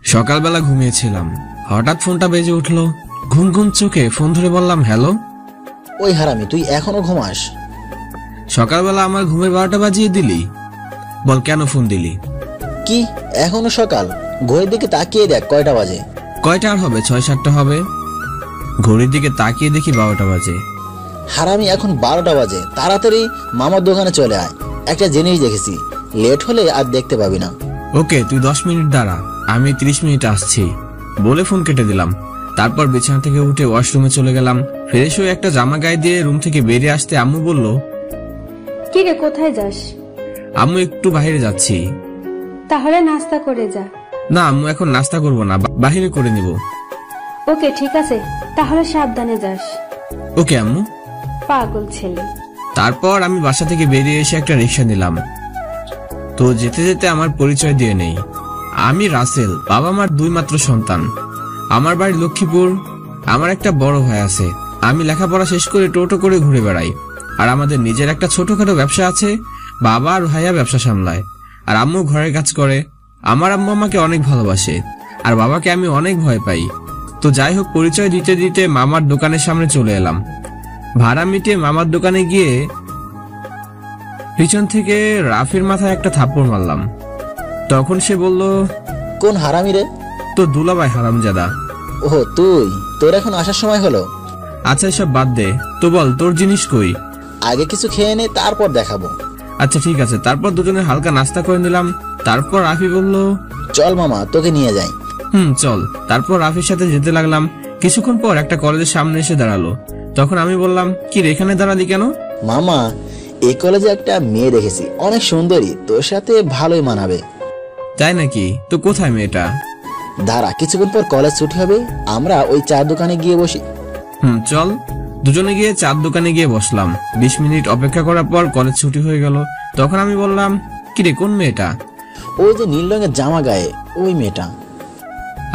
সকালবেলা ঘুমিয়েছিলাম, হঠাৎ ফোনটা বেজে উঠলো। ঘুম ঘুম চোখে ফোন ধরে বললাম হ্যালো। ওই হারামি, তুই এখনো ঘুমাস? সকালবেলা আমার ঘুমের 12টা বাজিয়ে দিলি? বল কেন ফোন দিলি? কি এখনো সকাল? ঘড়ির দিকে তাকিয়ে দেখ কয়টা বাজে। কয়টা আর হবে? 6-7টা হবে। ঘড়ির দিকে তাকিয়ে দেখি 12টা বাজে। হারামি, এখন 12টা বাজে। তাড়াতাড়ি মামার দোকানে চলে আয়। একটা জিনিস দেখেছি, লেট হলে আর দেখতে পাবি না। ওকে, তুই 10 মিনিট দাঁড়া, আমি 30 মিনিট আসছি বলে ফোন কেটে দিলাম। তারপর বিছানা থেকে উঠে ওয়াশরুমে চলে গেলাম। ফ্রেশ হয়ে একটা জামা গায়ে দিয়ে রুম থেকে বেরিয়ে আসতে আম্মু বলল, কি রে, কোথায় যাস? আম্মু একটু বাইরে যাচ্ছি। তাহলে নাস্তা করে যা। না আম্মু, এখন নাস্তা করব না, বাইরে করে নিব। ওকে ঠিক আছে, তাহলে সাবধানে যাস। ওকে আম্মু। পাগল ছেলে। তারপর আমি বাসা থেকে বেরিয়ে এসে একটা রিক্সা নিলাম। তো যেতে যেতে আমার পরিচয় দিয়ে নেই। আমি রাসেল, বাবা মার 2 মাত্র সন্তান। আমার বাড়ি লক্ষ্মীপুর। আমার একটা বড় ভাই আছে। আমি লেখাপড়া শেষ করে টোটো করে ঘুরে বেড়াই। আর আমাদের নিজের একটা ছোটখাটো ব্যবসা আছে। বাবা আর ভাইয়া ব্যবসা সামলায়, আর আম্মু ঘরের কাজ করে। আমার আম্মু আমাকে অনেক ভালোবাসে, আর বাবাকে আমি অনেক ভয় পাই। তো যাই হোক, পরিচয় দিতে দিতে মামার দোকানের সামনে চলে এলাম। ভাড়া মিটিয়ে মামার দোকানে গিয়ে পিছন থেকে রাফির মাথায় একটা থাপ্পড় মারলাম। তখন সে বলল, কোন হারামি রে? তো দুলাভাই হারামজাদা। ওহ তুই, তোর এখন আসার সময় হলো? আচ্ছা এসব বাদ দে, তো বল তোর জিনিস কই? আগে কিছু খেয়ে নে, তারপর দেখাবো। আচ্ছা ঠিক আছে। তারপর দুজনে হালকা নাস্তা করে নিলাম। তারপর রাফি বলল, চল মামা, তোকে নিয়ে যাই। চল। তারপর রাফির সাথে যেতে লাগলাম। কিছুক্ষণ পর একটা কলেজের সামনে এসে দাঁড়ালো। তখন আমি বললাম, কি রে, এখানে দাঁড়ালি কেন? মামা, এই কলেজে একটা মেয়ে দেখেছি, অনেক সুন্দরী, তোর সাথে ভালোই মানাবে। তাই নাকি? তো কোথায় মেয়েটা? দাঁড়া, কিছুক্ষণ পর কলেজ ছুটি হবে, আমরা ওই চার দোকানে গিয়ে বসি। চল। দুজনে গিয়ে চার দোকানে গিয়ে বসলাম। 20 মিনিট অপেক্ষা করার পর কলেজ ছুটি হয়ে গেল। তখন আমি বললাম, কিরে কোন মেয়েটা? ওই যে নীল রঙের জামা গায়ে, ওই মেয়েটা।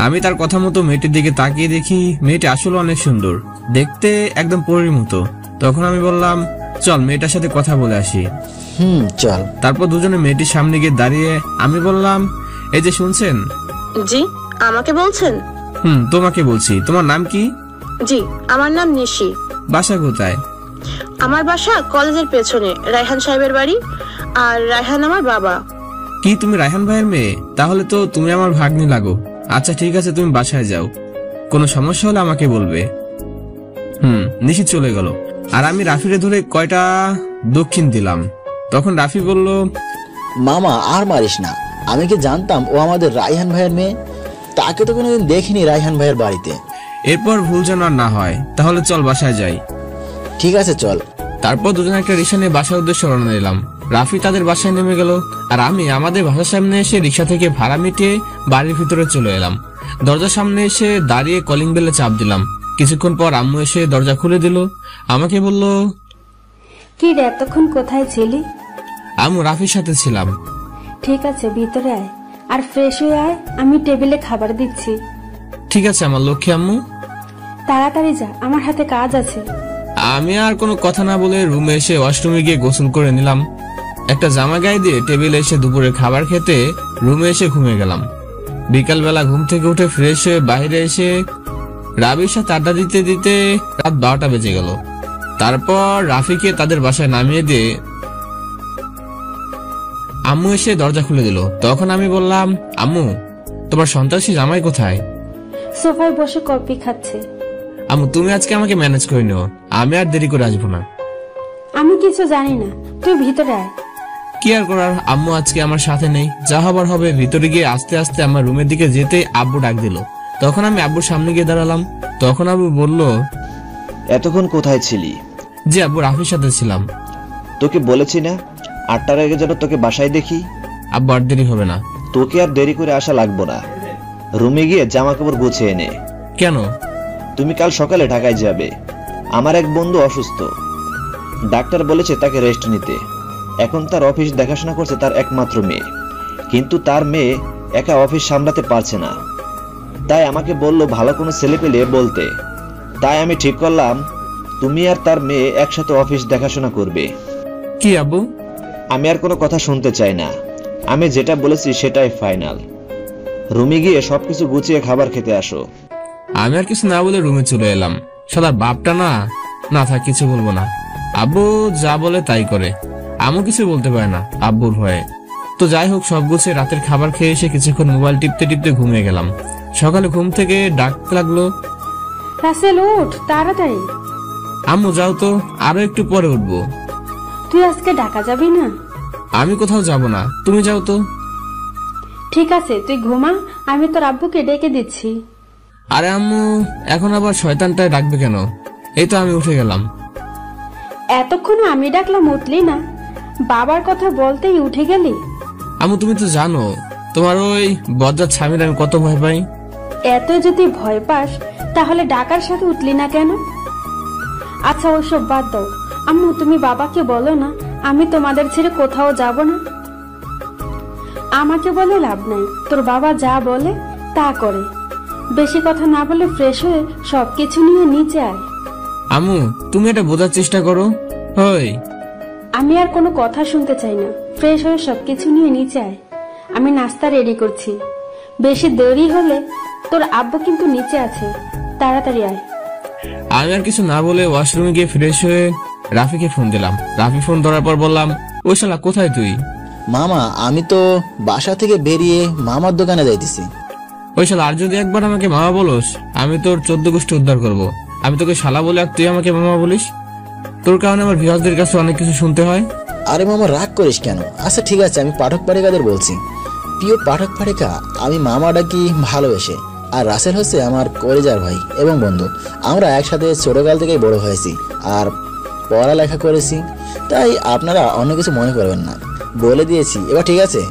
আমি তার কথা মতো মেয়েটির দিকে তাকিয়ে দেখি মেয়েটি আসলে অনেক সুন্দর, দেখতে একদম পরীর মতো। তখন আমি বললাম, চল মেয়েটার সাথে কথা বলে আসি। চল। তারপর দুজনে মেয়েটির সামনে গিয়ে দাঁড়িয়ে আমি বললাম, এই যে শুনছেন? জি, আমাকে বলছেন? তোমাকে বলছি। তোমার নাম কি? জি, আমার নাম নিশি। বাসা কোথায়? আমার বাসা কলেজের পেছনে, রায়হান সাহেবের বাড়ি। আর রায়হান আমার বাবা। কি তুমি রায়হান ভাইয়ের মেয়ে? তাহলে তো তুমি আমার ভাগ্নি লাগো। আচ্ছা ঠিক আছে, তুমি বাসায় যাও, কোনো সমস্যা হলে আমাকে বলবে। নিশি চলে গেল। আর আমি রাফিরে ধরে কয়টা দক্ষিণ দিলাম। তখন রাফি বলল, মামা আর মারিস না, আমি কি জানতাম ও আমাদের রায়হান ভাইয়ের মেয়ে? তাকে তো কোনোদিন দেখিনি রায়হান ভাইয়ের বাড়িতে। এরপর ভুল যেন আর না হয়, তাহলে চল বাসায় যাই। ঠিক আছে চল। তারপর দুজনে একটা রিক্সা নিয়ে বাসার উদ্দেশ্যে রওনা দিলাম। রাফি তাদের বাসায় নেমে গেল, আর আমি আমাদের বাসার সামনে এসে রিক্সা থেকে ভাড়া মিটিয়ে বাড়ির ভিতরে চলে এলাম। দরজার সামনে এসে দাঁড়িয়ে কলিং বেলে চাপ দিলাম। কিছুক্ষণ পর আম্মু এসে দরজা খুলে দিল। আমাকে বলল, কি রে, এতক্ষণ কোথায় ছিলি? আম্মু রাফির সাথে ছিলাম। ঠিক আছে, ভিতরে আয় আর ফ্রেশ হয়ে আয়, আমি টেবিলে খাবার দিচ্ছি। ঠিক আছে আমার লক্ষ্মী আম্মু। তাড়াতাড়ি যা, আমার হাতে কাজ আছে। আমি আর কোনো কথা না বলে রুমে এসে ওয়াশরুমে গিয়ে গোসল করে নিলাম। একটা জামা গায়ে দিয়ে টেবিলে এসে দুপুরে খাবার খেতে রুমে এসে ঘুমিয়ে গেলাম। বিকালবেলা ঘুম থেকে উঠে ফ্রেশ হয়ে বাইরে এসে রাবির সাথে আড্ডা দিতে দিতে রাত 12টা বেজে গেল। তারপর রাফিকে তাদের বাসায় নামিয়ে দিয়ে আম্মু এসে দরজা খুলে দিল। তখন আমি বললাম, আম্মু তোমার সন্ত্রাসী জামাই কোথায়? সোফায় বসে কফি খাচ্ছে। আম্মু তুমি আজকে আমাকে ম্যানেজ করে নিও, আমি আর দেরি করে আসবো না। আমি কিছু জানি না, তুই ভিতরে আয়। কি আর করার, আম্মু আজকে আমার সাথে নেই, যা হবার হবে। ভিতরে গিয়ে আস্তে আস্তে আমার রুমের দিকে যেতে আব্বু ডাক দিল। তখন আমি আব্বুর সামনে গিয়ে দাঁড়ালাম। তখন আব্বু বলল, এতক্ষণ কোথায় ছিলি? জি আব্বু, রাফির সাথে ছিলাম। তোকে বলেছি না 8টার আগে যেন তোকে বাসায় দেখি। আব্বু আর দেরি হবে না। তোকে আর দেরি করে আসা লাগবো না, রুমে গিয়ে জামা কাপড় গুছিয়ে নে। কেন? তুমি কাল সকালে ঢাকায় যাবে। আমার এক বন্ধু অসুস্থ, ডাক্তার বলেছে তাকে রেস্ট নিতে। এখন তার অফিস দেখাশোনা করছে তার একমাত্র মেয়ে, কিন্তু তার মেয়ে একা অফিস সামলাতে পারছে না। তাই আমাকে বলল ভালো কোনো ছেলে পেলে বলতে। তাই আমি ঠিক করলাম তুমি আর তার মেয়ে একসাথে অফিস দেখাশোনা করবে। কি আব্বু? আমি আর কোনো কথা শুনতে চাই না। আমি যেটা বলেছি সেটাই ফাইনাল। রুমে গিয়ে সবকিছু গুছিয়ে খাবার খেতে আসো। আমি আর কিছু না বলে রুমে চলে এলাম। শালার বাপটা না থাক, কিছু বলবো না। আব্বু যা বলে তাই করে, আমিও কিছু বলতে পারে না আব্বুর ভয়ে। তো যাই হোক, সব গুছিয়ে রাতের খাবার খেয়ে এসে কিছুক্ষণ মোবাইল টিপতে টিপতে ঘুমিয়ে গেলাম। সকালে ঘুম থেকে ডাকতে লাগলো, রাসেল উঠ তাড়াতাড়ি। আম্মু যাও তো, আরো একটু পরে উঠবো। তুই আজকে ঢাকা যাবি না? আমি কোথাও যাব না, তুমি যাও তো। ঠিক আছে, তুই ঘুমা, আমি তোর আব্বুকে ডেকে দিচ্ছি। আরে আম্মু, এখন আবার শয়তানটায় ডাকবে কেন? এই তো আমি উঠে গেলাম। এতক্ষণে আমি ডাকলাম উঠলি না, বাবার কথা বলতেই উঠে গেলি। আম্মু তুমি তো জানো তোমার ওই বজ্জাত স্বামীর আমি কত ভয় পাই। এত যদি ভয় পাস তাহলে ডাকার সাথে উঠলি না কেন? আচ্ছা ওইসব বাদ দাও। আম্মু তুমি বাবাকে বলো না আমি তোমাদের ছেড়ে কোথাও যাব না। আমাকে বলে লাভ নাই, তোর বাবা যা বলে তা করে। বেশি কথা না বলে ফ্রেশ হয়ে সবকিছু নিয়ে নিচে আয়। আম্মু তুমি এটা বোঝার চেষ্টা করো। হই আমি আর কোনো কথা শুনতে চাই না, ফ্রেশ হয়ে সবকিছু নিয়ে নিচে আয়। আমি নাস্তা রেডি করছি, বেশি দেরি হলে তোর আব্বু কিন্তু নিচে আছে, তাড়াতাড়ি আয়। আমি আর কিছু না বলে ওয়াশরুমে গিয়ে ফ্রেশ হয়ে রাফিকে ফোন দিলাম। রাফি ফোন ধরার পর বললাম, ওই শালা কোথায় তুই? মামা আমি তো বাসা থেকে বেরিয়ে মামার দোকানে যাইতেছি। ওই শালা আর যদি একবার আমাকে মামা বলোস, আমি তোর 14 গোষ্ঠী উদ্ধার করব। আমি তোকে শালা বলে আর তুই আমাকে মামা বলিস? তোর কারণে আমার ভিউয়ারদের কাছে অনেক কিছু শুনতে হয়। আরে মামা রাগ করিস কেন? আচ্ছা ঠিক আছে, আমি পাঠক পাঠিকাদের বলছি। প্রিয় পাঠক পাঠিকা, আমি মামা ডাকি ভালোবেসে, আর রাসেল হচ্ছে আমার কলিজার ভাই এবং বন্ধু। আমরা একসাথে ছোটকাল থেকেই বড় হয়েছি আর পড়ালেখা করেছি, তাই আপনারা অন্য কিছু মনে করবেন না, বলে দিয়েছি। এবার ঠিক আছে?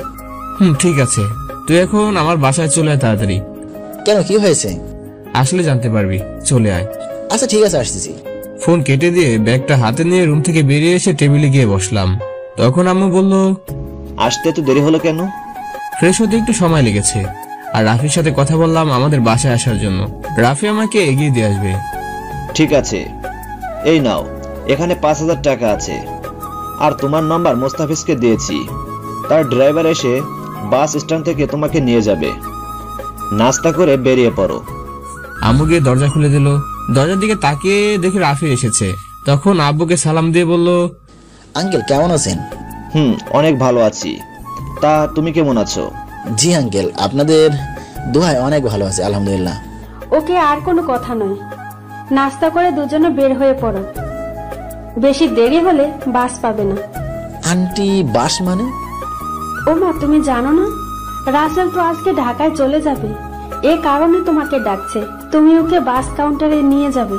ঠিক আছে, তুই এখন আমার বাসায় চলে আয় তাড়াতাড়ি। কেন, কি হয়েছে? আসলে জানতে পারবি, চলে আয়। আচ্ছা ঠিক আছে, আসতেছি। ফোন কেটে দিয়ে ব্যাগটা হাতে নিয়ে রুম থেকে বেরিয়ে এসে টেবিলে গিয়ে বসলাম। তখন আম্মু বলল, আসতে তো দেরি হলো কেন? ফ্রেশ হতে একটু সময় লেগেছে, আর রাফির সাথে কথা বললাম আমাদের বাসায় আসার জন্য। রাফি আমাকে এগিয়ে দিয়ে আসবে। ঠিক আছে, এই নাও, এখানে 5,000 টাকা আছে, আর তোমার নাম্বার মোস্তাফিজকে দিয়েছি। তার ড্রাইভার এসে বাস স্ট্যান্ড থেকে তোমাকে নিয়ে যাবে। নাস্তা করে বেরিয়ে পড়ো। আম্মু গিয়ে দরজা খুলে দিল। দরজার দিকে তাকিয়ে দেখে রাফি এসেছে। তখন আব্বুকে সালাম দিয়ে বলল, আঙ্কেল কেমন আছেন? অনেক ভালো আছি। তা তুমি কেমন আছো? জি আঙ্কেল, আপনাদের দোয়ায় অনেক ভালো আছে আলহামদুলিল্লাহ। ওকে আর কোনো কথা নয়, নাস্তা করে দুজনে বের হয়ে পড়ো, বেশি দেরি হলে বাস পাবে না। আন্টি বাস মানে? ও মা তুমি জানো না, রাসেল তো আজকে ঢাকায় চলে যাবে, এ কারণে তোমাকে ডাকছে, তুমি ওকে বাস কাউন্টারে নিয়ে যাবে।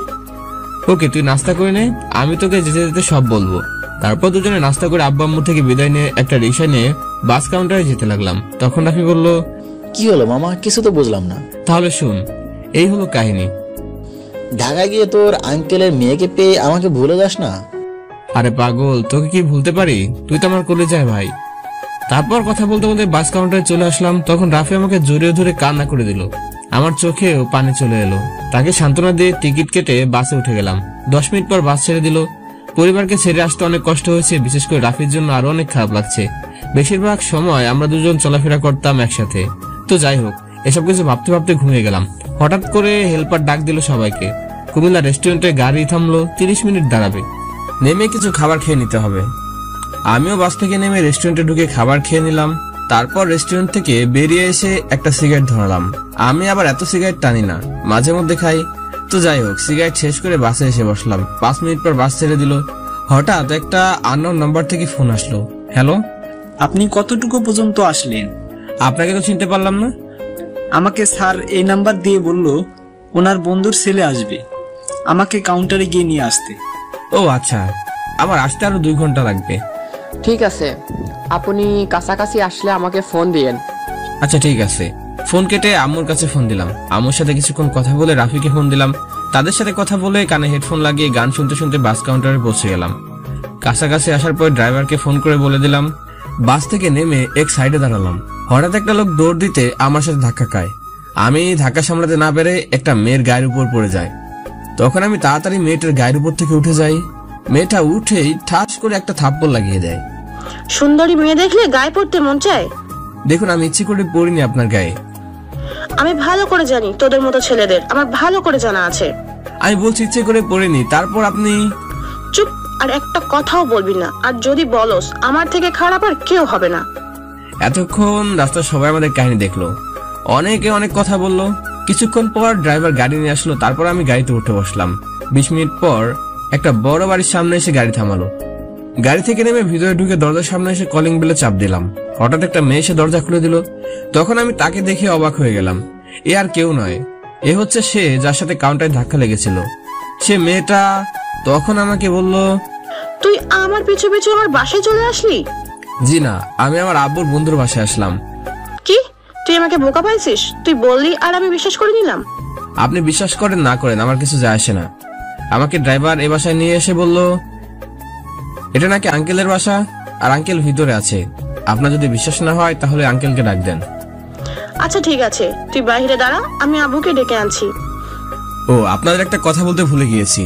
ওকে তুই নাস্তা করে নে, আমি তোকে যেতে যেতে সব বলবো। তারপর দুজনে নাস্তা করে আব্বু আম্মু থেকে বিদায় নিয়ে একটা রিক্সা নিয়ে বাস কাউন্টারে যেতে লাগলাম। তখন রাফি বলল, কি হলো মামা, কিছু তো বুঝলাম না। তাহলে শুন, এই হলো কাহিনী। ঢাকায় গিয়ে তোর আঙ্কেলের মেয়েকে পেয়ে আমাকে ভুলে যাস না। আরে পাগল, তোকে কি ভুলতে পারি? তুই তো আমার কলিজার ভাই। তারপর কথা বলতে বলতে বাস কাউন্টারে চলে আসলাম। তখন রাফি আমাকে জড়িয়ে ধরে কান্না করে দিল। আমার চোখেও পানি চলে এলো। তাকে সান্ত্বনা দিয়ে টিকিট কেটে বাসে উঠে গেলাম। 10 মিনিট পর বাস ছেড়ে দিল। পরিবারকে ছেড়ে আসতে অনেক কষ্ট হয়েছে, বিশেষ করে রাফির জন্য আরো অনেক খারাপ লাগছে। বেশিরভাগ সময় আমরা দুজন চলাফেরা করতাম একসাথে। তো যাই হোক, এসব কিছু ভাবতে ভাবতে ঘুমিয়ে গেলাম। হঠাৎ করে হেল্পার ডাক দিল সবাইকে। কুমিল্লা রেস্টুরেন্টে গাড়ি থামলো, 30 মিনিট দাঁড়াবে, নেমে কিছু খাবার খেয়ে নিতে হবে। আমিও বাস থেকে নেমে রেস্টুরেন্টে ঢুকে খাবার খেয়ে নিলাম। তারপর রেস্টুরেন্ট থেকে বেরিয়ে এসে একটা সিগারেট ধরালাম। আমি আবার এত সিগারেট টানি না, মাঝে মধ্যে খাই। তো যাই হোক, সিগারেট শেষ করে বাসে এসে বসলাম। 5 মিনিট পর বাস ছেড়ে দিল। হঠাৎ একটা আননোন নাম্বার থেকে ফোন আসলো। হ্যালো, আপনি কতটুকু পর্যন্ত আসলেন? আপনাকে তো চিনতে পারলাম না। আমাকে স্যার এই নাম্বার দিয়ে বলল ওনার বন্ধুর ছেলে আসবে, আমাকে কাউন্টারে গিয়ে নিয়ে আসতে। ও আচ্ছা, আমার আসতে আরো 2 ঘন্টা লাগবে। ঠিক আছে, আপনি কাছাকাছি আসলে আমাকে ফোন দিয়েন। আচ্ছা ঠিক আছে। ফোন কেটে আম্মুর কাছে ফোন দিলাম। আম্মুর সাথে কিছুক্ষণ কথা বলে রাফিকে ফোন দিলাম। তাদের সাথে কথা বলে কানে হেডফোন লাগিয়ে গান শুনতে শুনতে বাস কাউন্টারে পৌঁছে গেলাম। কাছাকাছি আসার পর ড্রাইভারকে ফোন করে বলে দিলাম। বাস থেকে নেমে এক সাইডে দাঁড়ালাম। হঠাৎ একটা লোক দৌড় দিতে আমার সাথে ধাক্কা খায়। আমি ধাক্কা সামলাতে না পেরে একটা মেয়ের গায়ের উপর পড়ে যায়। তখন আমি তাড়াতাড়ি মেয়েটার গায়ের উপর থেকে উঠে যাই। মেয়েটা উঠেই ঠাস করে একটা থাপ্পড় লাগিয়ে দেয়। সুন্দরী মেয়ে দেখলে গায়ে পড়তে মন চায়? দেখুন, আমি ইচ্ছে করে পড়িনি আপনার গায়ে। আমি ভালো করে জানি তোদের মতো ছেলেদের, আমার ভালো করে জানা আছে। আমি বলছি ইচ্ছে করে পড়িনি, তারপর আপনি। চুপ, আর একটা কথাও বলবি না, আর যদি বলস আমার থেকে খারাপ আর কেউ হবে না। এতক্ষণ রাস্তার সবাই আমাদের কাহিনী দেখলো, অনেকে অনেক কথা বললো। কিছুক্ষণ পর ড্রাইভার গাড়ি নিয়ে আসলো, তারপর আমি গাড়িতে উঠে বসলাম। 20 মিনিট পর একটা বড় বাড়ির সামনে এসে গাড়ি থামালো। গাড়ি থেকে নেমে ভিতরে ঢুকে দরজার সামনে এসে কলিং বেলে চাপ দিলাম। হঠাৎ একটা মেয়ে এসে দরজা খুলে দিল। তখন আমি তাকে দেখে অবাক হয়ে গেলাম। এ আর কেউ নয়, এ হচ্ছে সে যার সাথে কাউন্টারে ধাক্কা লেগেছিল। সে মেয়েটা তখন আমাকে বলল, তুই আমার পিছু পিছু আমার বাসায় চলে আসলি? জি না, আমি আমার আব্বুর বন্ধুর বাসায় আসলাম। কি, তুই আমাকে বোকা পাইছিস? তুই বললি আর আমি বিশ্বাস করে নিলাম। আপনি বিশ্বাস করেন না করেন আমার কিছু যায় আসে না। আমাকে ড্রাইভার এ বাসায় নিয়ে এসে বলল এটা নাকি আঙ্কেলের বাসা, আর আঙ্কেল ভিতরে আছে। আপনার যদি বিশ্বাস না হয় তাহলে আঙ্কেলকে ডাক দেন। আচ্ছা ঠিক আছে, তুই বাইরে দাঁড়া, আমি আব্বুকে ডেকে আনছি। ও, আপনাদের একটা কথা বলতে ভুলে গিয়েছি।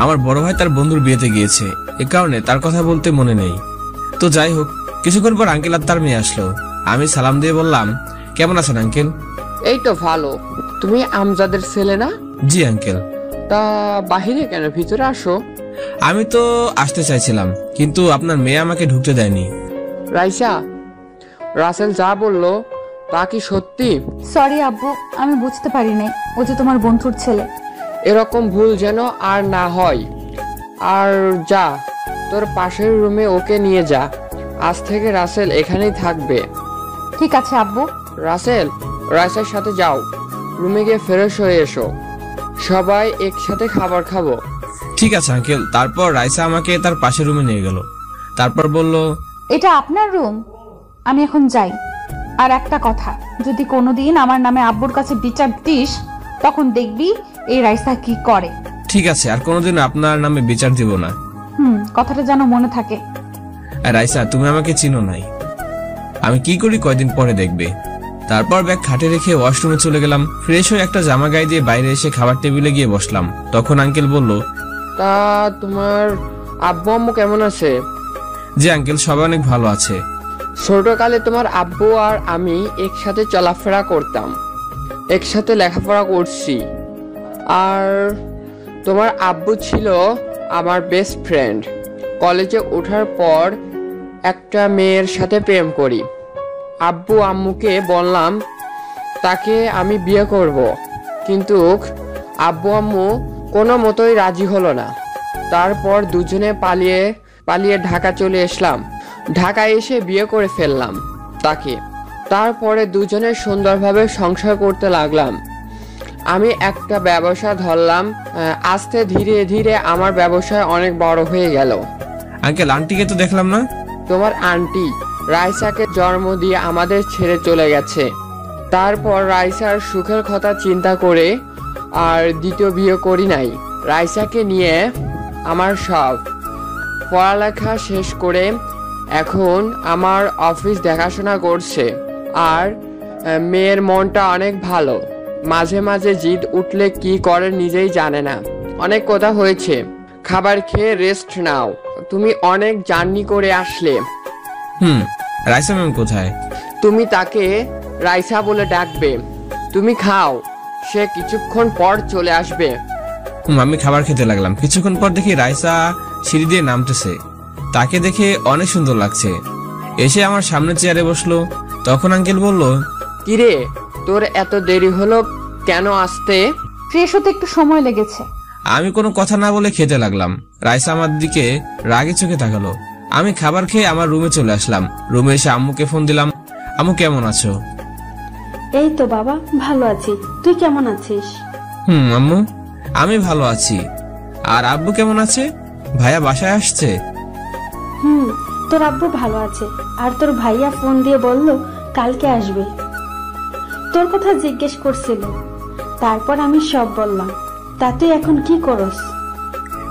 আমার বড় ভাই তার বন্ধুর বিয়েতে গিয়েছে, এ কারণে তার কথা বলতে মনে নেই। তো যাই হোক, কিছুক্ষণ পর আঙ্কেল আর তার মেয়ে আসলো। আমি সালাম দিয়ে বললাম, কেমন আছেন আঙ্কেল? এই তো ভালো। তুমি আমজাদের ছেলে না? জি আঙ্কেল। তা বাহিরে কেন, ভিতরে আসো। আমি তো আসতে চাইছিলাম, কিন্তু আপনার মেয়ে আমাকে ঢুকতে দেয়নি। রাইসা, রাসেল যা বললো তা কি সত্যি? সরি আব্বু, আমি বুঝতে পারি নাই ও যে তোমার বন্ধুর ছেলে। এরকম ভুল যেন আর না হয়। আর যা, তোর পাশের রুমে ওকে নিয়ে যা। আজ থেকে রাসেল এখানেই থাকবে। ঠিক আছে আব্বু। রাসেল, রাইসার সাথে যাও, রুমে গিয়ে ফ্রেশ হয়ে এসো। সবাই একসাথে খাবার খাবো। ঠিক আছে আঙ্কেল। তারপর রাইসা আমাকে তার পাশের রুমে নিয়ে গেল। তারপর বলল, এটা আপনার রুম, আমি এখন যাই। আর একটা কথা, যদি কোনোদিন আমার নামে আব্বুর কাছে বিচার দিস তখন দেখবি এই রাইসা কি করে। ঠিক আছে, আর কোনোদিন আপনার নামে বিচার দিব না। কথাটা যেন মনে থাকে। রাইসা, তুমি আমাকে চিনো নাই, আমি কি করি কয়দিন পরে দেখবে। তারপর ব্যাগ খাটে রেখে ওয়াশরুমে চলে গেলাম। ফ্রেশ হয়ে একটা জামা গায়ে দিয়ে বাইরে এসে খাবার টেবিলে গিয়ে বসলাম। তখন আঙ্কেল বলল, তা তোমার আব্বু আম্মু কেমন আছে? জি আঙ্কেল, সবাই অনেক ভালো আছে। ছোটকালে তোমার আব্বু আর আমি একসাথে চলাফেরা করতাম, একসাথে লেখাপড়া করছি। আর তোমার আব্বু ছিল আমার বেস্ট ফ্রেন্ড। কলেজে ওঠার পর একটা মেয়ের সাথে প্রেম করি। আব্বু আম্মুকে বললাম তাকে আমি বিয়ে করব, কিন্তু আব্বু আম্মু কোনো মতোই রাজি হলো না। তারপর দুজনে পালিয়ে ঢাকা চলে আসলাম। ঢাকায় এসে বিয়ে করে ফেললাম তাকে। তারপরে দুজনে সুন্দরভাবে সংসার করতে লাগলাম। আমি একটা ব্যবসা ধরলাম। আস্তে ধীরে ধীরে আমার ব্যবসায় অনেক বড় হয়ে গেল। আঙ্কেল, আন্টিকে তো দেখলাম না। তোমার আন্টি রাইসাকে জন্ম দিয়ে আমাদের ছেড়ে চলে গেছে। তারপর রাইসার সুখের কথা চিন্তা করে আর দ্বিতীয় বিয়ে করি নাই। রাইসাকে নিয়ে আমার সব পড়ালেখা শেষ করে এখন আমার অফিস দেখাশোনা করছে। আর মেয়ের মনটা অনেক ভালো, মাঝে মাঝে জিদ উঠলে কি করে নিজেই জানে না। অনেক কথা হয়েছে, খাবার খেয়ে রেস্ট নাও। তুমি অনেক জার্নি করে আসলে। রাইসা ম্যাম কোথায়? তুমি তাকে রাইসা বলে ডাকবে। তুমি খাও, সে কিছুক্ষণ পর চলে আসবে। আমি খাবার খেতে লাগলাম। কিছুক্ষণ পর দেখি রাইসা সিঁড়ি দিয়ে নামতেছে। তাকে দেখে অনেক সুন্দর লাগছে। এসে আমার সামনে চেয়ারে বসলো। তখন আঙ্কেল বলল, কিরে, তোর এত দেরি হলো কেন আসতে? ফ্রেশ হতে একটু সময় লেগেছে। আমি কোনো কথা না বলে খেতে লাগলাম। রাইসা আমার দিকে রাগে চোখে তাকালো। আমি খাবার খেয়ে আমার রুমে চলে আসলাম। রুমে এসে আম্মুকে ফোন দিলাম, আম্মু কেমন আছো? এই তো বাবা, ভালো আছি। তুই কেমন আছিস? আম্মু, আমি ভালো আছি। আর আব্বু কেমন আছে? ভাইয়া বাসায় আসছে? তোর আব্বু ভালো আছে। আর তোর ভাইয়া ফোন দিয়ে বলল কালকে আসবে। তোর কথা জিজ্ঞেস করছিল, তারপর আমি সব বললাম। তা তুই এখন কি করস?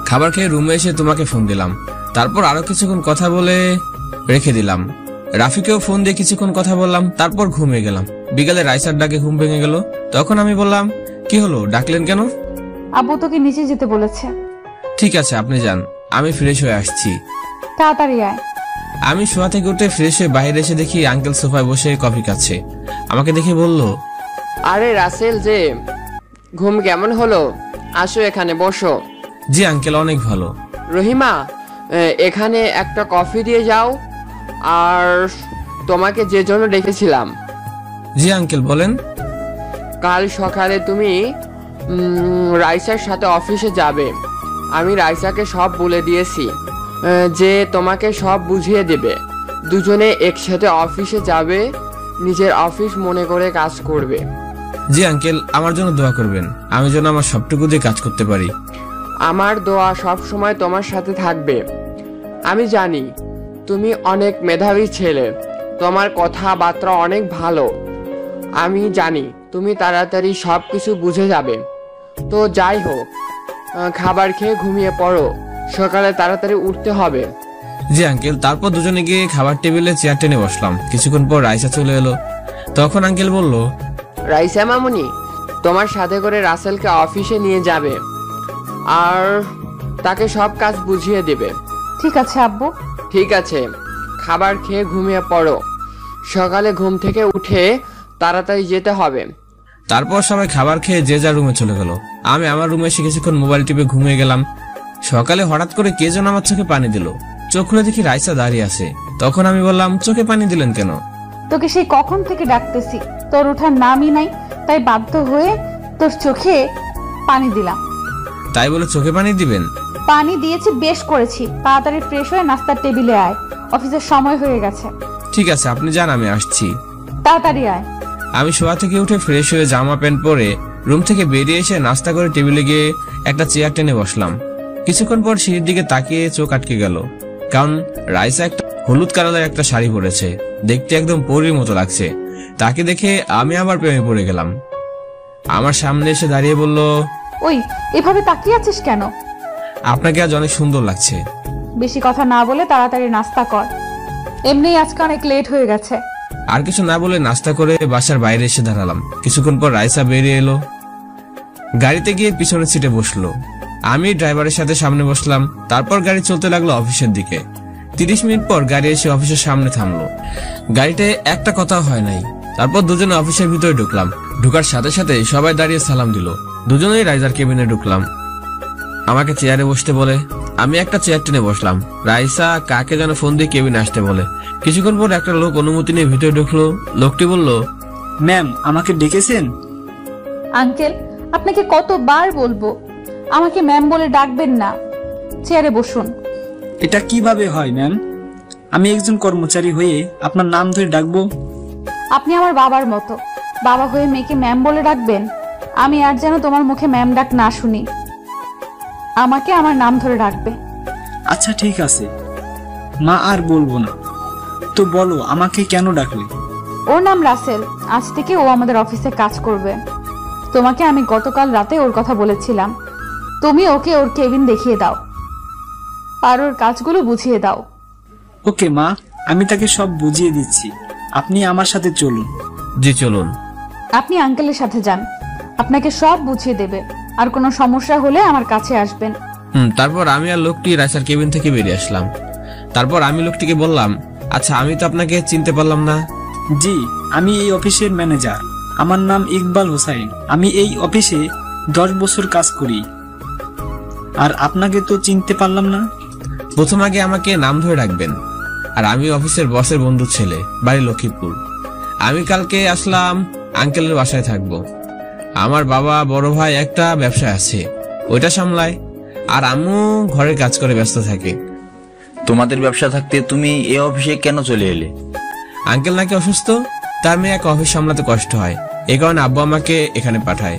খাবার খেয়ে রুমে এসে তোমাকে ফোন দিলাম। তারপর আরো কিছুক্ষণ কথা বলে রেখে দিলাম। রাফিকেও ফোন দিয়ে কিছুক্ষণ কথা বললাম। তারপর ঘুমিয়ে গেলাম। বিকালে রাইসার ডাকে ঘুম ভেঙে গেল। তখন আমি বললাম, কি হলো, ডাকলেন কেন? আব্বু তোকে নিচে যেতে বলেছে। ঠিক আছে, আপনি যান, আমি ফ্রেশ হয়ে আসছি। তাড়াতাড়ি আয়। আমি শোয়া থেকে উঠে ফ্রেশ হয়ে বাইরে এসে দেখি আঙ্কেল সোফায় বসে কফি খাচ্ছে। আমাকে দেখে বলল, আরে রাসেল যে, ঘুম কেমন হলো? আসো এখানে বসো। জি আঙ্কেল, অনেক ভালো। রহিমা, এখানে একটা কফি দিয়ে যাও। আর তোমাকে যে জন্য ডেকেছিলাম। জি আঙ্কেল, বলেন। কাল সকালে তুমি রাইসার সাথে অফিসে যাবে। আমি রাইসাকে সব বলে দিয়েছি যে তোমাকে সব বুঝিয়ে দেবে। দুজনে একসাথে অফিসে যাবে, নিজের অফিস মনে করে কাজ করবে। জি আঙ্কেল, আমার জন্য দোয়া করবেন, আমি যেন আমার সবটুকু দিয়ে কাজ করতে পারি। আমার দোয়া সব সময় তোমার সাথে থাকবে। আমি জানি তুমি অনেক মেধাবী ছেলে, তোমার কথাবার্তা অনেক ভালো। আমি জানি তুমি তাড়াতাড়ি সব কিছু বুঝে যাবে। তো যাই হোক, খাবার খেয়ে ঘুমিয়ে পড়ো, সকালে তাড়াতাড়ি উঠতে হবে। জি আঙ্কেল। তারপর দুজনে গিয়ে খাবার টেবিলে চেয়ার টেনে বসলাম। কিছুক্ষণ পর রাইসা চলে এলো। তখন আঙ্কেল বলল, রাইসা মামুনি, তোমার সাথে করে রাসেলকে অফিসে নিয়ে যাবে আর তাকে সব কাজ বুঝিয়ে দেবে। ঠিক আছে আব্বু। ঠিক আছে, খাবার খেয়ে ঘুমিয়ে পড়ো, সকালে ঘুম থেকে উঠে তাড়াতাড়ি যেতে হবে। তারপর সবাই খাবার খেয়ে যে যার রুমে চলে গেল। আমি আমার রুমে এসে কিছুক্ষণ মোবাইল টিপে ঘুমিয়ে গেলাম। সকালে হঠাৎ করে কে যেন আমার চোখে পানি দিল। চোখ খুলে দেখি রাইসা দাঁড়িয়ে আছে। তখন আমি বললাম, চোখে পানি দিলেন কেন? তোকে সেই কখন থেকে ডাকতেছি, তোর ওঠার নামই নাই, তাই বাধ্য হয়ে তোর চোখে পানি দিলাম। তাই বলে চোখে পানি দিবেন? পানি দিয়েছি, বেশ করেছি। তাড়াতাড়ি ফ্রেশ হয়ে নাস্তার টেবিলে আয়, অফিসের সময় হয়ে গেছে। ঠিক আছে, আপনি যান, আমি আসছি। তাড়াতাড়ি আয়। আমি শোয়া থেকে উঠে ফ্রেশ হয়ে জামা প্যান্ট পরে রুম থেকে বেরিয়ে এসে নাস্তা করে টেবিলে গিয়ে একটা চেয়ার টেনে বসলাম। কিছুক্ষণ পর সিঁড়ির দিকে তাকিয়ে চোখ আটকে গেল, কারণ রাইসা একটা হলুদ কালারের একটা শাড়ি পরেছে, দেখতে একদম পরীর মতো লাগছে। তাকে দেখে আমি আবার প্রেমে পড়ে গেলাম। আমার সামনে এসে দাঁড়িয়ে বলল, ওই এভাবে তাকিয়ে আছিস কেন? আপনাকে আজ অনেক সুন্দর লাগছে। বেশি কথা না বলে তাড়াতাড়ি নাস্তা কর, এমনি আজকে অনেক লেট হয়ে গেছে। আর কিছু না বলে নাস্তা করে বাসার বাইরে এসে দাঁড়ালাম। কিছুক্ষণ পর রাইসা বেরিয়ে এলো, গাড়িতে গিয়ে পিছনের সিটে বসলো। আমি ড্রাইভারের সাথে সামনে বসলাম। তারপর গাড়ি চলতে লাগলো অফিসের দিকে। 30 মিনিট পর গাড়ি এসে অফিসের সামনে থামলো। গাড়িতে একটা কথাও হয় নাই। তারপর দুজনে অফিসের ভিতরে ঢুকলাম। ঢুকার সাথে সাথে সবাই দাঁড়িয়ে সালাম দিল। দুজনেই রাইসার কেবিনে ঢুকলাম। আমাকে চেয়ারে বসতে বলে আমি একটা চেয়ার টেনে বসলাম। রাইসা কাকে যেন ফোন দিয়ে কেবিনে আসতে বলে। কিছুক্ষণ পর একটা লোক অনুমতি নিয়ে ভিতরে ঢুকলো। লোকটি বলল, ম্যাম, আমাকে ডেকেছেন? আঙ্কেল, আপনাকে কতবার বলবো আমাকে ম্যাম বলে ডাকবেন না। চেয়ারে বসুন। এটা কিভাবে হয় ম্যাম? আমি একজন কর্মচারী হয়ে আপনার নাম ধরে ডাকবো? আপনি আমার বাবার মতো, বাবা হয়ে মেয়েকে ম্যাম বলে ডাকবেন? আমি আর যেন তোমার মুখে ম্যাম ডাক না শুনি। আমাকে আমার নাম ধরে ডাকবে। আচ্ছা ঠিক আছে মা, আর বলবো না। তো বলো, আমাকে কেন ডাকলে? ওর নাম রাসেল, আজ থেকে ও আমাদের অফিসে কাজ করবে। তোমাকে আমি গতকাল রাতে ওর কথা বলেছিলাম, তুমি ওকে ওর কেবিন দেখিয়ে দাও আর ওর কাজগুলো বুঝিয়ে দাও। ওকে মা, আমি তাকে সব বুঝিয়ে দিচ্ছি, আপনি আমার সাথে চলুন। জি চলুন। আপনি আঙ্কেলের সাথে যান, আপনাকে সব বুঝিয়ে দেবে। আর কোনো সমস্যা হলে আমার কাছে আসবেন। তারপর আমি আর লোকটি রাইসার কেবিন থেকে বেরিয়ে আসলাম। তারপর আমি লোকটিকে বললাম, আচ্ছা আমি তো আপনাকে চিনতে পারলাম না। জি, আমি এই অফিসের ম্যানেজার, আমার নাম ইকবাল হোসাইন। আমি এই অফিসে 10 বছর কাজ করি। আর আপনাকে তো চিনতে পারলাম না। প্রথম আগে আমাকে নাম ধরে ডাকবেন। আর আমি অফিসের বসের বন্ধু ছেলে, বাড়ি লক্ষ্মীপুর। আমি কালকে আসলাম, আঙ্কেলের বাসায় থাকবো। আমার বাবা বড় ভাই একটা ব্যবসা আছে, ওইটা সামলায়। আর আম্মু ঘরের কাজ করে ব্যস্ত থাকে। তোমাদের ব্যবসা থাকতে তুমি এই অফিসে কেন চলে এলে? আঙ্কেল নাকি অসুস্থ, তার মেয়ে এক অফিস সামলাতে কষ্ট হয়, এই কারণে আব্বু আমাকে এখানে পাঠায়।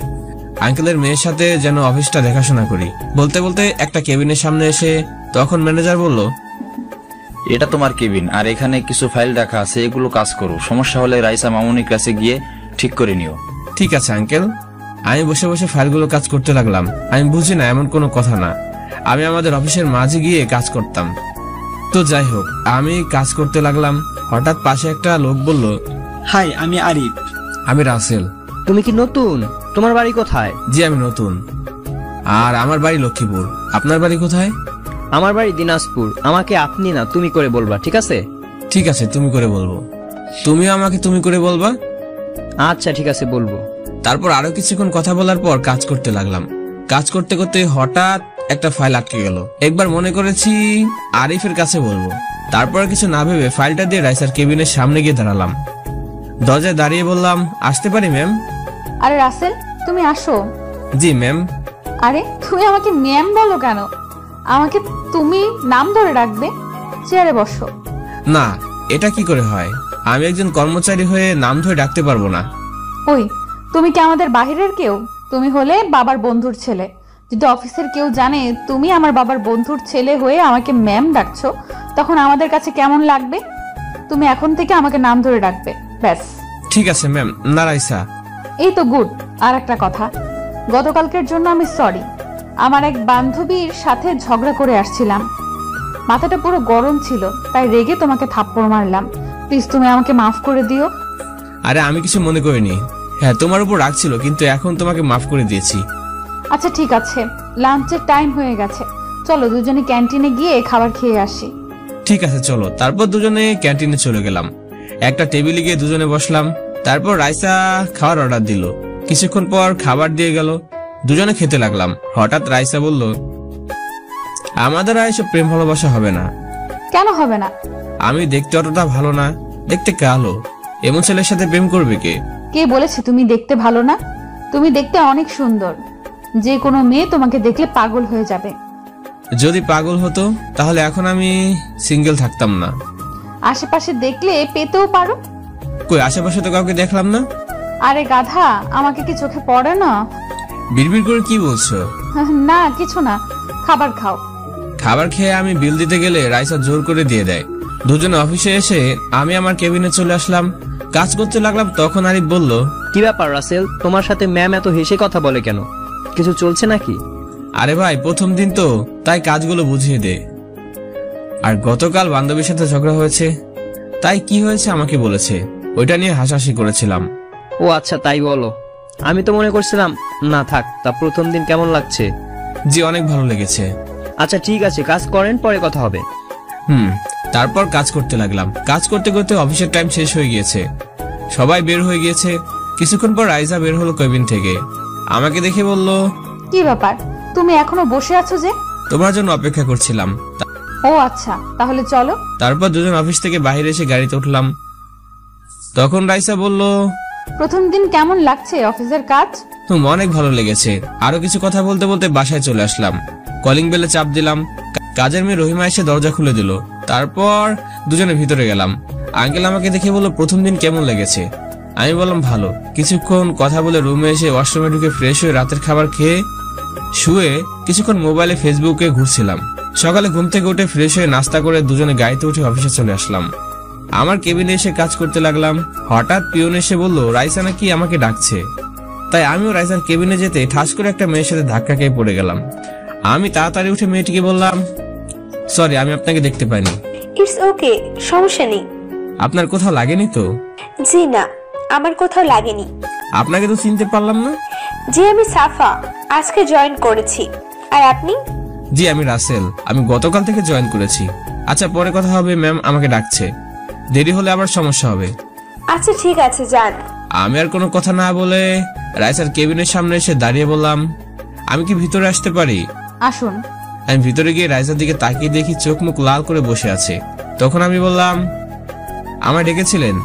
আঙ্কেলের মেয়ের সাথে যেন অফিসটা দেখাশোনা করি। বলতে বলতে একটা কেবিনের সামনে এসে তখন ম্যানেজার বলল, এটা তোমার কেবিন, আর এখানে কিছু ফাইল রাখা আছে, এগুলো কাজ করো। সমস্যা হলে রাইসা মামুনির কাছে গিয়ে ঠিক করে নিও। ঠিক আছে আঙ্কেল। আমি বসে বসে ফাইলগুলো কাজ করতে লাগলাম। আমি বুঝি না, এমন কোনো কথা না, আমি আমাদের অফিসের মাঝে গিয়ে কাজ করতাম। তো যাই হোক, আমি কাজ করতে লাগলাম। হঠাৎ পাশে একটা লোক বলল, হাই, আমি আরিফ। আমি রাসেল। তুমি কি নতুন? তোমার বাড়ি কোথায়? জি আমি নতুন, আর আমার বাড়ি লক্ষ্মীপুর। আপনার বাড়ি কোথায়? আমার বাড়ি দিনাজপুর। আমাকে আপনি না তুমি করে বলবা, ঠিক আছে? ঠিক আছে, তুমি করে বলবো। তুমিও আমাকে তুমি করে বলবা। আচ্ছা ঠিক আছে, বলবো। তারপর আরো কিছুক্ষণ কথা বলার পর কাজ করতে লাগলাম। কাজ করতে করতে হঠাৎ একটা ফাইল আটকে গেল। একবার মনে করেছি আরিফের কাছে বলবো, তারপর কিছু না ভেবে ফাইলটা দিয়ে রাইসার কেবিনের সামনে গিয়ে দাঁড়ালাম। দরজায় দাঁড়িয়ে বললাম, আসতে পারি ম্যাম? আরে রাসেল, তুমি আসো। জি ম্যাম। আরে তুমি আমাকে ম্যাম বলো কেন? আমাকে তুমি নাম ধরে ডাকবে। চেয়ারে বসো। না, এটা কি করে হয়? আমি একজন কর্মচারী হয়ে নাম ধরে ডাকতে পারবো না। ওই, তুমি কি আমাদের বাহিরের কেউ? তুমি হলে বাবার বন্ধুর ছেলে। যদি অফিসের কেউ জানে তুমি আমার বাবার বন্ধুর ছেলে হয়ে আমাকে ম্যাম ডাকছো, তখন আমাদের কাছে কেমন লাগবে? তুমি এখন থেকে আমাকে নাম ধরে ডাকবে, ব্যাস। ঠিক আছে ম্যাম। না রাইসা। এই তো গুড। আর একটা কথা, গতকালকের জন্য আমি সরি। আমার এক বান্ধবীর সাথে ঝগড়া করে আসছিলাম, মাথাটা পুরো গরম ছিল, তাই রেগে তোমাকে থাপ্পড় মারলাম। প্লিজ তুমি আমাকে মাফ করে দিও। আরে আমি কিছু মনে করিনি। হ্যাঁ, তোমার উপর রাগ ছিল, কিন্তু এখন তোমাকে মাফ করে দিয়েছি। আচ্ছা ঠিক আছে, লাঞ্চের টাইম হয়ে গেছে, চলো দুজনে ক্যান্টিনে গিয়ে খাবার খেয়ে আসি। ঠিক আছে চলো। তারপর দুজনে ক্যান্টিনে চলে গেলাম। একটা টেবিলে গিয়ে দুজনে বসলাম। তারপর রাইসা খাওয়ার অর্ডার দিল। কিছুক্ষণ পর খাবার দিয়ে গেল। দুজনে খেতে লাগলাম। হঠাৎ রাইসা বলল, আমাদের আর এসব প্রেম ভালোবাসা হবে না। কেন হবে না? আমি দেখতে অতটা ভালো না, দেখতে কালো। এমন ছেলের সাথে প্রেম করবে কে? কে বলেছে তুমি দেখতে ভালো না? তুমি দেখতে অনেক সুন্দর, যে কোনো মেয়ে তোমাকে দেখলে পাগল হয়ে যাবে। যদি পাগল হতো তাহলে এখন আমি সিঙ্গেল থাকতাম না। আশেপাশে দেখলে পেতেও পারো। কই, আশেপাশে তো কাউকে দেখলাম না। আরে গাধা, আমাকে কি চোখে পড়ে না? বিড়বিড় করে কি বলছো? না কিছু না, খাবার খাও। খাবার খেয়ে আমি বিল দিতে গেলে রাইসা জোর করে দিয়ে দেয়। দুজনে অফিসে এসে আমি আমার কেবিনে চলে আসলাম। কাজ করতে লাগলাম। তখন আরিফ বলল, কি ব্যাপার রাসেল, তোমার সাথে ম্যাম এত হেসে কথা বলে কেন? কিছু চলছে নাকি? আরে ভাই, প্রথম দিন তো, তাই কাজগুলো বুঝিয়ে দে। আর গতকাল বান্ধবীর সাথে ঝগড়া হয়েছে, তাই কি হয়েছে আমাকে বলেছে, ওইটা নিয়ে হাসাহাসি করেছিলাম। ও আচ্ছা, তাই বলো। আমি তো মনে করছিলাম না থাক। তা প্রথম দিন কেমন লাগছে? জি, অনেক ভালো লেগেছে। আচ্ছা ঠিক আছে, কাজ করেন, পরে কথা হবে। তারপর কাজ করতে লাগলাম। কাজ করতে করতে অফিসের টাইম শেষ হয়ে গিয়েছে। সবাই বের হয়ে গিয়েছে। কিছুক্ষণ পর রাইসা বের হলো কেবিন থেকে। আমাকে দেখে বলল, কি ব্যাপার, তুমি এখনো বসে আছো যে? তোমার জন্য অপেক্ষা করছিলাম। ও আচ্ছা, তাহলে চলো। তারপর দুজন অফিস থেকে বাইরে এসে গাড়িতে উঠলাম। তখন রাইসা বলল, প্রথম দিন কেমন লাগছে অফিসের কাজ? অনেক ভালো লেগেছে। আরো কিছু কথা বলতে বলতে বাসায় চলে আসলাম। কলিং বেলে চাপ দিলাম। কাজের মেয়ে রহিমা এসে দরজা খুলে দিল। তারপর দুজনে ভিতরে গেলাম। আঙ্কেল আমাকে দেখে বলল, প্রথম দিন কেমন লেগেছে? আমি বললাম ভালো। কিছুক্ষণ কথা বলে রুমে এসে ওয়াশরুমে ঢুকে ফ্রেশ হয়ে রাতের খাবার খেয়ে শুয়ে কিছুক্ষণ মোবাইলে ফেসবুকে ঘুরছিলাম। সকালে ঘুম থেকে উঠে ফ্রেশ হয়ে নাস্তা করে দুজনে গাড়িতে উঠে অফিসে চলে আসলাম। আমার কেবিনে এসে কাজ করতে লাগলাম। হঠাৎ পিয়ন এসে বলল, রাইসা নাকি আমাকে ডাকছে। তাই আমিও রাইসার কেবিনে যেতে ঠাস করে একটা মেয়ের সাথে ধাক্কা খেয়ে পড়ে গেলাম। আমি তাড়াতাড়ি উঠে মেয়েটিকে বললাম, সরি, আমি আপনাকে দেখতে পাইনি। ইটস ওকে, সমস্যা নেই। আপনার কোথাও লাগেনি তো? জি না, আমার কোথাও লাগেনি। আপনাকে তো চিনতে পারলাম না। জি, আমি সাফা, আজকে জয়েন করেছি। আর আপনি? জি, আমি রাসেল, আমি গতকাল থেকে জয়েন করেছি। আচ্ছা, পরে কথা হবে, ম্যাম আমাকে ডাকছে। দেরি হলে আবার সমস্যা হবে। আচ্ছা ঠিক আছে, যান। আমি আর কোনো কথা না বলে রাইসার কেবিনের সামনে এসে দাঁড়িয়ে বললাম, আমি কি ভিতরে আসতে পারি? আসুন। আমি ভিতরে গিয়ে রাইসার দিকে তাকিয়ে দেখি চোখ মুখ লাল করে বসে আছে। তখন আমি বললাম, আমায় ডেকেছিলেন?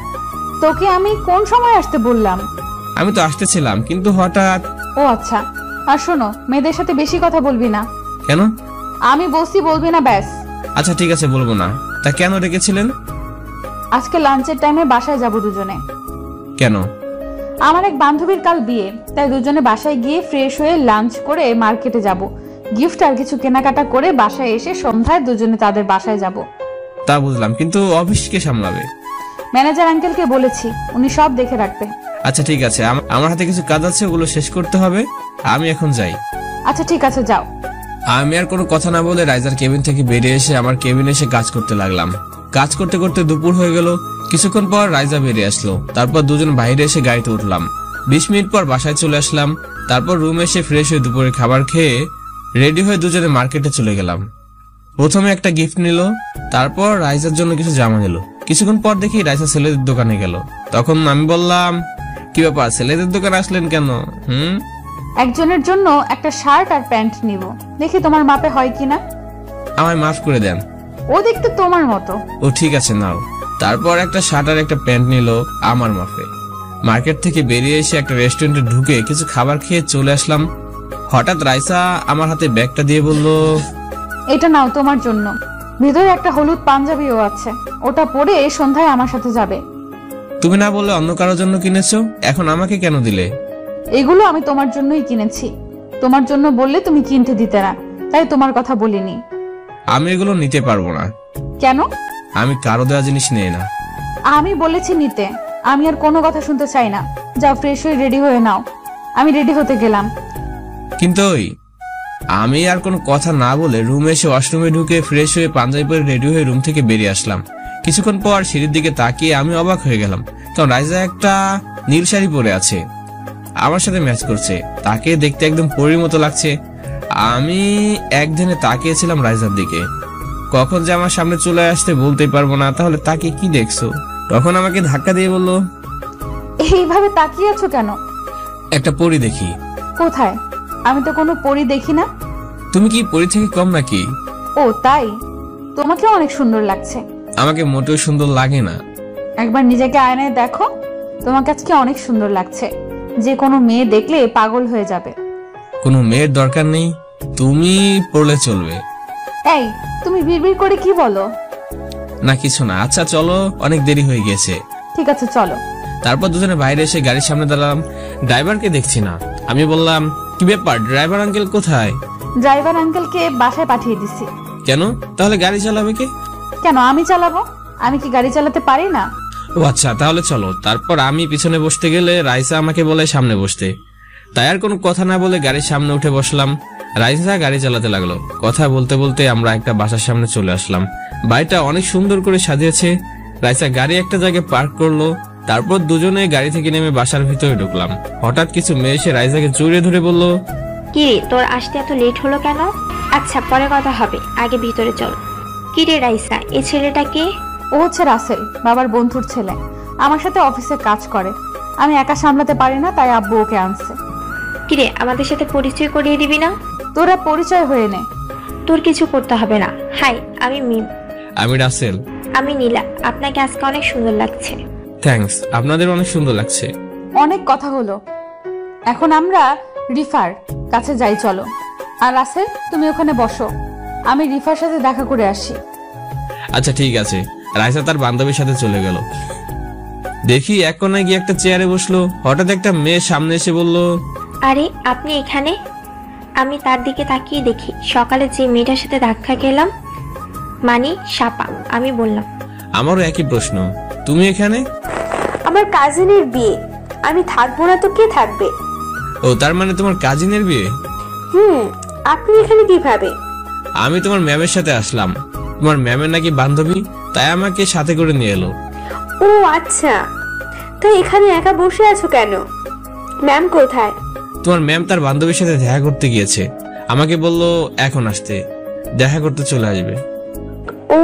তোকে আমি কোন সময় আসতে বললাম? আমি তো আসতেছিলাম, কিন্তু হঠাৎ। ও আচ্ছা। আর শোনো, মেয়েদের সাথে বেশি কথা বলবি না। কেন? আমি বলছি বলবি না, ব্যাস। আচ্ছা ঠিক আছে, বলবো না। তা কেন ডেকেছিলেন? আজকে লাঞ্চের টাইমে বাসায় যাব দুজনে। কেন? আমার এক বান্ধবীর কাল বিয়ে, তাই দুজনে বাসায় গিয়ে ফ্রেশ হয়ে লাঞ্চ করে মার্কেটে যাব। গিফট আর কিছু কেনাকাটা করে বাসায় এসে সন্ধ্যায় দুজনে তাদের বাসায় যাব। তা বুঝলাম, কিন্তু অফিস কে সামলাবে? ম্যানেজার আঙ্কেলকে বলেছি, উনি সব দেখে রাখবে। আচ্ছা ঠিক আছে, আমার হাতে কিছু কাজ আছে, ওগুলো শেষ করতে হবে। আমি এখন যাই। আচ্ছা ঠিক আছে, যাও। আমি আর কোনো কথা না বলে রাইজার কেবিন থেকে বেরিয়ে এসে আমার কেবিনে এসে কাজ করতে লাগলাম। কাজ করতে করতে দুপুর হয়ে গেল। কিছুক্ষণ পর রাইজা বেরিয়ে আসলো। তারপর দুজন বাইরে এসে গাড়িতে উঠলাম। 20 মিনিট পর বাসায় চলে আসলাম। তারপর রুমে এসে ফ্রেশ হয়ে দুপুরে খাবার খেয়ে রেডি হয়ে দুজনে মার্কেটে চলে গেলাম। প্রথমে একটা গিফট নিল, তারপর রাইজার জন্য কিছু জামা নিল। কিছুক্ষণ পর দেখি রাইসা ছেলেদের দোকানে গেল। তখন আমি বললাম, কি ব্যাপার, ছেলেদের দোকানে আসলেন কেন? একজনের জন্য একটা শার্ট আর প্যান্ট নিব, দেখি তোমার মাপে হয় কিনা। আমায় মাফ করে দেন। ও দেখতে তোমার মতো। ও ঠিক আছে, নাও। তারপর একটা শার্ট আর একটা প্যান্ট নিল আমার মাপে। মার্কেট থেকে বেরিয়ে এসে একটা রেস্টুরেন্টে ঢুকে কিছু খাবার খেয়ে চলে আসলাম। হঠাৎ রাইসা আমার হাতে ব্যাগটা দিয়ে বলল, এটা নাও তোমার জন্য, ভিতরে একটা হলুদ পাঞ্জাবিও আছে, ওটা পরে সন্ধ্যায় আমার সাথে যাবে। তুমি না বললে অন্য কারোর জন্য কিনেছো, এখন আমাকে কেন দিলে? এগুলো আমি তোমার জন্যই কিনেছি, তোমার জন্য বললে তুমি কিনতে দিতে না, তাই তোমার কথা বলিনি। আমি এগুলো নিতে পারবো না। কেন? আমি কারো দেওয়া জিনিস নেই না। আমি বলেছি নিতে, আমি আর কোনো কথা শুনতে চাই না। যাও ফ্রেশ হয়ে রেডি হয়ে নাও। আমি রেডি হতে গেলাম, কিন্তু আমি আর কোনো কথা না বলে রুমে এসে ওয়াশরুমে ঢুকে ফ্রেশ হয়ে পাঞ্জাবি পরে রেডি হয়ে রুম থেকে বেরিয়ে আসলাম। কিছুক্ষণ পর সিঁড়ির দিকে তাকিয়ে আমি অবাক হয়ে গেলাম, কারণ রাইজা একটা নীল শাড়ি পরে আছে, আমার সাথে ম্যাচ করছে। তাকে দেখতে একদম পরীর মতো লাগছে। আমি একদিনে তাকিয়েছিলাম রাইজার দিকে। কখন যে আমার সামনে চলে আসতে বলতে পারবো না। তাহলে তাকে কি দেখছো? তখন আমাকে ধাক্কা দিয়ে বললো, এইভাবে তাকিয়ে আছো কেন? একটা পরী দেখি। কোথায়? আমি তো কোনো পরী দেখি না। তুমি কি পরী থেকে কম নাকি? ও তাই, তোমাকে অনেক সুন্দর লাগছে। আমাকে মোটেও সুন্দর লাগে না। একবার নিজেকে আয়নায় দেখো, তোমাকে আজকে অনেক সুন্দর লাগছে। যে কোনো মেয়ে দেখলে পাগল হয়ে যাবে। কোনো মেয়ের দরকার নেই, তুমি পড়লে চলবে। এই, তুমি বিড়বিড় করে কি বলো? না কিছু না। আচ্ছা চলো, অনেক দেরি হয়ে গেছে। ঠিক আছে চলো। তারপর দুজনে বাইরে এসে গাড়ির সামনে দাঁড়ালাম। ড্রাইভারকে দেখছি না। আমি বললাম, কি ব্যাপার, ড্রাইভার আঙ্কেল কোথায়? ড্রাইভার আঙ্কেলকে বাসায় পাঠিয়ে দিছি। কেন? তাহলে গাড়ি চালাবে কে? কেন আমি চালাবো? আমি কি গাড়ি চালাতে পারি না? ও আচ্ছা, তাহলে চলো। তারপর আমি পিছনে বসতে গেলে রাইসা আমাকে বলে সামনে বসতে। তাই আর কোনো কথা না বলে গাড়ির সামনে উঠে বসলাম। রাইসা গাড়ি চালাতে লাগলো। কথা বলতে বলতে আমরা একটা বাসার সামনে চলে আসলাম। বাড়িটা অনেক সুন্দর করে সাজিয়েছে। রাইসা গাড়ি একটা জায়গায় পার্ক করলো। তারপর দুজনে গাড়ি থেকে নেমে বাসার ভিতরে ঢুকলাম। হঠাৎ কিছু মেয়ে এসে রাইসাকে জড়িয়ে ধরে বলল, কি রে, তোর আসতে এত লেট হলো কেন? আচ্ছা পরে কথা হবে, আগে ভিতরে চল। কি রে রাইসা, এই ছেলেটা কে? ও হচ্ছে রাসেল, বাবার বন্ধুর ছেলে। আমার সাথে অফিসে কাজ করে। আমি একা সামলাতে পারি না, তাই আব্বু ওকে আনছে। কি রে, আমাদের সাথে পরিচয় করিয়ে দিবি না? তোরা পরিচয় হয়ে নে। তোর কিছু করতে হবে না। হাই, আমি মিম। আমি রাসেল। আমি নীলা। আপনাকে আজকে অনেক সুন্দর লাগছে। থ্যাঙ্কস, আপনাদের অনেক সুন্দর লাগছে। অনেক কথা হলো, এখন আমরা রিফার কাছে যাই চলো। আর রাসেল, তুমি ওখানে বসো, আমি রিফার সাথে দেখা করে আসি। আচ্ছা ঠিক আছে। রাইসা তার বান্ধবীর সাথে চলে গেল। দেখি এক কোনায় গিয়ে একটা চেয়ারে বসলো। হঠাৎ একটা মেয়ে সামনে এসে বলল, আরে আপনি এখানে? আমি তার দিকে তাকিয়ে দেখি সকালে যে মেয়েটার সাথে ধাক্কা খেলাম, মানে সাপা। আমি বললাম, আমারও একই প্রশ্ন, তুমি এখানে? আমার কাজিনের বিয়ে, আমি থাকবো না তো কে থাকবে? ও, তার মানে তোমার কাজিনের বিয়ে? আপনি এখানে কিভাবে? আমি তোমার ম্যামের সাথে আসলাম। তোমার ম্যামের নাকি বান্ধবী, তাই আমাকে সাথে করে নিয়ে এলো। ও আচ্ছা, তাই এখানে একা বসে আছো কেন? ম্যাম কোথায়? তোমার ম্যাম তার বান্ধবীর সাথে দেখা করতে গিয়েছে। আমাকে বললো এখন আসতে, দেখা করতে চলে আসবে। ও,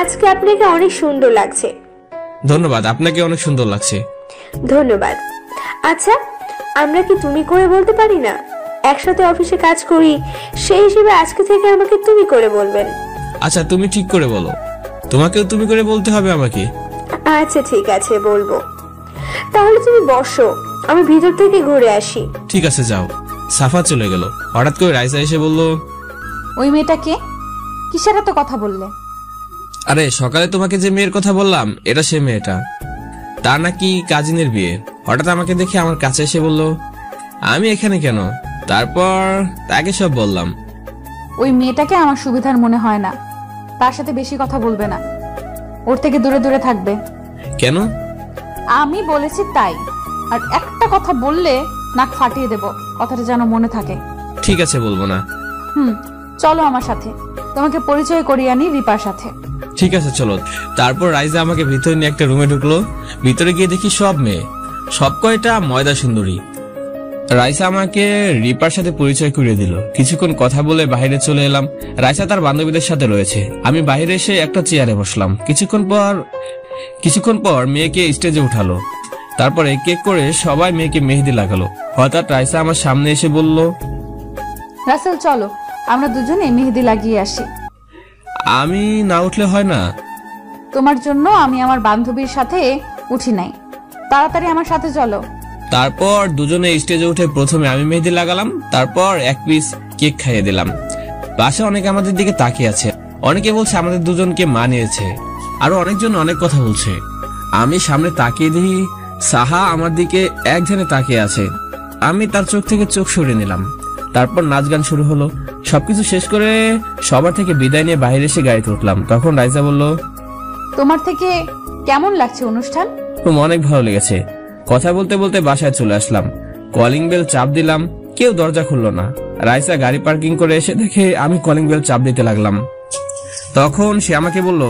আজকে আপনাকে অনেক সুন্দর লাগছে। ধন্যবাদ, আপনাকে অনেক সুন্দর লাগছে। ধন্যবাদ। আচ্ছা, আমরা কি তুমি করে বলতে পারি না? একসাথে অফিসে কাজ করি, সেই হিসেবে আজকে থেকে আমাকে তুমি করে বলবেন। আচ্ছা তুমি ঠিক করে বলো, তোমাকেও তুমি করে বলতে হবে আমাকে? আচ্ছা ঠিক আছে, বলবো। তাহলে তুমি বসো, আমি ভিতর থেকে ঘুরে আসি। ঠিক আছে যাও। সাফা চলে গেল। হঠাৎ করে রাইসা এসে বলল, ওই মেয়েটা কে? কিসের এত কথা বললে? আরে সকালে তোমাকে যে মেয়ের কথা বললাম, এটা সে মেয়েটা। তার নাকি কাজিনের বিয়ে। হঠাৎ আমাকে দেখে আমার কাছে এসে বলল, আমি এখানে কেন? তারপর তাকে সব বললাম। ওই মেয়েটাকে আমার সুবিধার মনে হয় না, তার সাথে বেশি কথা বলবে না, ওর থেকে দূরে দূরে থাকবে। কেন? আমি বলেছি তাই, আর একটা কথা বললে নাক ফাটিয়ে দেব, কথাটা যেন মনে থাকে। ঠিক আছে, বলবো না। চলো আমার সাথে, তোমাকে পরিচয় করিয়ে আনি রিপার সাথে। ঠিক আছে চলো। তারপর রাইজা আমাকে ভিতরে নিয়ে একটা রুমে ঢুকলো। ভিতরে গিয়ে দেখি সব মেয়ে, সব কয়টা ময়দা সুন্দরী। রাইসা আমাকে রিপার সাথে পরিচয় করিয়ে দিল। কিছুক্ষণ কথা বলে বাইরে চলে এলাম। রাইসা তার বান্ধবীদের সাথে রয়েছে। আমি বাইরে এসে একটা চেয়ারে বসলাম। কিছুক্ষণ পর মেয়েকে স্টেজে উঠালো। তারপরে কেক করে সবাই মেয়েকে মেহেদি লাগালো। হঠাৎ রাইসা আমার সামনে এসে বলল, রাসেল চলো আমরা দুজনে মেহেদি লাগিয়ে আসি। আমি না উঠলে হয় না? তোমার জন্য আমি আমার বান্ধবীর সাথে উঠি নাই, তাড়াতাড়ি আমার সাথে চলো। তারপর দুজনে স্টেজে উঠে প্রথমে আমি মেহেদি লাগালাম, তারপর এক পিস কেক খাইয়ে দিলাম। বাসা অনেকে আমাদের দিকে তাকিয়ে আছে। অনেকে বলছে আমাদের দুজনকে মানিয়েছে, আরো অনেকজন অনেক কথা বলছে। আমি সামনে তাকিয়ে দেখি সাহা আমার দিকে এক ধ্যানে তাকিয়ে আছে। আমি তার চোখ থেকে চোখ সরিয়ে নিলাম। তারপর নাচ গান শুরু হলো। সবকিছু শেষ করে সবার থেকে বিদায় নিয়ে বাইরে এসে গাড়িতে উঠলাম। তখন রাইসা বলল, তোমার থেকে কেমন লাগছে অনুষ্ঠান? অনেক ভালো লেগেছে। কথা বলতে বলতে বাসায় চলে আসলাম। কলিং বেল চাপ দিলাম, কেউ দরজা খুললো না। রাইসা গাড়ি পার্কিং করে এসে দেখে আমি কলিং বেল চাপ দিতে লাগলাম। তখন সে আমাকে বলল,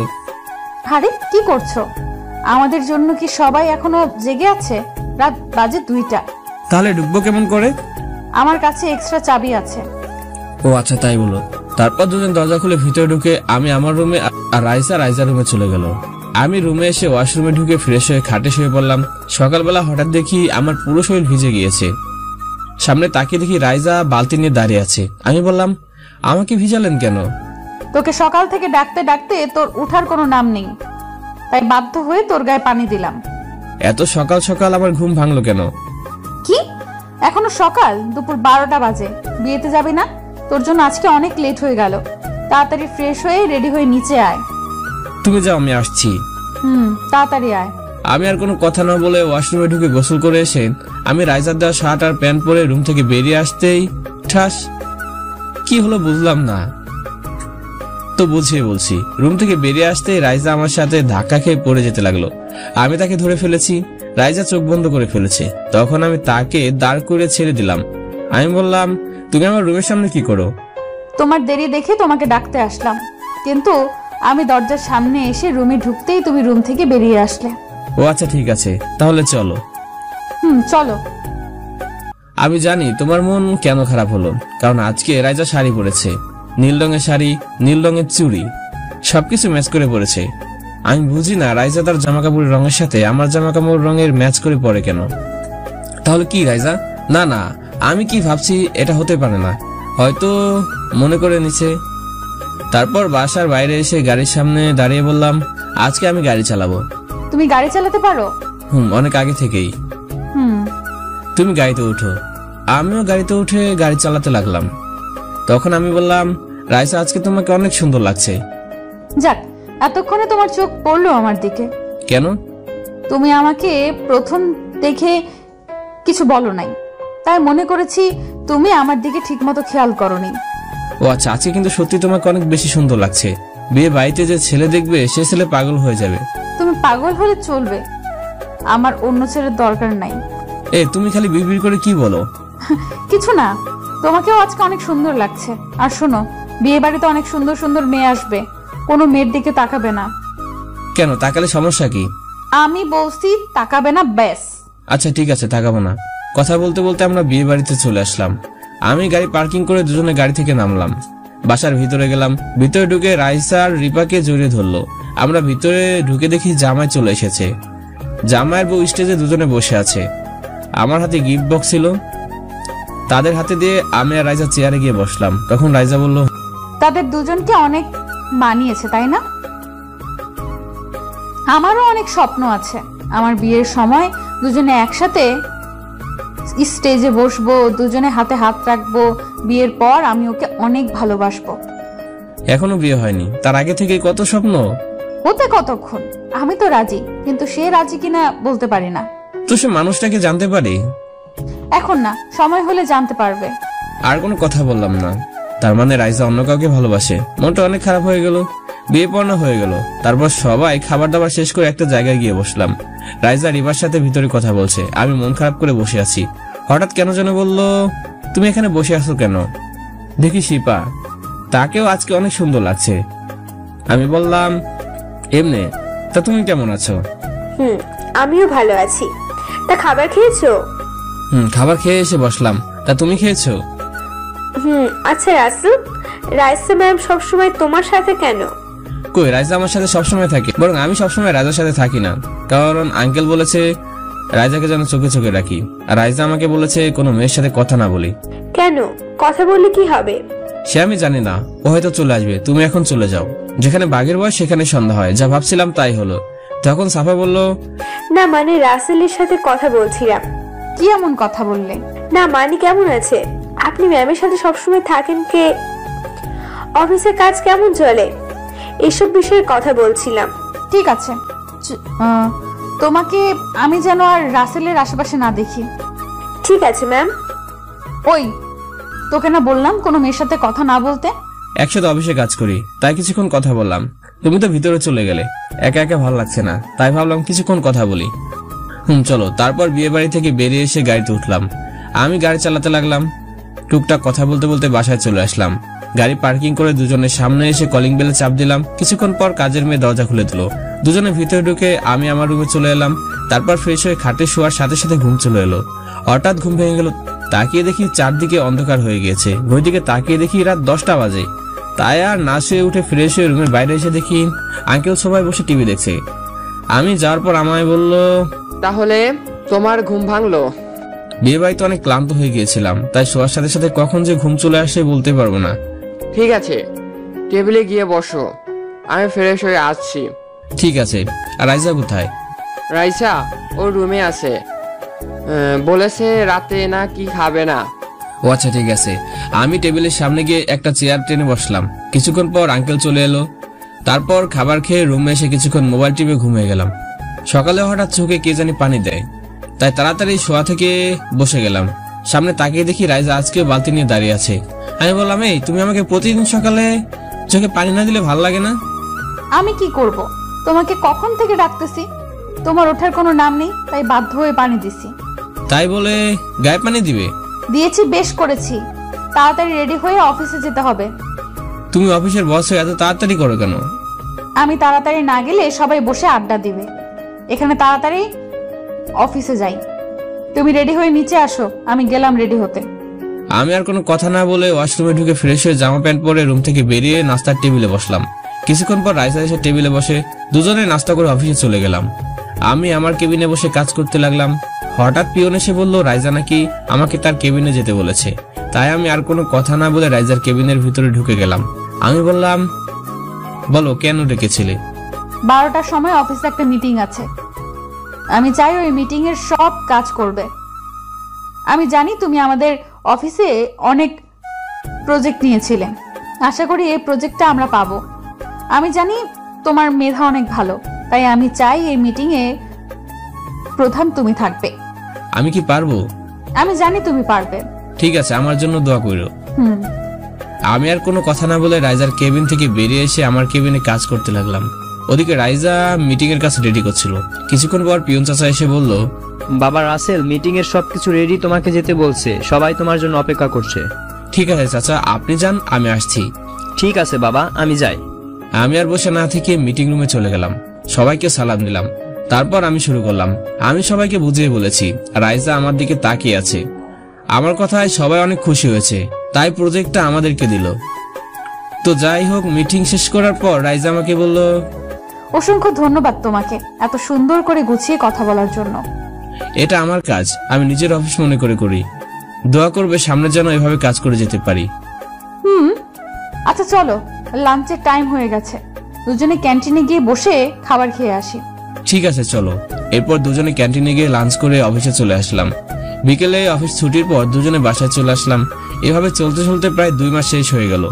আরে কি করছো? আমাদের জন্য কি সবাই এখনো জেগে আছে? রাত বাজে 2টা। তাহলে ঢুকবো কেমন করে? আমার কাছে এক্সট্রা চাবি আছে। ও আচ্ছা তাই বলো। তারপর দুজন দরজা খুলে ভিতরে ঢুকে আমি আমার রুমে আর রাইসা রুমে চলে গেল। আমি রুমে এসে ওয়াশরুমে ঢুকে ফ্রেশ হয়ে খাটে শুয়ে পড়লাম। সকালবেলা হঠাৎ দেখি আমার পুরো শরীর ভিজে গিয়েছে। সামনে তাকিয়ে দেখি রাইসা বালতি নিয়ে দাঁড়িয়ে আছে। আমি বললাম, আমাকে ভিজালেন কেন? তোকে সকাল থেকে ডাকতে ডাকতে তোর উঠার কোনো নাম নেই, তাই বাধ্য হয়ে তোর গায়ে পানি দিলাম। এত সকাল সকাল আমার ঘুম ভাঙলো কেন? কি এখনো সকাল? দুপুর 12টা বাজে। বিয়েতে যাবি না? তোর জন্য আজকে অনেক লেট হয়ে গেল। তাড়াতাড়ি ফ্রেশ হয়ে রেডি হয়ে নিচে আয়। তুমি যাও, আমি আসছি। তাড়াতাড়ি আয়। আমি আর কোনো কথা না বলে ওয়াশরুমে ঢুকে গোসল করে এসে আমি রাইসার দেওয়া শার্ট আর প্যান্ট পরে রুম থেকে বেরিয়ে আসতেই ঠাস কি হলো বুঝলাম না, তো বুঝিয়ে বলছি। রুম থেকে বেরিয়ে আসতেই রাইসা আমার সাথে ধাক্কা খেয়ে পড়ে যেতে লাগলো। আমি তাকে ধরে ফেলেছি। রাইসা চোখ বন্ধ করে ফেলেছে। তখন আমি তাকে দাঁড় করে ছেড়ে দিলাম। আমি বললাম, তুমি আমার রুমের সামনে কি করো? তোমার দেরি দেখে তোমাকে ডাকতে আসলাম, কিন্তু আমি দরজার সামনে এসে রুমে ঢুকতেই তুমি রুম থেকে বেরিয়ে আসলে। ও আচ্ছা ঠিক আছে, তাহলে চলো। চলো। আমি জানি তোমার মন কেন খারাপ হলো, কারণ আজকে রাইসা শাড়ি পরেছে। নীল রঙের শাড়ি, নীল রঙের চুড়ি, সবকিছু ম্যাচ করে পড়েছে। আমি বুঝি না রাইসা তার জামা কাপড়ের রঙের সাথে আমার জামা কাপড় রঙের ম্যাচ করে পড়ে কেন। তাহলে কি রাইসা? না না, আমি কি ভাবছি এটা হতে পারে না, হয়তো মনে করে নিছে। তারপর বাসার বাইরে এসে গাড়ির সামনে দাঁড়িয়ে বললাম, আজকে আমি গাড়ি চালাবো। তুমি গাড়ি চালাতে পারো? অনেক আগে থেকেই। তুমি গাড়িতে উঠো। আমিও গাড়িতে উঠে গাড়ি চালাতে লাগলাম। তখন আমি বললাম, রাইসা আজকে তোমাকে অনেক সুন্দর লাগছে। যাক, এতক্ষণে তোমার চোখ পড়লো আমার দিকে। কেন? তুমি আমাকে প্রথম দেখে কিছু বলো নাই, তাই মনে করেছি তুমি আমার দিকে ঠিকমতো খেয়াল করোনি। ও আচ্ছা, আজকে কিন্তু সত্যি তোমাকে অনেক বেশি সুন্দর লাগছে। বিয়ে বাড়িতে যে ছেলে দেখবে সে ছেলে পাগল হয়ে যাবে। তুমি পাগল হলে চলবে, আমার অন্য ছেলের দরকার নাই। তুমি খালি বিড়বিড় করে কি বলো? কিছু না, তোমাকেও আজকে অনেক সুন্দর লাগছে। আর শোনো, বিয়ে বাড়িতে অনেক সুন্দর সুন্দর মেয়ে আসবে, কোনো মেয়ের দিকে তাকাবে না। কেন, তাকালে সমস্যা কি? আমি বলছি তাকাবে না, ব্যাস। আচ্ছা ঠিক আছে, তাকাবো না। কথা বলতে বলতে আমরা বিয়ে বাড়িতে চলে আসলাম। আমি গাড়ি পার্কিং করে দুজনে গাড়ি থেকে নামলাম। বাসার ভিতরে গেলাম। ভিতরে ঢুকে রাইসা আর রিপাকে জড়িয়ে ধরলো। আমরা ভিতরে ঢুকে দেখি জামাই চলে এসেছে। জামাইয়ের বউ স্টেজে দুজনে বসে আছে। আমার হাতে গিফট বক্স ছিল, তাদের হাতে দিয়ে আমি আর রাইসা চেয়ারে গিয়ে বসলাম। তখন রাইসা বলল, তাদের দুজনকে অনেক মানিয়েছে, তাই না? আমারও অনেক স্বপ্ন আছে, আমার বিয়ের সময় দুজনে একসাথে স্টেজে বসবো, দুজনে হাতে হাত রাখবো। বিয়ের পর আমি ওকে অনেক ভালোবাসবো। এখনো বিয়ে হয়নি, তার আগে থেকে কত স্বপ্ন। হতে কতক্ষণ? আমি তো রাজি, কিন্তু সে রাজি কিনা বলতে পারি না। তো সে মানুষটাকে জানতে পারি? এখন না, সময় হলে জানতে পারবে। আর কোনো কথা বললাম না। তার মানে রাইসা অন্য কাউকে ভালোবাসে। মনটা অনেক খারাপ হয়ে গেল। বিয়ে পড়ানো হয়ে গেল। তারপর সবাই খাবার দাবার শেষ করে একটা জায়গায় গিয়ে বসলাম। রাইসা রিবার সাথে ভিতরে কথা বলছে। আমি মন খারাপ করে বসে আছি। হঠাৎ কেন যেন বললো, তুমি এখানে বসে আছো কেন? দেখি শিপা, তাকেও আজকে অনেক সুন্দর লাগছে। আমি বললাম, এমনি। তা তুমি কেমন আছো? আমিও ভালো আছি। তা খাবার খেয়েছো? খাবার খেয়ে এসে বসলাম। তা তুমি খেয়েছো? আচ্ছা রাসেল, রাইসা ম্যাম সবসময় তোমার সাথে কেন? কই, রাইজা আমার সাথে সবসময় থাকে, বরং আমি সবসময় রাইজার সাথে থাকি না। কারণ আঙ্কেল বলেছে রাইজাকে যেন চোখে চোখে রাখি, আর রাইজা আমাকে বলেছে কোনো মেয়ের সাথে কথা না বলি। কেন? কথা বললে কি হবে? সে আমি জানি না, ও হয়তো চলে আসবে। তুমি এখন চলে যাও। যেখানে বাঘের বয়স সেখানে সন্ধ্যা হয়, যা ভাবছিলাম তাই হলো। তখন সাফা বলল, না মানে রাসেলের সাথে কথা বলছিলাম। কি এমন কথা বললে? না মানে কেমন আছে? আপনি ম্যামের সাথে সবসময় থাকেন কে? অফিসের কাজ কেমন চলে? এসব বিষয়ে কথা বলছিলাম। ঠিক আছে, তোমাকে আমি যেন আর রাসেলের আশেপাশে না দেখি। ঠিক আছে ম্যাম। ওই, তোকে না বললাম কোনো মেয়ের সাথে কথা না বলতে? একসাথে অফিসে কাজ করি, তাই কিছুক্ষণ কথা বললাম। তুমি তো ভিতরে চলে গেলে, একা একা ভালো লাগছে না, তাই ভাবলাম কিছুক্ষণ কথা বলি। চলো। তারপর বিয়ে বাড়ি থেকে বেরিয়ে এসে গাড়িতে উঠলাম। আমি গাড়ি চালাতে লাগলাম। টুকটাক কথা বলতে বলতে বাসায় চলে আসলাম। গাড়ি পার্কিং করে দুজনের সামনে এসে কলিং বেলে চাপ দিলাম। কিছুক্ষণ পর কাজের মেয়ে দরজা খুলে দিল। দুজনে ভিতরে ঢুকে আমি আমার রুমে চলে এলাম। তারপর ফ্রেশ হয়ে খাটে শোয়ার সাথে সাথে ঘুম চলে এলো। হঠাৎ ঘুম ভেঙে গেল। তাকিয়ে দেখি চারদিকে অন্ধকার হয়ে গিয়েছে। ঘড়ির দিকে তাকিয়ে দেখি রাত 10টা বাজে। তাই আর না শুয়ে উঠে ফ্রেশ হয়ে রুমের বাইরে এসে দেখি আঙ্কেল সবাই বসে টিভি দেখছে। আমি যাওয়ার পর আমায় বলল, তাহলে তোমার ঘুম ভাঙলো? বিয়ে বাড়িতে অনেক ক্লান্ত হয়ে গিয়েছিলাম, তাই শোয়ার সাথে সাথে কখন যে ঘুম চলে আসে বলতে পারবো না। ঠিক আছে, টেবিলে গিয়ে বসো, আমি ফ্রেশ হয়ে আসছি। ঠিক আছে। আর রাইজা কোথায়? রাইসা ওর রুমে আছে, বলেছে রাতে না কি খাবে না। ও আচ্ছা, ঠিক আছে। আমি টেবিলের সামনে গিয়ে একটা চেয়ার টেনে বসলাম। কিছুক্ষণ পর আঙ্কেল চলে এলো। তারপর খাবার খেয়ে রুমে এসে কিছুক্ষণ মোবাইল টিপে ঘুমিয়ে গেলাম। সকালে হঠাৎ চোখে কে জানি পানি দেয়, তাই তাড়াতাড়ি শোয়া থেকে বসে গেলাম। সামনে তাকিয়ে দেখি রাইজা আজকে বালতি নিয়ে দাঁড়িয়ে আছে। আমি বললাম, এই তুমি আমাকে প্রতিদিন সকালে চোখে পানি না দিলে ভালো লাগে না? আমি কি করব? তোমাকে কখন থেকে ডাকতেছি, তোমার ওঠার কোনো নাম নেই, তাই বাধ্য হয়ে পানি দিছি। তাই বলে গায়ে পানি দিবে? দিয়েছি, বেশ করেছি। তাড়াতাড়ি রেডি হয়ে অফিসে যেতে হবে। তুমি অফিসের বস হয়ে এত তাড়াতাড়ি করো কেন? আমি তাড়াতাড়ি না গেলে সবাই বসে আড্ডা দিবে। এখানে তাড়াতাড়ি অফিসে যাই। তুমি রেডি হয়ে নিচে আসো, আমি গেলাম রেডি হতে। আমি আর কোনো কথা না বলে ওয়াশরুমে ঢুকে ফ্রেশ হয়ে জামা প্যান্ট পরে রুম থেকে বেরিয়ে নাস্তার টেবিলে বসলাম। কিছুক্ষণ পর রাইসা এসে টেবিলে বসে দুজনে নাস্তা করে অফিসে চলে গেলাম। আমি আমার কেবিনে বসে কাজ করতে লাগলাম। হঠাৎ পিয়ন এসে বলল রাইজা নাকি আমাকে তার কেবিনে যেতে বলেছে। তাই আমি আর কোনো কথা না বলে রাইজার কেবিনের ভিতরে ঢুকে গেলাম। আমি বললাম, বলো কেন ডেকেছিলে? 12টার সময় অফিসে একটা মিটিং আছে। আমি চাই ওই মিটিং এর সব কাজ করবে। আমি জানি তুমি আমাদের অফিসে অনেক প্রজেক্ট নিয়েছিলেন। আশা করি এই প্রজেক্টটা আমরা পাবো। আমি জানি তোমার মেধা অনেক ভালো, তাই আমি চাই এই মিটিং এ প্রধান তুমি থাকবে। আমি কি পারবো? আমি জানি তুমি পারবে। ঠিক আছে, আমার জন্য দোয়া করো। আমি আর কোনো কথা না বলে রাইজার কেবিন থেকে বেরিয়ে এসে আমার কেবিনে কাজ করতে লাগলাম। ওদিকে রাইজা মিটিং এর কাছে রেডি করছিল। কিছুক্ষণ পর পিয়ন চাচা এসে বলল, বাবা রাসেল মিটিং এর সবকিছু রেডি, তোমাকে যেতে বলছে, সবাই তোমার জন্য অপেক্ষা করছে। ঠিক আছে চাচা, আপনি যান, আমি আসছি। ঠিক আছে বাবা, আমি যাই। আমি আর বসে না থেকে মিটিং রুমে চলে গেলাম। সবাইকে সালাম দিলাম। তারপর আমি শুরু করলাম। আমি সবাইকে বুঝিয়ে বলেছি। রাইজা আমার দিকে তাকিয়ে আছে। আমার কথায় সবাই অনেক খুশি হয়েছে, তাই প্রজেক্টটা আমাদেরকে দিল। তো যাই হোক, মিটিং শেষ করার পর রাইজা আমাকে বলল, অসংখ্য ধন্যবাদ তোমাকে এত সুন্দর করে গুছিয়ে কথা বলার জন্য। এটা আমার কাজ, আমি নিজের অফিস মনে করে করি। দোয়া করবে সামনে যেন এভাবে কাজ করে যেতে পারি। আচ্ছা চলো, লাঞ্চের টাইম হয়ে গেছে, দুজনে ক্যান্টিনে গিয়ে বসে খাবার খেয়ে আসি। ঠিক আছে চলো। এরপর দুজনে ক্যান্টিনে গিয়ে লাঞ্চ করে অফিসে চলে আসলাম। বিকেলে অফিস ছুটির পর দুজনে বাসায় চলে আসলাম। এভাবে চলতে চলতে প্রায় 2 মাস শেষ হয়ে গেল।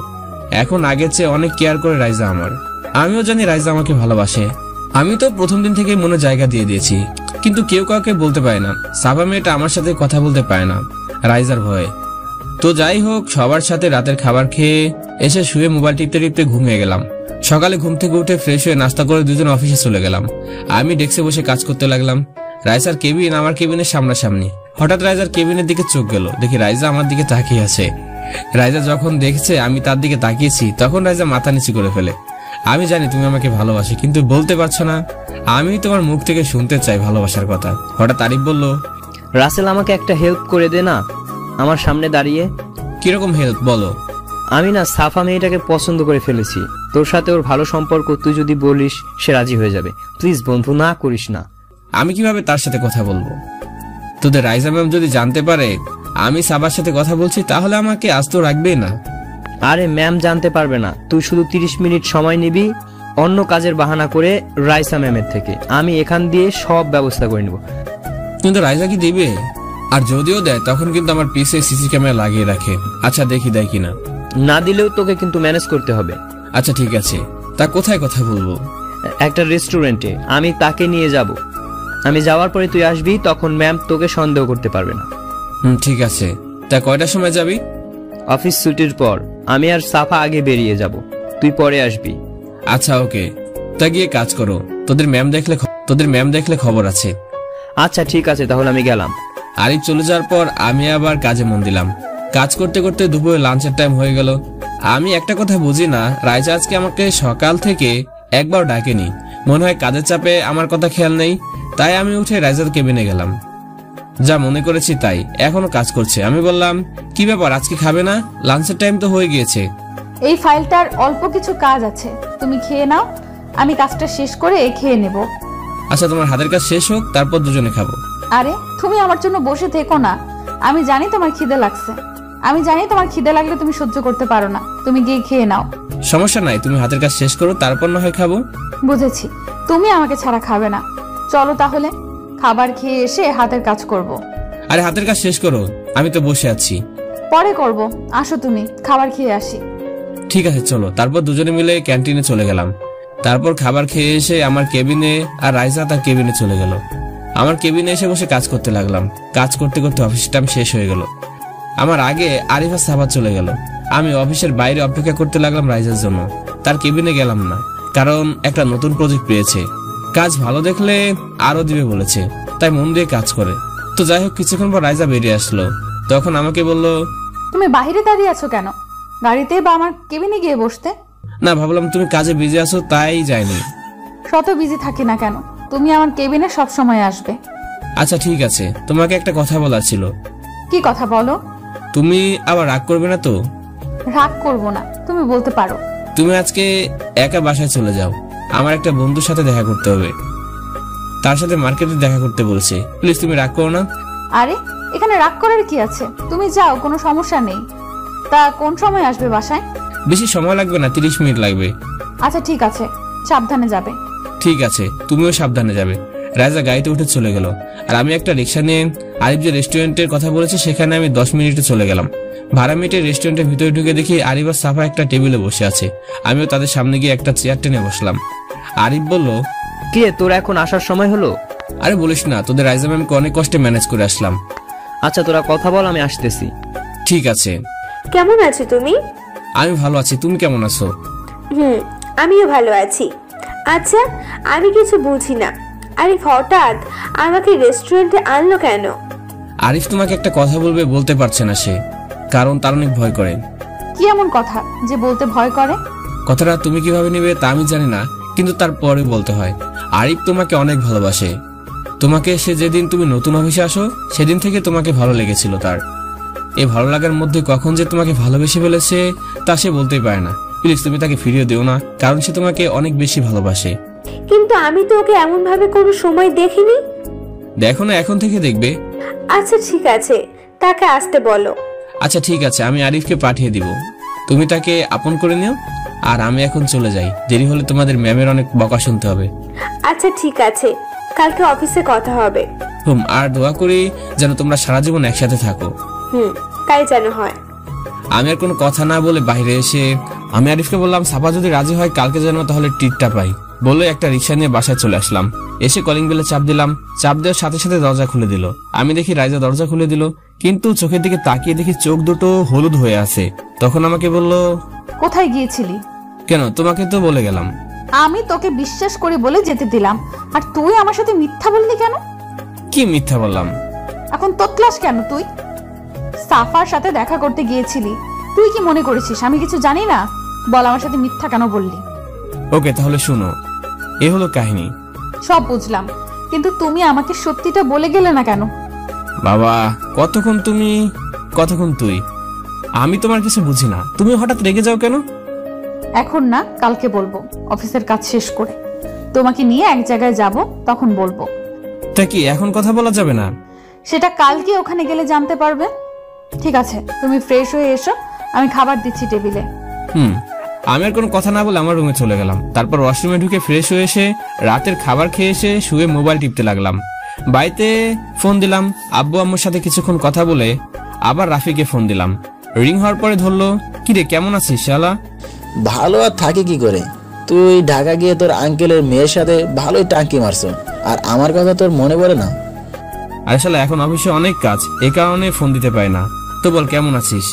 এখন আগের চেয়ে অনেক কেয়ার করে রাইজা আমার। আমিও জানি রাইজা আমাকে ভালোবাসে। আমি তো প্রথম দিন থেকে মনে জায়গা দিয়ে দিয়েছি, কিন্তু কেউ কাউকে বলতে পারে না। সাবা মেয়েটা আমার সাথে কথা বলতে পারে না রাইজার ভয়ে। তো যাই হোক, সবার সাথে রাতের খাবার খেয়ে এসে শুয়ে মোবাইল টিপতে টিপতে ঘুমিয়ে গেলাম। সকালে ঘুম থেকে উঠে ফ্রেশ হয়ে নাস্তা করে দুজন অফিসে চলে গেলাম। আমি ডেস্কে বসে কাজ করতে লাগলাম। রাইজার কেবিন আমার কেবিনের সামনাসামনি। হঠাৎ রাইজার কেবিনের দিকে চোখ গেল, দেখি রাইজা আমার দিকে তাকিয়ে আছে। রাইজা যখন দেখছে আমি তার দিকে তাকিয়েছি, তখন রাইজা মাথা নিচু করে ফেলে। আমি জানি তুমি আমাকে ভালোবাসো, কিন্তু বলতে পারছো না। আমি তোমার মুখ থেকে শুনতে চাই ভালোবাসার কথা। হঠাৎ আরিফ বলল, রাসেল আমাকে একটা হেল্প করে দে না, আমার সামনে দাঁড়িয়ে। কিরকম হেল্প বলো? আমি না সাফা মেয়েটাকে পছন্দ করে ফেলেছি। তোর সাথে ওর ভালো সম্পর্ক, তুই যদি বলিস সে রাজি হয়ে যাবে। প্লিজ বন্ধু, না করিস না। আমি কিভাবে তার সাথে কথা বলবো? তোদের রাইজা ম্যাম যদি জানতে পারে আমি সাবার সাথে কথা বলছি তাহলে আমাকে আস্ত রাখবেই না। আরে ম্যাম জানতে পারবে না, তুই শুধু 30 মিনিট সময় নিবি অন্য কাজের বাহানা করে রাইসা ম্যামের থেকে। আমি এখান দিয়ে সব ব্যবস্থা করে নেব। কিন্তু রাইজা কি দিবে? আর যদিও দেয় তখন কিন্তু আমার পিছে সিসি ক্যামেরা লাগিয়ে রাখে। আচ্ছা দেখি দেয় কিনা। না দিলেও তোকে কিন্তু ম্যানেজ করতে হবে। আচ্ছা ঠিক আছে, তা কোথায় কথা বলবো? একটা রেস্টুরেন্টে আমি তাকে নিয়ে যাব। আমি যাওয়ার পরে তুই আসবি, তখন ম্যাম তোকে সন্দেহ করতে পারবে না। ঠিক আছে, তা কয়টার সময় যাবি? অফিস ছুটির পর। আমি আর সাফা আগে বেরিয়ে যাব, তুই পরে আসবি। আচ্ছা ওকে, তা গিয়ে কাজ করো। তোদের ম্যাম দেখলে খবর আছে। আচ্ছা ঠিক আছে, তাহলে আমি গেলাম। আরিফ চলে যাওয়ার পর আমি আবার কাজে মন দিলাম। কাজ করতে করতে দুপুরে লাঞ্চের টাইম হয়ে গেল। আমি একটা কথা বুঝি না, রাইজা আজকে আমাকে সকাল থেকে একবার ডাকেনি। মনে হয় কাজের চাপে আমার কথা খেয়াল নেই। তাই আমি উঠে রাইজার কেবিনে গেলাম। যা মনে করেছি তাই, এখনো কাজ করছে। আমি বললাম, কি ব্যাপার, আজকে খাবে না? লাঞ্চের টাইম তো হয়ে গিয়েছে। এই ফাইলটার অল্প কিছু কাজ আছে, তুমি খেয়ে নাও, আমি কাজটা শেষ করে খেয়ে নেব। আচ্ছা তোমার হাতের কাজ শেষ হোক, তারপর দুজনে খাবো। আরে তুমি আমার জন্য বসে থেকো না, আমি জানি তোমার খিদে লাগছে। আমি জানি তোমার খিদে লাগলে তুমি সহ্য করতে পারো না, তুমি গিয়ে খেয়ে নাও। সমস্যা নাই, তুমি হাতের কাজ শেষ করো, তারপর না হয় খাবো। বুঝেছি, তুমি আমাকে ছাড়া খাবে না। চলো তাহলে, খাবার খেয়ে এসে হাতের কাজ করব। আরে হাতের কাজ শেষ করো, আমি তো বসে আছি। পরে করব, আসো তুমি, খাবার খেয়ে আসি। ঠিক আছে চলো। তারপর দুজনে মিলে ক্যান্টিনে চলে গেলাম। তারপর খাবার খেয়ে এসে আমার কেবিনে, আর রাইজা তার কেবিনে চলে গেল। আমার কেবিনে এসে বসে কাজ করতে লাগলাম। কাজ করতে করতে অফিস টাইম শেষ হয়ে গেল। আমার আগে আরিফ আর সাবা চলে গেল। আমি অফিসের বাইরে অপেক্ষা করতে লাগলাম রাইজার জন্য। তার কেবিনে গেলাম না, কারণ একটা নতুন প্রজেক্ট পেয়েছে। কাজ ভালো দেখলে আরো দিবে বলেছে, তাই মন দিয়ে কাজ করে। তো যাই হোক, কিছুক্ষণ পর রাইজা বেরিয়ে আসলো। তখন আমাকে বললো, তুমি বাইরে দাঁড়িয়ে আছো কেন? গাড়িতে বা আমার কেবিনে গিয়ে বসতে। না, ভাবলাম তুমি কাজে বিজি আছো তাই যাইনি। শত বিজি থাকি না কেন, তুমি আমার কেবিনে সব সময় আসবে। আচ্ছা ঠিক আছে, তোমাকে একটা কথা বলার ছিল। কি কথা বলো? তুমি আবার রাগ করবে না তো? রাগ করব না, তুমি বলতে পারো। তুমি আজকে একা বাসায় চলে যাও, আমার একটা বন্ধুর সাথে দেখা করতে হবে। তার সাথে মার্কেটে দেখা করতে বলছে। প্লিজ তুমি রাগ করো না। আরে এখানে রাগ করার কি আছে, তুমি যাও, কোনো সমস্যা নেই। তা কোন সময় আসবে বাসায়? বেশি সময় লাগবে না, 30 মিনিট লাগবে। আচ্ছা ঠিক আছে, সাবধানে যাবে। ঠিক আছে, তুমিও সাবধানে যাবে। রাজা গাড়িতে উঠে চলে গেল, আর আমি একটা রিক্সা নিয়ে আরিফ যে রেস্টুরেন্টের কথা বলেছে সেখানে আমি 10 মিনিটে চলে গেলাম। ভাড়া মিটে রেস্টুরেন্টের ভিতরে ঢুকে দেখি আরিফ আর সাফা একটা টেবিলে বসে আছে। আমিও তাদের সামনে গিয়ে একটা চেয়ার টেনে বসলাম। আরিফ বলল, কে তোর এখন আসার সময় হলো? আরে বলিস না, তোদের রাইজা ম্যামকে অনেক কষ্টে ম্যানেজ করে আসলাম। আচ্ছা তোরা কথা বল, আমি আসতেছি। ঠিক আছে। কেমন আছো তুমি? আমি ভালো আছি, তুমি কেমন আছো? আমিও ভালো আছি। আচ্ছা, আমি কিছু বুঝি না, আরিফ হঠাৎ আমাকে রেস্টুরেন্টে আনলো কেন? আরিফ তোমাকে একটা কথা বলবে, বলতে পারছে না সে, কারণ তার অনেক ভয় করে। কি এমন কথা যে বলতে ভয় করে? কথাটা তুমি কিভাবে নিবে তা আমি জানি না, কিন্তু তারপরে বলতে হয়। আরিফ তোমাকে অনেক ভালোবাসে। তোমাকে সে যেদিন তুমি নতুন অফিসে আসো সেদিন থেকে তোমাকে ভালো লেগেছিল তার। এই ভালো লাগার মধ্যে কখন যে তোমাকে ভালোবেসে ফেলেছে তা সে বলতেই পারে না। প্লিজ তুমি তাকে ফিরিয়ে দিও না, কারণ সে তোমাকে অনেক বেশি ভালোবাসে। কিন্তু আমি তো ওকে এমন ভাবে কোনো সময় দেখিনি। দেখো না, এখন থেকে দেখবে। আচ্ছা ঠিক আছে, তাকে আসতে বলো। আচ্ছা ঠিক আছে, আমি আরিফকে পাঠিয়ে দিব, তুমি তাকে আপন করে নিও। আর আমি এখন চলে যাই, দেরি হলে তোমাদের ম্যামের অনেক বকা শুনতে হবে। আচ্ছা ঠিক আছে, কালকে অফিসে কথা হবে। আর দোয়া করি যেন তোমরা সারা জীবন একসাথে থাকো। তাই যেন হয়। আমি আর কোনো কথা না বলে বাইরে এসে আমি আরিফকে বললাম, সাফা যদি রাজি হয় কালকে যেন তাহলে ট্রিটটা পাই। বলে একটা রিক্সা নিয়ে বাসায় চলে আসলাম। এসে কলিং বেলে চাপ দিলাম। চাপ দেওয়ার সাথে সাথে দরজা খুলে দিল। আমি দেখি রাইজা দরজা খুলে দিল, কিন্তু চোখের দিকে তাকিয়ে দেখি চোখ দুটো হলুদ হয়ে আছে। তখন আমাকে বলল, কোথায় গিয়েছিলি? কেন, তোমাকে তো বলে গেলাম। আমি তোকে বিশ্বাস করে বলে যেতে দিলাম, আর তুই আমার সাথে মিথ্যা বললি কেন? কি মিথ্যা বললাম? এখন তোতলাস কেন তুই? সাফার সাথে দেখা করতে গিয়েছিলি, তুই কি মনে করেছিস আমি কিছু জানি না? বল আমার সাথে মিথ্যা কেন বললি? ওকে তাহলে শুনো, এ হলো কাহিনী। সব বুঝলাম, কিন্তু তুমি আমাকে সত্যিটা বলে গেলে না কেন? বাবা, কতক্ষণ তুমি কতক্ষণ তুই, আমি তোমার কিছু বুঝি না। তুমি হঠাৎ রেগে যাও কেন? এখন না, কালকে বলবো অফিসের কাজ শেষ করে। তোমাকে নিয়ে এক জায়গায় যাব, তখন বলবো। তা কি এখন কথা বলা যাবে না? সেটা কালকে ওখানে গেলে জানতে পারবে। ঠিক আছে, তুমি ফ্রেশ হয়ে এসো, আমি খাবার দিচ্ছি টেবিলে। আমি আর কোনো কথা না বলে আমার রুমে চলে গেলাম। তারপর ওয়াশরুমে ঢুকে ফ্রেশ হয়ে এসে রাতের খাবার খেয়ে এসে শুয়ে মোবাইল টিপতে লাগলাম। বাড়িতে ফোন দিলাম, আব্বু আম্মুর সাথে কিছুক্ষণ কথা বলে আবার রাফিকে ফোন দিলাম। রিং হওয়ার পরে ধরলো, কিরে কেমন আছিস শালা? ভালো আর থাকি কি করে, তুই ঢাকা গিয়ে তোর আঙ্কেলের মেয়ের সাথে ভালোই টাঙ্কি মারছো, আর আমার কথা তোর মনে পড়ে না? আরে শালা, এখন অফিসে অনেক কাজ, এই কারণে ফোন দিতে পারি না। তো বল কেমন আছিস?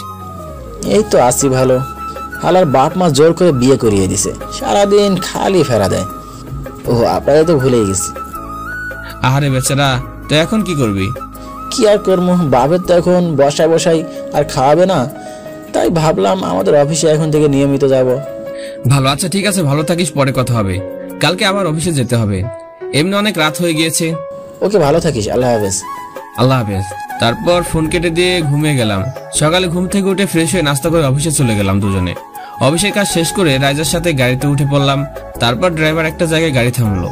এই তো আছি ভালো। হালার বাপ মা জোর করে বিয়ে করিয়ে দিছে, সারাদিন খালি ফেরা দেয়। ও আপনাদের তো ভুলেই গেছি। আহারে বেচারা, তো এখন কি করবি? কি আর করবো, বাপের তো এখন বসায় বসাই আর খাওয়াবে না, তাই ভাবলাম আমাদের অফিসে এখন থেকে নিয়মিত যাব। ভালো, আচ্ছা ঠিক আছে, ভালো থাকিস, পরে কথা হবে। কালকে আবার অফিসে যেতে হবে, এমনি অনেক রাত হয়ে গিয়েছে। ওকে, ভালো থাকিস, আল্লাহ হাফেজ। আল্লাহ হাফেজ। তারপর ফোন কেটে দিয়ে ঘুমিয়ে গেলাম। সকালে ঘুম থেকে উঠে ফ্রেশ হয়ে নাস্তা করে অফিসে চলে গেলাম দুজনে। অফিসের কাজ শেষ করে রাইজার সাথে গাড়িতে উঠে পড়লাম। তারপর ড্রাইভার একটা জায়গায় গাড়ি থামলো,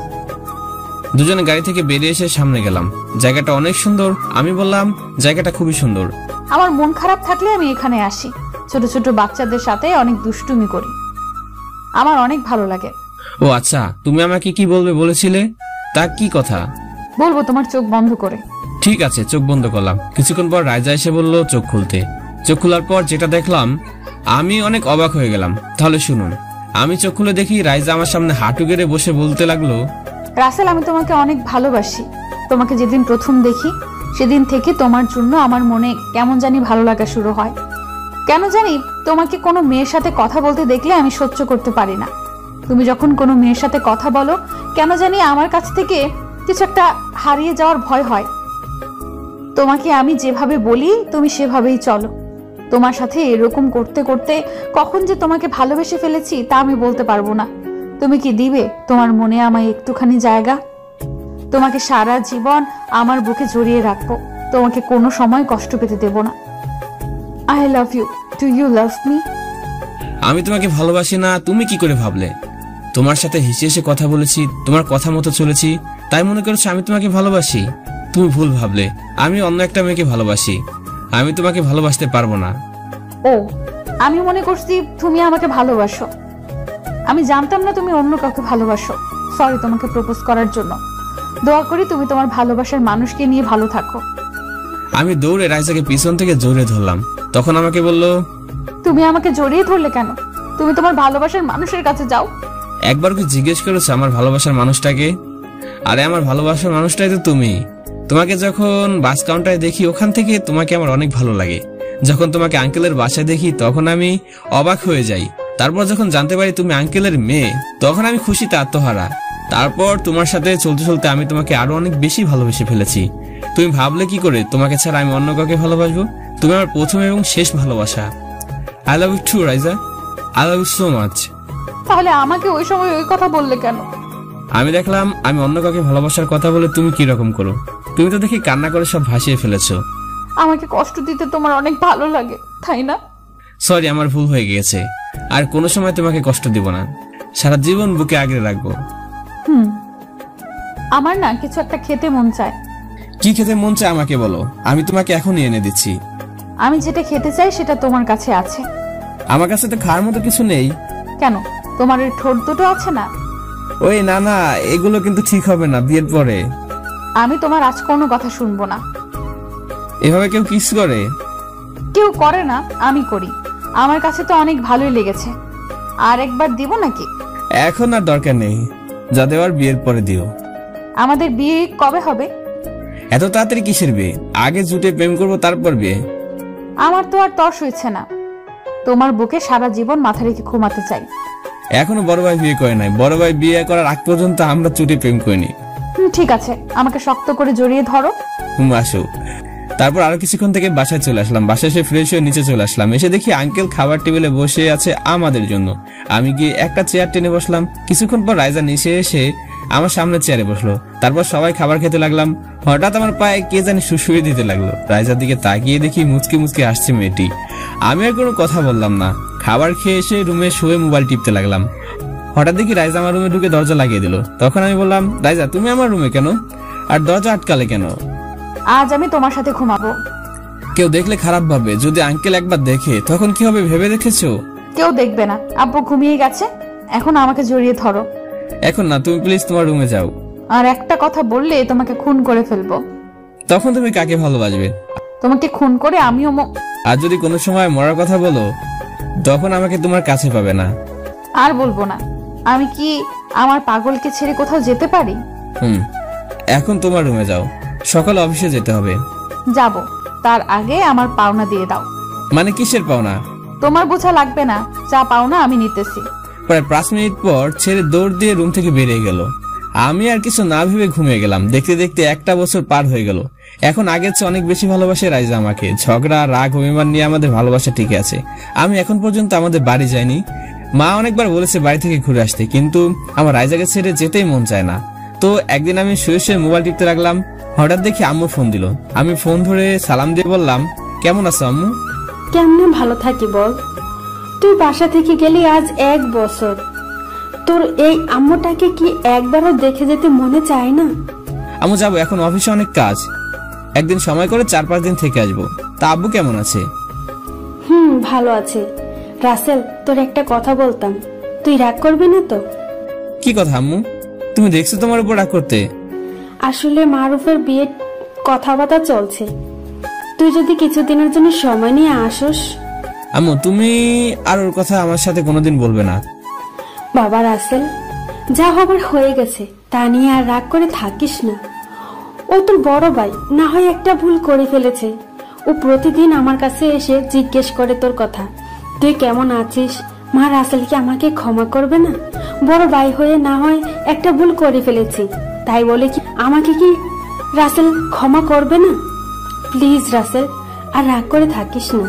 দুজনে গাড়ি থেকে বেরিয়ে এসে সামনে গেলাম। জায়গাটা অনেক সুন্দর। আমি বললাম, জায়গাটা খুবই সুন্দর। আমার মন খারাপ থাকলে আমি এখানে আসি, ছোট ছোট বাচ্চাদের সাথে অনেক দুষ্টুমি করি, আমার অনেক ভালো লাগে। ও আচ্ছা, তুমি আমাকে কি বলবে বলেছিলে? তা কি কথা? বলবো তোমার চোখ বন্ধ করে। ঠিক আছে, চোখ বন্ধ করলাম। কিছুক্ষণ পর রাইজা এসে বললো চোখ খুলতে। চোখ খোলার পর যেটা দেখলাম আমি অনেক অবাক হয়ে গেলাম। তাহলে শুনুন। আমি চোখ খুলে দেখি রাইজা আমার সামনে হাঁটু গেড়ে বসে বলতে লাগলো, রাসেল, আমি তোমাকে অনেক ভালোবাসি। তোমাকে যেদিন প্রথম দেখি সেদিন থেকে তোমার জন্য আমার মনে কেমন জানি ভালো লাগা শুরু হয়। কেন জানি তোমাকে কোনো মেয়ের সাথে কথা বলতে দেখলে আমি সহ্য করতে পারি না। তুমি যখন কোনো মেয়ের সাথে কথা বলো, কেন জানি আমার কাছ থেকে কিছু একটা হারিয়ে যাওয়ার ভয় হয়। তোমাকে আমি যেভাবে বলি তুমি সেভাবেই চলো। তোমার সাথে এরকম করতে করতে কখন যে তোমাকে ভালোবেসে ফেলেছি তা আমি বলতে পারবো না। তুমি কি দিবে তোমার মনে আমায় একটুখানি জায়গা? তোমাকে সারা জীবন আমার বুকে জড়িয়ে রাখবো, তোমাকে কোনো সময় কষ্ট পেতে দেব না। I love you. Do you love me? আমি তোমাকে ভালোবাসি না তুমি কি করে ভাবলে? তোমার সাথে হেসে হেসে কথা বলেছি, তোমার কথা মতো চলেছি, তাই মনে করেছো আমি তোমাকে ভালোবাসি? তুমি ভুল ভাবলে। আমি অন্য একটা মেয়েকে ভালোবাসি। আমি তোমাকে ভালোবাসতে পারবো না। ও, আমি মনে করছি তুমি আমাকে ভালোবাসো। আমি জানতাম না তুমি অন্য কাউকে ভালোবাসো। সরি তোমাকে প্রপোজ করার জন্য। দোয়া করি তুমি তোমার ভালোবাসার মানুষকে নিয়ে ভালো থাকো। আমি দৌড়ে রাইজাকে পিছন থেকে জড়িয়ে ধরলাম। তখন আমাকে বলল, তুমি আমাকে জড়িয়ে ধরলে কেন? তুমি তোমার ভালোবাসার মানুষের কাছে যাও। একবার কি জিজ্ঞেস করেছো আমার ভালোবাসার মানুষটাকে? আরে আমার ভালোবাসার মানুষটাই তো তুমি। তোমাকে যখন বাস কাউন্টারে দেখি ওখান থেকে তোমাকে আমার অনেক ভালো লাগে। যখন তোমাকে আঙ্কেলের বাসায় দেখি তখন আমি অবাক হয়ে যাই। তারপর যখন জানতে পারি তুমি আঙ্কেলের মেয়ে, তখন আমি খুশিতে আত্মহারা। তারপর তোমার সাথে চলতে চলতে আমি তোমাকে আরো অনেক বেশি ভালোবেসে ফেলেছি। তুমি ভাবলে কি করে তোমাকে ছাড়া আমি অন্য কাউকে ভালোবাসবো? তুমি আমার প্রথম এবং শেষ ভালোবাসা। I love you too Raiza, I love you so much. তাহলে আমাকে ওই সময় ওই কথা বললে কেন? আমি দেখলাম আমি অন্য কাউকে ভালোবাসার কথা বলে তুমি কি রকম করো। তুমি তো দেখি কান্না করে সব ভাসিয়ে ফেলেছো। আমাকে কষ্ট দিতে তোমার অনেক ভালো লাগে, তাই না? সরি, আমার ভুল হয়ে গিয়েছে। আর কোনো সময় তোমাকে কষ্ট দিব না, সারা জীবন বুকে আগলে রাখবো। আমার না কিছু একটা খেতে মন চায়। কি খেতে মন চায় আমাকে বলো, আমি তোমাকে এখনই এনে দিচ্ছি। আমি যেটা খেতে চাই সেটা তোমার কাছে আছে। আমার কাছে তো খাওয়ার মতো কিছু নেই। কেন, তোমার এই ঠোঁট দুটো আছে না? ওই না না, এগুলো কিন্তু ঠিক হবে না বিয়ের পরে। আমি তোমার আজ কোনো কথা শুনবো না। এভাবে কেউ কিস করে? কেউ করে না, আমি করি। আমার কাছে তো অনেক ভালোই লেগেছে। আর একবার দিব নাকি? এখন আর দরকার নেই, যা দেওয়ার বিয়ের পরে দিও। আমাদের বিয়ে কবে হবে? এত তাড়াতাড়ি কিসের বিয়ে? আগে জুটে প্রেম করবো তারপর বিয়ে। আমার তো আর তর্স হইছে না। তোমার বুকে সারা জীবন মাথা রেখে ঘুমাতে চাই। এখনো বড় ভাই বিয়ে করে নাই। বড় ভাই বিয়ে করার আগ পর্যন্ত আমরা চুটি প্রেম করিনি। ঠিক আছে, আমাকে শক্ত করে জড়িয়ে ধরো। আসো। তারপর আরো কিছুক্ষণ থেকে বাসায় চলে আসলাম। বাসায় এসে ফ্রেশ হয়ে নিচে চলে আসলাম। এসে দেখি আঙ্কেল খাবার টেবিলে বসে আছে আমাদের জন্য। আমি গিয়ে একটা চেয়ার টেনে বসলাম। কিছুক্ষণ পর রাইজা নিচে এসে আমার সামনে চেয়ারে বসলো। তারপর সবাই খাবার খেতে লাগলাম। হঠাৎ আমার পায়ে কে জানি শুশুয়ে দিতে লাগলো। রাইজার দিকে তাকিয়ে দেখি মুচকি মুচকি আসছে মেয়েটি। আমি আর কোনো কথা বললাম না। খাবার খেয়ে এসে রুমে শুয়ে মোবাইল টিপতে লাগলাম। হঠাৎ দেখি রাইজা আমার রুমে ঢুকে দরজা লাগিয়ে দিল। তখন আমি বললাম, রাইজা তুমি আমার রুমে কেন, আর দরজা আটকালে কেন? আজ আমি তোমার সাথে ঘুমাবো। কেউ দেখলে খারাপ ভাবে, যদি আঙ্কেল একবার দেখে তখন কি হবে ভেবে দেখেছো? কেউ দেখবে না, আব্বু ঘুমিয়ে গেছে। এখন আমাকে জড়িয়ে ধরো। এখন না, তুমি প্লিজ তোমার রুমে যাও। আর একটা কথা বললে তোমাকে খুন করে ফেলবো। তখন তুমি কাকে ভালোবাসবে? তোমাকে খুন করে আমিও আর যদি কোনো সময় মরার কথা বলো তখন আমাকে তোমার কাছে পাবে না। আর বলবো না। আমি কি আমার পাগলকে ছেড়ে কোথাও যেতে পারি? এখন তোমার রুমে যাও, সকালে অফিসে যেতে হবে। যাব, তার আগে আমার পাওনা দিয়ে দাও। মানে কিসের পাওনা? তোমার বোঝা লাগবে না, যা পাওনা আমি নিতেছি। প্রায় 5 মিনিট পর ছেড়ে দৌড় দিয়ে রুম থেকে বেরিয়ে গেল। আমি আর কিছু না ভেবে ঘুমিয়ে গেলাম। দেখতে দেখতে 1টা বছর পার হয়ে গেল। এখন আগের চেয়ে অনেক বেশি ভালোবাসে রাইজা আমাকে। ঝগড়া, রাগ, অভিমান নিয়ে আমাদের ভালোবাসা টিকে আছে। আমি এখন পর্যন্ত আমাদের বাড়ি যাইনি। মা অনেকবার বলেছে বাড়ি থেকে ঘুরে আসতে, কিন্তু আমার রাইজাকে ছেড়ে যেতেই মন চায় না। তো একদিন আমি শুয়ে শুয়ে মোবাইল টিপতে লাগলাম। হঠাৎ দেখি আম্মু ফোন দিল। আমি ফোন ধরে সালাম দিয়ে বললাম, কেমন আছো আম্মু? কেমনে ভালো থাকি বল, তুই বাসা থেকে গেলি আজ 1 বছর। তোর এই আম্মুটাকে কি একবারও দেখে যেতে মনে চায় না? আম্মু যাবো, এখন অফিসে অনেক কাজ, একদিন সময় করে 4-5 দিন থেকে আসবো। তা আব্বু কেমন আছে? ভালো আছে। রাসেল, তোর একটা কথা বলতাম, তুই রাগ করবি না তো? কি কথা আম্মু? তুমি দেখছো তোমার উপর রাগ করতে? আসলে মারুফের বিয়ের কথাবার্তা চলছে, তুই যদি কিছুদিনের জন্য সময় নিয়ে আসোস। আম্মু তুমি আর ওর কথা আমার সাথে কোনোদিন বলবে না। বাবা রাসেল, যা হবার হয়ে গেছে, তা নিয়ে আর রাগ করে থাকিস না। ও তোর বড় ভাই, না হয় একটা ভুল করে ফেলেছে। ও প্রতিদিন আমার কাছে এসে জিজ্ঞেস করে তোর কথা, তুই কেমন আছিস। মা রাসেল কি আমাকে ক্ষমা করবে না? বড় ভাই হয়ে না হয় একটা ভুল করে ফেলেছি, তাই বলে কি আমাকে কি রাসেল ক্ষমা করবে না? প্লিজ রাসেল, আর রাগ করে থাকিস না।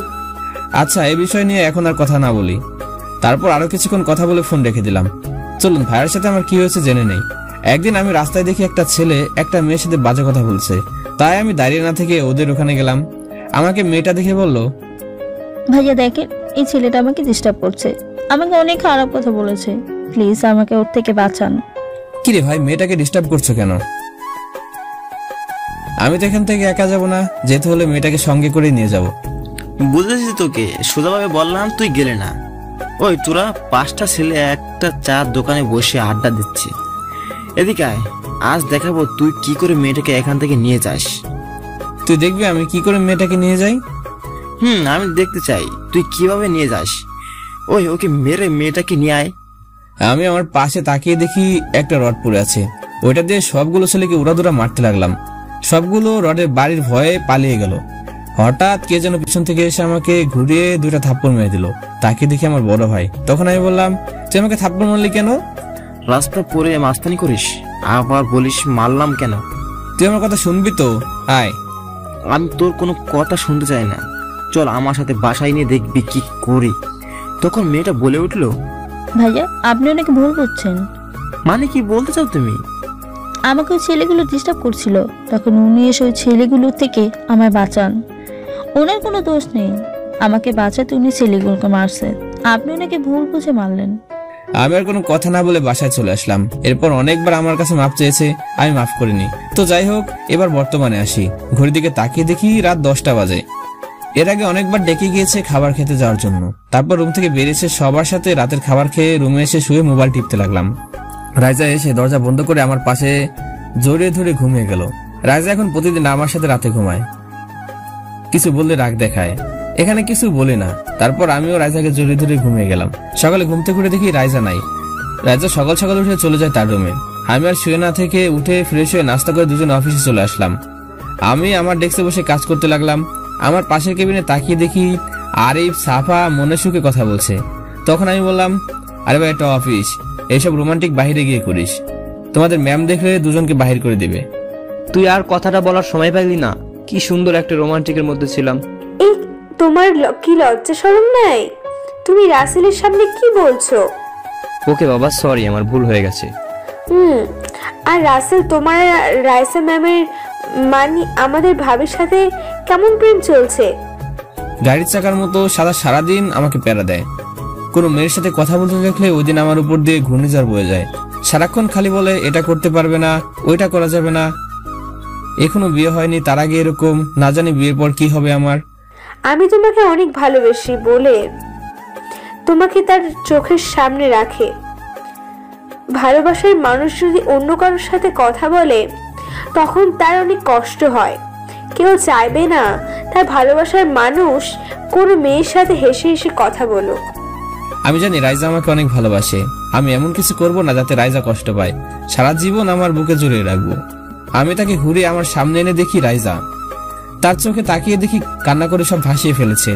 আচ্ছা, এই বিষয় নিয়ে এখন আর কথা না বলি। তারপর আরো কিছুক্ষণ কথা বলে ফোন রেখে দিলাম। চলুন ভাইয়ের সাথে আমার কি হয়েছে জেনে নেই। একদিন আমি রাস্তায় দেখি একটা ছেলে একটা মেয়ের সাথে বাজে কথা বলছে। তাই আমি দাঁড়িয়ে না থেকে ওদের ওখানে গেলাম। আমাকে মেয়েটা দেখে বলল, ভাইয়া দেখেন, এই ছেলেটা আমাকে ডিস্টার্ব করছে, আমাকে অনেক খারাপ কথা বলেছে, প্লিজ আমাকে ওর থেকে বাঁচান। কিরে ভাই, মেয়েটাকে ডিস্টার্ব করছো কেন? আমি তো এখান থেকে একা যাব না, যেতে হলে মেয়েটাকে সঙ্গে করে নিয়ে যাব। বুঝেছি তোকে, সোজাভাবে বললাম, তুই গেলে না। ওই তোরা 5টা ছেলে একটা চার দোকানে বসে আড্ডা দিচ্ছে, এদিকে আয়, আজ দেখাবো তুই কি করে মেয়েটাকে এখান থেকে নিয়ে যাস। তুই দেখবি আমি কি করে মেয়েটাকে নিয়ে যাই? আমি দেখতে চাই তুই কিভাবে নিয়ে যাস। ওই ওকে মেরে মেয়েটাকে নিয়ে আয়। আমি আমার পাশে তাকিয়ে দেখি একটা রড পড়ে আছে। ওইটা দিয়ে সবগুলো ছেলেকে উড়াদুরা মারতে লাগলাম। সবগুলো রডের বাড়ির ভয়ে পালিয়ে গেল। হঠাৎ কে যেন পিছন থেকে এসে আমাকে ঘুরিয়ে 2টা থাপ্পড় মেরে দিল। তাকে দেখি আমার বড় ভাই। তখন আমি বললাম, তুই আমাকে থাপ্পড় মারলি কেন? রাস্তা পরে মাস্তানি করিস, আবার বলিস মারলাম কেন? তুই আমার কথা শুনবি তো? আয়। আমি তোর কোনো কথা শুনতে চাই না, চল আমার সাথে বাসায় নিয়ে দেখবি কি করি। তখন মেয়েটা বলে উঠলো, ভাইয়া আপনি অনেক ভুল করছেন। মানে কি বলতে চাও তুমি? আমাকে ওই ছেলেগুলো ডিস্টার্ব করছিল, তখন উনি এসে ওই ছেলেগুলো থেকে আমায় বাঁচান। ওনার কোনো দোষ নেই, আমাকে বাঁচাতে উনি ছেলেগুলোকে মারছে, আপনি ওনাকে ভুল বুঝে মারলেন। আমি আর কোনো কথা না বলে বাসায় চলে আসলাম। এরপর অনেকবার আমার কাছে মাপ চেয়েছে, আমি মাফ করিনি। তো যাই হোক, এবার বর্তমানে আসি। ঘড়ির দিকে তাকিয়ে দেখি রাত 10টা বাজে। এর আগে অনেকবার ডেকে গিয়েছে খাবার খেতে যাওয়ার জন্য। তারপর রুম থেকে বেরিয়েছে সবার সাথে রাতের খাবার খেয়ে রুমে এসে শুয়ে মোবাইল টিপতে লাগলাম। রাইজা এসে দরজা বন্ধ করে আমার পাশে জড়িয়ে ধরে ঘুমিয়ে গেল। রাইজা এখন প্রতিদিন আমার সাথে রাতে ঘুমায়, কিছু বললে রাগ দেখায়। এখানে কিছু বলি না। তারপর আমিও রাইজাকে জড়িয়ে ধরে ঘুমিয়ে গেলাম। সকালে ঘুম থেকে উঠে দেখি রাইজা নাই। রাইজা সকাল সকাল উঠে চলে যায় তার রুমে। আমি আর শুয়ে না থেকে উঠে ফ্রেশ হয়ে নাস্তা করে দুজন অফিসে চলে আসলাম। আমি আমার ডেস্কে বসে কাজ করতে লাগলাম। আমার পাশের কেবিনে তাকিয়ে দেখি আরিফ, সাফা মনে সুখে কথা বলছে। তখন আমি বললাম, আরে ভাই, এটা অফিস, এইসব রোমান্টিক বাহিরে গিয়ে করিস, তোমাদের ম্যাম দেখলে দুজনকে বাহির করে দিবে। তুই আর কথাটা বলার সময় পাইলি না? কি সুন্দর একটা রোমান্টিকের মধ্যে ছিলাম। এই তোমার কি লজ্জা শরম নাই? তুমি রাসেলের সামনে কি বলছো? ওকে বাবা, সরি, আমার ভুল হয়ে গেছে। আর রাসেল, তোমার রাইসা ম্যামের মানে আমাদের ভাবির সাথে কেমন প্রেম চলছে? গাড়ির চাকার মতো সারাদিন আমাকে প্যারা দেয়। কোনো মেয়ের সাথে কথা বলতে দেখলে ওই দিন আমার উপর দিয়ে ঘূর্ণিঝড় বয়ে যায়। সারাক্ষণ খালি বলে এটা করতে পারবে না, ওইটা করা যাবে না। এখনো বিয়ে হয়নি, তার আগে এরকম, না জানি বিয়ের পর কি হবে আমার। আমি তোমাকে অনেক ভালোবাসি বলে তোমাকে তার চোখের সামনে রাখে। ভালোবাসার মানুষ যদি অন্য কারোর সাথে কথা বলে তখন তার অনেক কষ্ট হয়। কেউ চাইবে না তার ভালোবাসার মানুষ কোনো মেয়ের সাথে হেসে হেসে কথা বলুক। আমি জানি রাইজা আমাকে অনেক ভালোবাসে। আমি এমন কিছু করব না যাতে রাইজা কষ্ট পায়। সারা জীবন আমার বুকে জড়িয়ে রাখবো। আমি তাকে ঘুরে আমার সামনে এনে দেখি রাইজা। তার চোখে তাকিয়ে দেখি কান্না করে সব ভাসিয়ে ফেলেছে।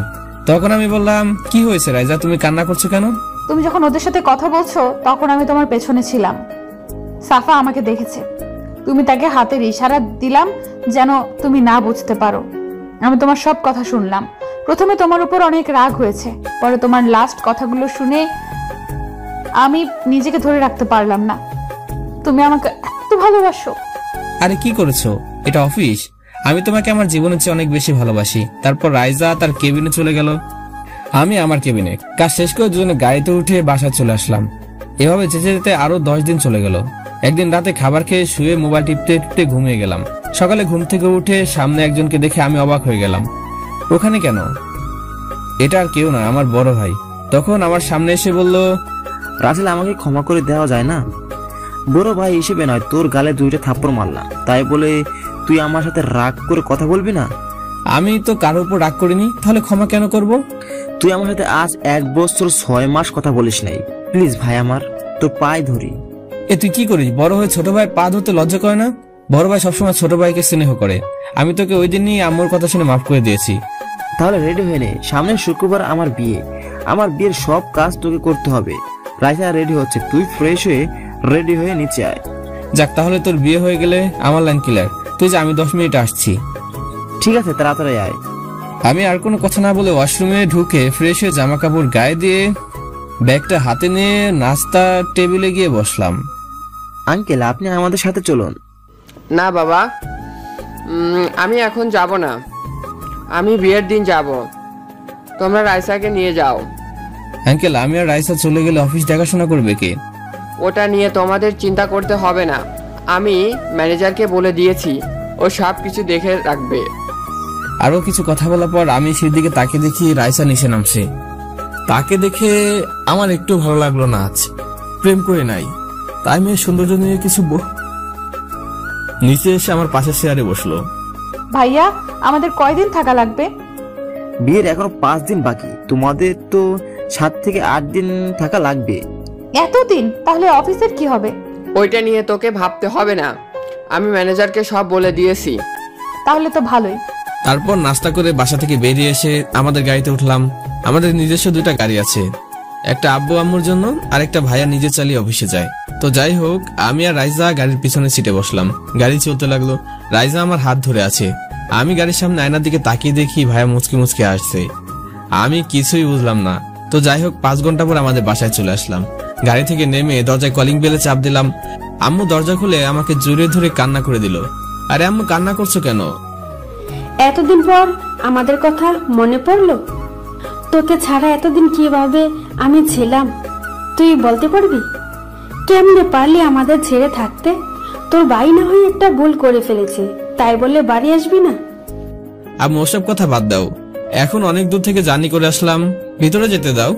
তখন আমি বললাম, কি হয়েছে রাইজা, তুমি কান্না করছো কেন? তুমি যখন ওদের সাথে কথা বলছো তখন আমি তোমার পেছনে ছিলাম। সাফা আমাকে দেখেছে। তুমি তাকে হাতের ইশারা দিলাম যেন তুমি না বুঝতে পারো। আমি তোমার সব কথা শুনলাম। প্রথমে তোমার উপর অনেক রাগ হয়েছে, পরে তোমার লাস্ট কথাগুলো শুনে আমি নিজেকে ধরে রাখতে পারলাম না। তুমি আমাকে এত ভালোবাসো। আরে কি করেছো? এটা অফিস। আমি তোমাকে আমার জীবনের চেয়ে অনেক বেশি ভালোবাসি। তারপর রাইজা তার কেবিনে চলে গেল, আমি আমার কেবিনে। কাজ শেষ করে দুজনে গাড়িতে উঠে বাসায় চলে আসলাম। এভাবে যেতে যেতে আরো 10 দিন চলে গেল। একদিন রাতে খাবার খেয়ে শুয়ে মোবাইল টিপতে টিপতে ঘুমিয়ে গেলাম। সকালে ঘুম থেকে উঠে সামনে একজনকে দেখে আমি অবাক হয়ে গেলাম। ওখানে কেন? এটা আর কেউ নয়, আমার বড় ভাই। তখন আমার সামনে এসে বলল, রাসেল, আমাকে ক্ষমা করে দেওয়া যায় না? বড় ভাই হিসেবে নয়, তোর গালে 2টা থাপ্পড় মারলাম, তাই বলে তুই আমার সাথে রাগ করে কথা বলবি না? আমি তো কারোর উপর রাগ করিনি, তাহলে ক্ষমা কেন করব? তুই আমার সাথে আজ 1 বছর 6 মাস কথা বলিস নাই। প্লিজ ভাই, আমার তোর পায়ে ধরি। এ তুই কি করিস? বড় হয়ে ছোট ভাই পা ধরতে লজ্জা করে না? বড় ভাই সবসময় ছোট ভাইকে স্নেহ করে। আমি তোকে ওই দিনই আম্মুর কথা শুনে মাফ করে দিয়েছি। তাহলে রেডি হয়ে নে, সামনের শুক্রবার আমার বিয়ে। আমার বিয়ের সব কাজ তোকে করতে হবে। রাইসা রেডি হচ্ছে, তুই ফ্রেশ হয়ে রেডি হয়ে নিচে আয়। যাক, তাহলে তোর বিয়ে হয়ে গেলে আমার লাইন ক্লিয়ার। তুই যে, আমি 10 মিনিট আসছি। ঠিক আছে, তাড়াতাড়ি আয়। আমি আর কোনো কথা না বলে ওয়াশরুমে ঢুকে ফ্রেশ হয়ে জামা কাপড় গায়ে দিয়ে ব্যাগটা হাতে নিয়ে নাস্তা টেবিলে গিয়ে বসলাম। আঙ্কেল, আপনি আমাদের সাথে চলুন। না বাবা, আমি এখন যাব না। আমি বিয়ের দিন যাব। তোমরা রাইসাকে নিয়ে যাও। আঙ্কেল, আমি আর রাইসা চলে গেলে অফিস দেখাশোনা করবে কে? ওটা নিয়ে তোমাদের চিন্তা করতে হবে না। আমি ম্যানেজারকে বলে দিয়েছি, ও সব কিছু দেখে রাখবে। আরো কিছু কথা বলার পর আমি সেদিকে তাকিয়ে দেখি রাইসা নিচে নামছে। তাকে দেখে আমার একটু ভালো লাগলো না। আজ প্রেম করে নাই, তাই মেয়ের সৌন্দর্য নিয়ে কিছু নিচে এসে আমার পাশের চেয়ারে বসলো। ভাইয়া, আমাদের কয়দিন থাকা লাগবে? বিয়ের এখনো 5 দিন বাকি। তোমাদের তো 7 থেকে 8 দিন থাকা লাগবে। এতদিন? তাহলে অফিসের কি হবে? ওইটা নিয়ে তোকে ভাবতে হবে না। আমি ম্যানেজারকে সব বলে দিয়েছি। তাহলে তো ভালোই। তারপর নাস্তা করে বাসা থেকে বেরিয়ে এসে আমাদের গাড়িতে উঠলাম। আমাদের নিজস্ব 2টা গাড়ি আছে, একটা আব্বু আম্মুর জন্য আর একটা ভাইয়া নিজে চালিয়ে অফিসে যায়। তো যাই হোক, আমি আর রাইজা গাড়ির পিছনে সিটে বসলাম। গাড়ি চলতে লাগলো। রাইজা আমার হাত ধরে আছে। আমি গাড়ির সামনে আয়নার দিকে তাকিয়ে দেখি ভাইয়া মুচকি মুচকি আসছে। আমি কিছুই বুঝলাম না। তো যাই হোক, 5 ঘন্টা পর আমাদের বাসায় চলে আসলাম। গাড়ি থেকে নেমে দরজায় কলিং বেলে চাপ দিলাম। আম্মু দরজা খুলে আমাকে জড়িয়ে ধরে কান্না করে দিল। আরে আম্মু, কান্না করছো কেন? এতদিন পর আমাদের কথা মনে পড়লো। তোকে ছাড়া এতদিন কিভাবে আমি ছিলাম তুই বলতে পারবি? কেমনে পারলি আমাদের ছেড়ে থাকতে? তোর ভাই না হয়ে একটা ভুল করে ফেলেছে, তাই বলে বাড়ি আসবি না? আম্মু, ওসব কথা বাদ দাও। এখন অনেক দূর থেকে জার্নি করে আসলাম, ভিতরে যেতে দাও।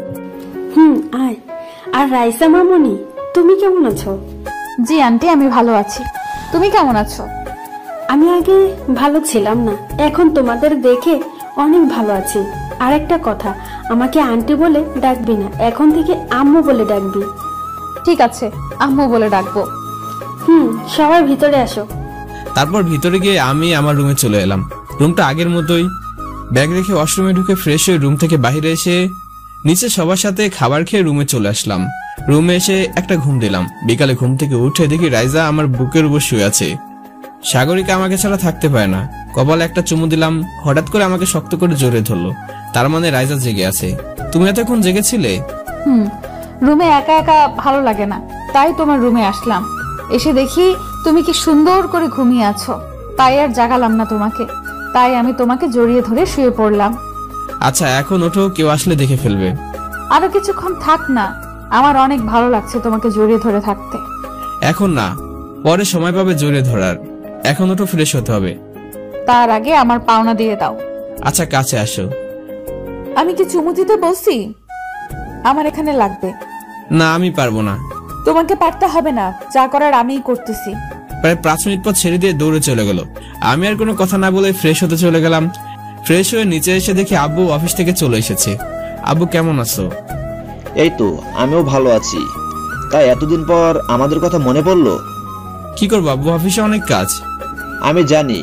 আয়। আর রাইসা মামুনি, তুমি কেমন আছো? জি আন্টি, আমি ভালো আছি। তুমি কেমন আছো? আমি আগে ভালো ছিলাম না, এখন তোমাদের দেখে অনেক ভালো আছি। আর একটা কথা, আমাকে আন্টি বলে ডাকবি না, এখন থেকে আম্মু বলে ডাকবি। ঠিক আছে, আম্মু বলে ডাকবো। সবাই ভিতরে আসো। তারপর ভিতরে গিয়ে আমি আমার রুমে চলে এলাম। রুমটা আগের মতোই। ব্যাগ রেখে ওয়াশরুমে ঢুকে ফ্রেশ হয়ে রুম থেকে বাইরে এসে নিচে সবার সাথে খাবার খেয়ে রুমে চলে আসলাম। রুমে এসে একটা ঘুম দিলাম। বিকালে ঘুম থেকে উঠে দেখি রাইজা আমার বুকের উপর শুয়ে আছে। সাগরিকা আমাকে ছাড়া থাকতে পারে না। কপালে একটা চুমু দিলাম। হঠাৎ করে আমাকে শক্ত করে জড়িয়ে ধরলো। তার মানে রাইজা জেগে আছে। তুমি এতক্ষণ জেগেছিলে? রুমে একা একা ভালো লাগে না, তাই তোমার রুমে আসলাম। এসে দেখি তুমি কি সুন্দর করে ঘুমিয়ে আছো, তাই আর জাগালাম না তোমাকে। তাই আমি তোমাকে জড়িয়ে ধরে শুয়ে পড়লাম। আচ্ছা এখন ওঠো, কেউ আসলে দেখে ফেলবে। আরো কিছুক্ষণ থাক না, আমার অনেক ভালো লাগছে তোমাকে জড়িয়ে ধরে থাকতে। এখন না, পরে সময় পাবে জড়িয়ে ধরার। এখন ওঠো, ফ্রেশ হতে হবে। তার আগে আমার পাওনা দিয়ে দাও। আচ্ছা কাছে আসো। আমি কি চুমু দিতে বলছি? আমার এখানে লাগবে। না আমি পারবো না। তোমাকে পারতে হবে না, যা করার আমিই করতেছি। প্রায় 5 মিনিট পর ছেড়ে দিয়ে দৌড়ে চলে গেল। আমি আর কোনো কথা না বলে ফ্রেশ হতে চলে গেলাম। ফ্রেশ হয়ে নিচে এসে দেখি আব্বু অফিস থেকে চলে এসেছে। আব্বু কেমন আছো? এই তো আমিও ভালো আছি। তাই এতদিন পর আমাদের কথা মনে পড়লো? কি করবো আব্বু, অফিসে অনেক কাজ। আমি জানি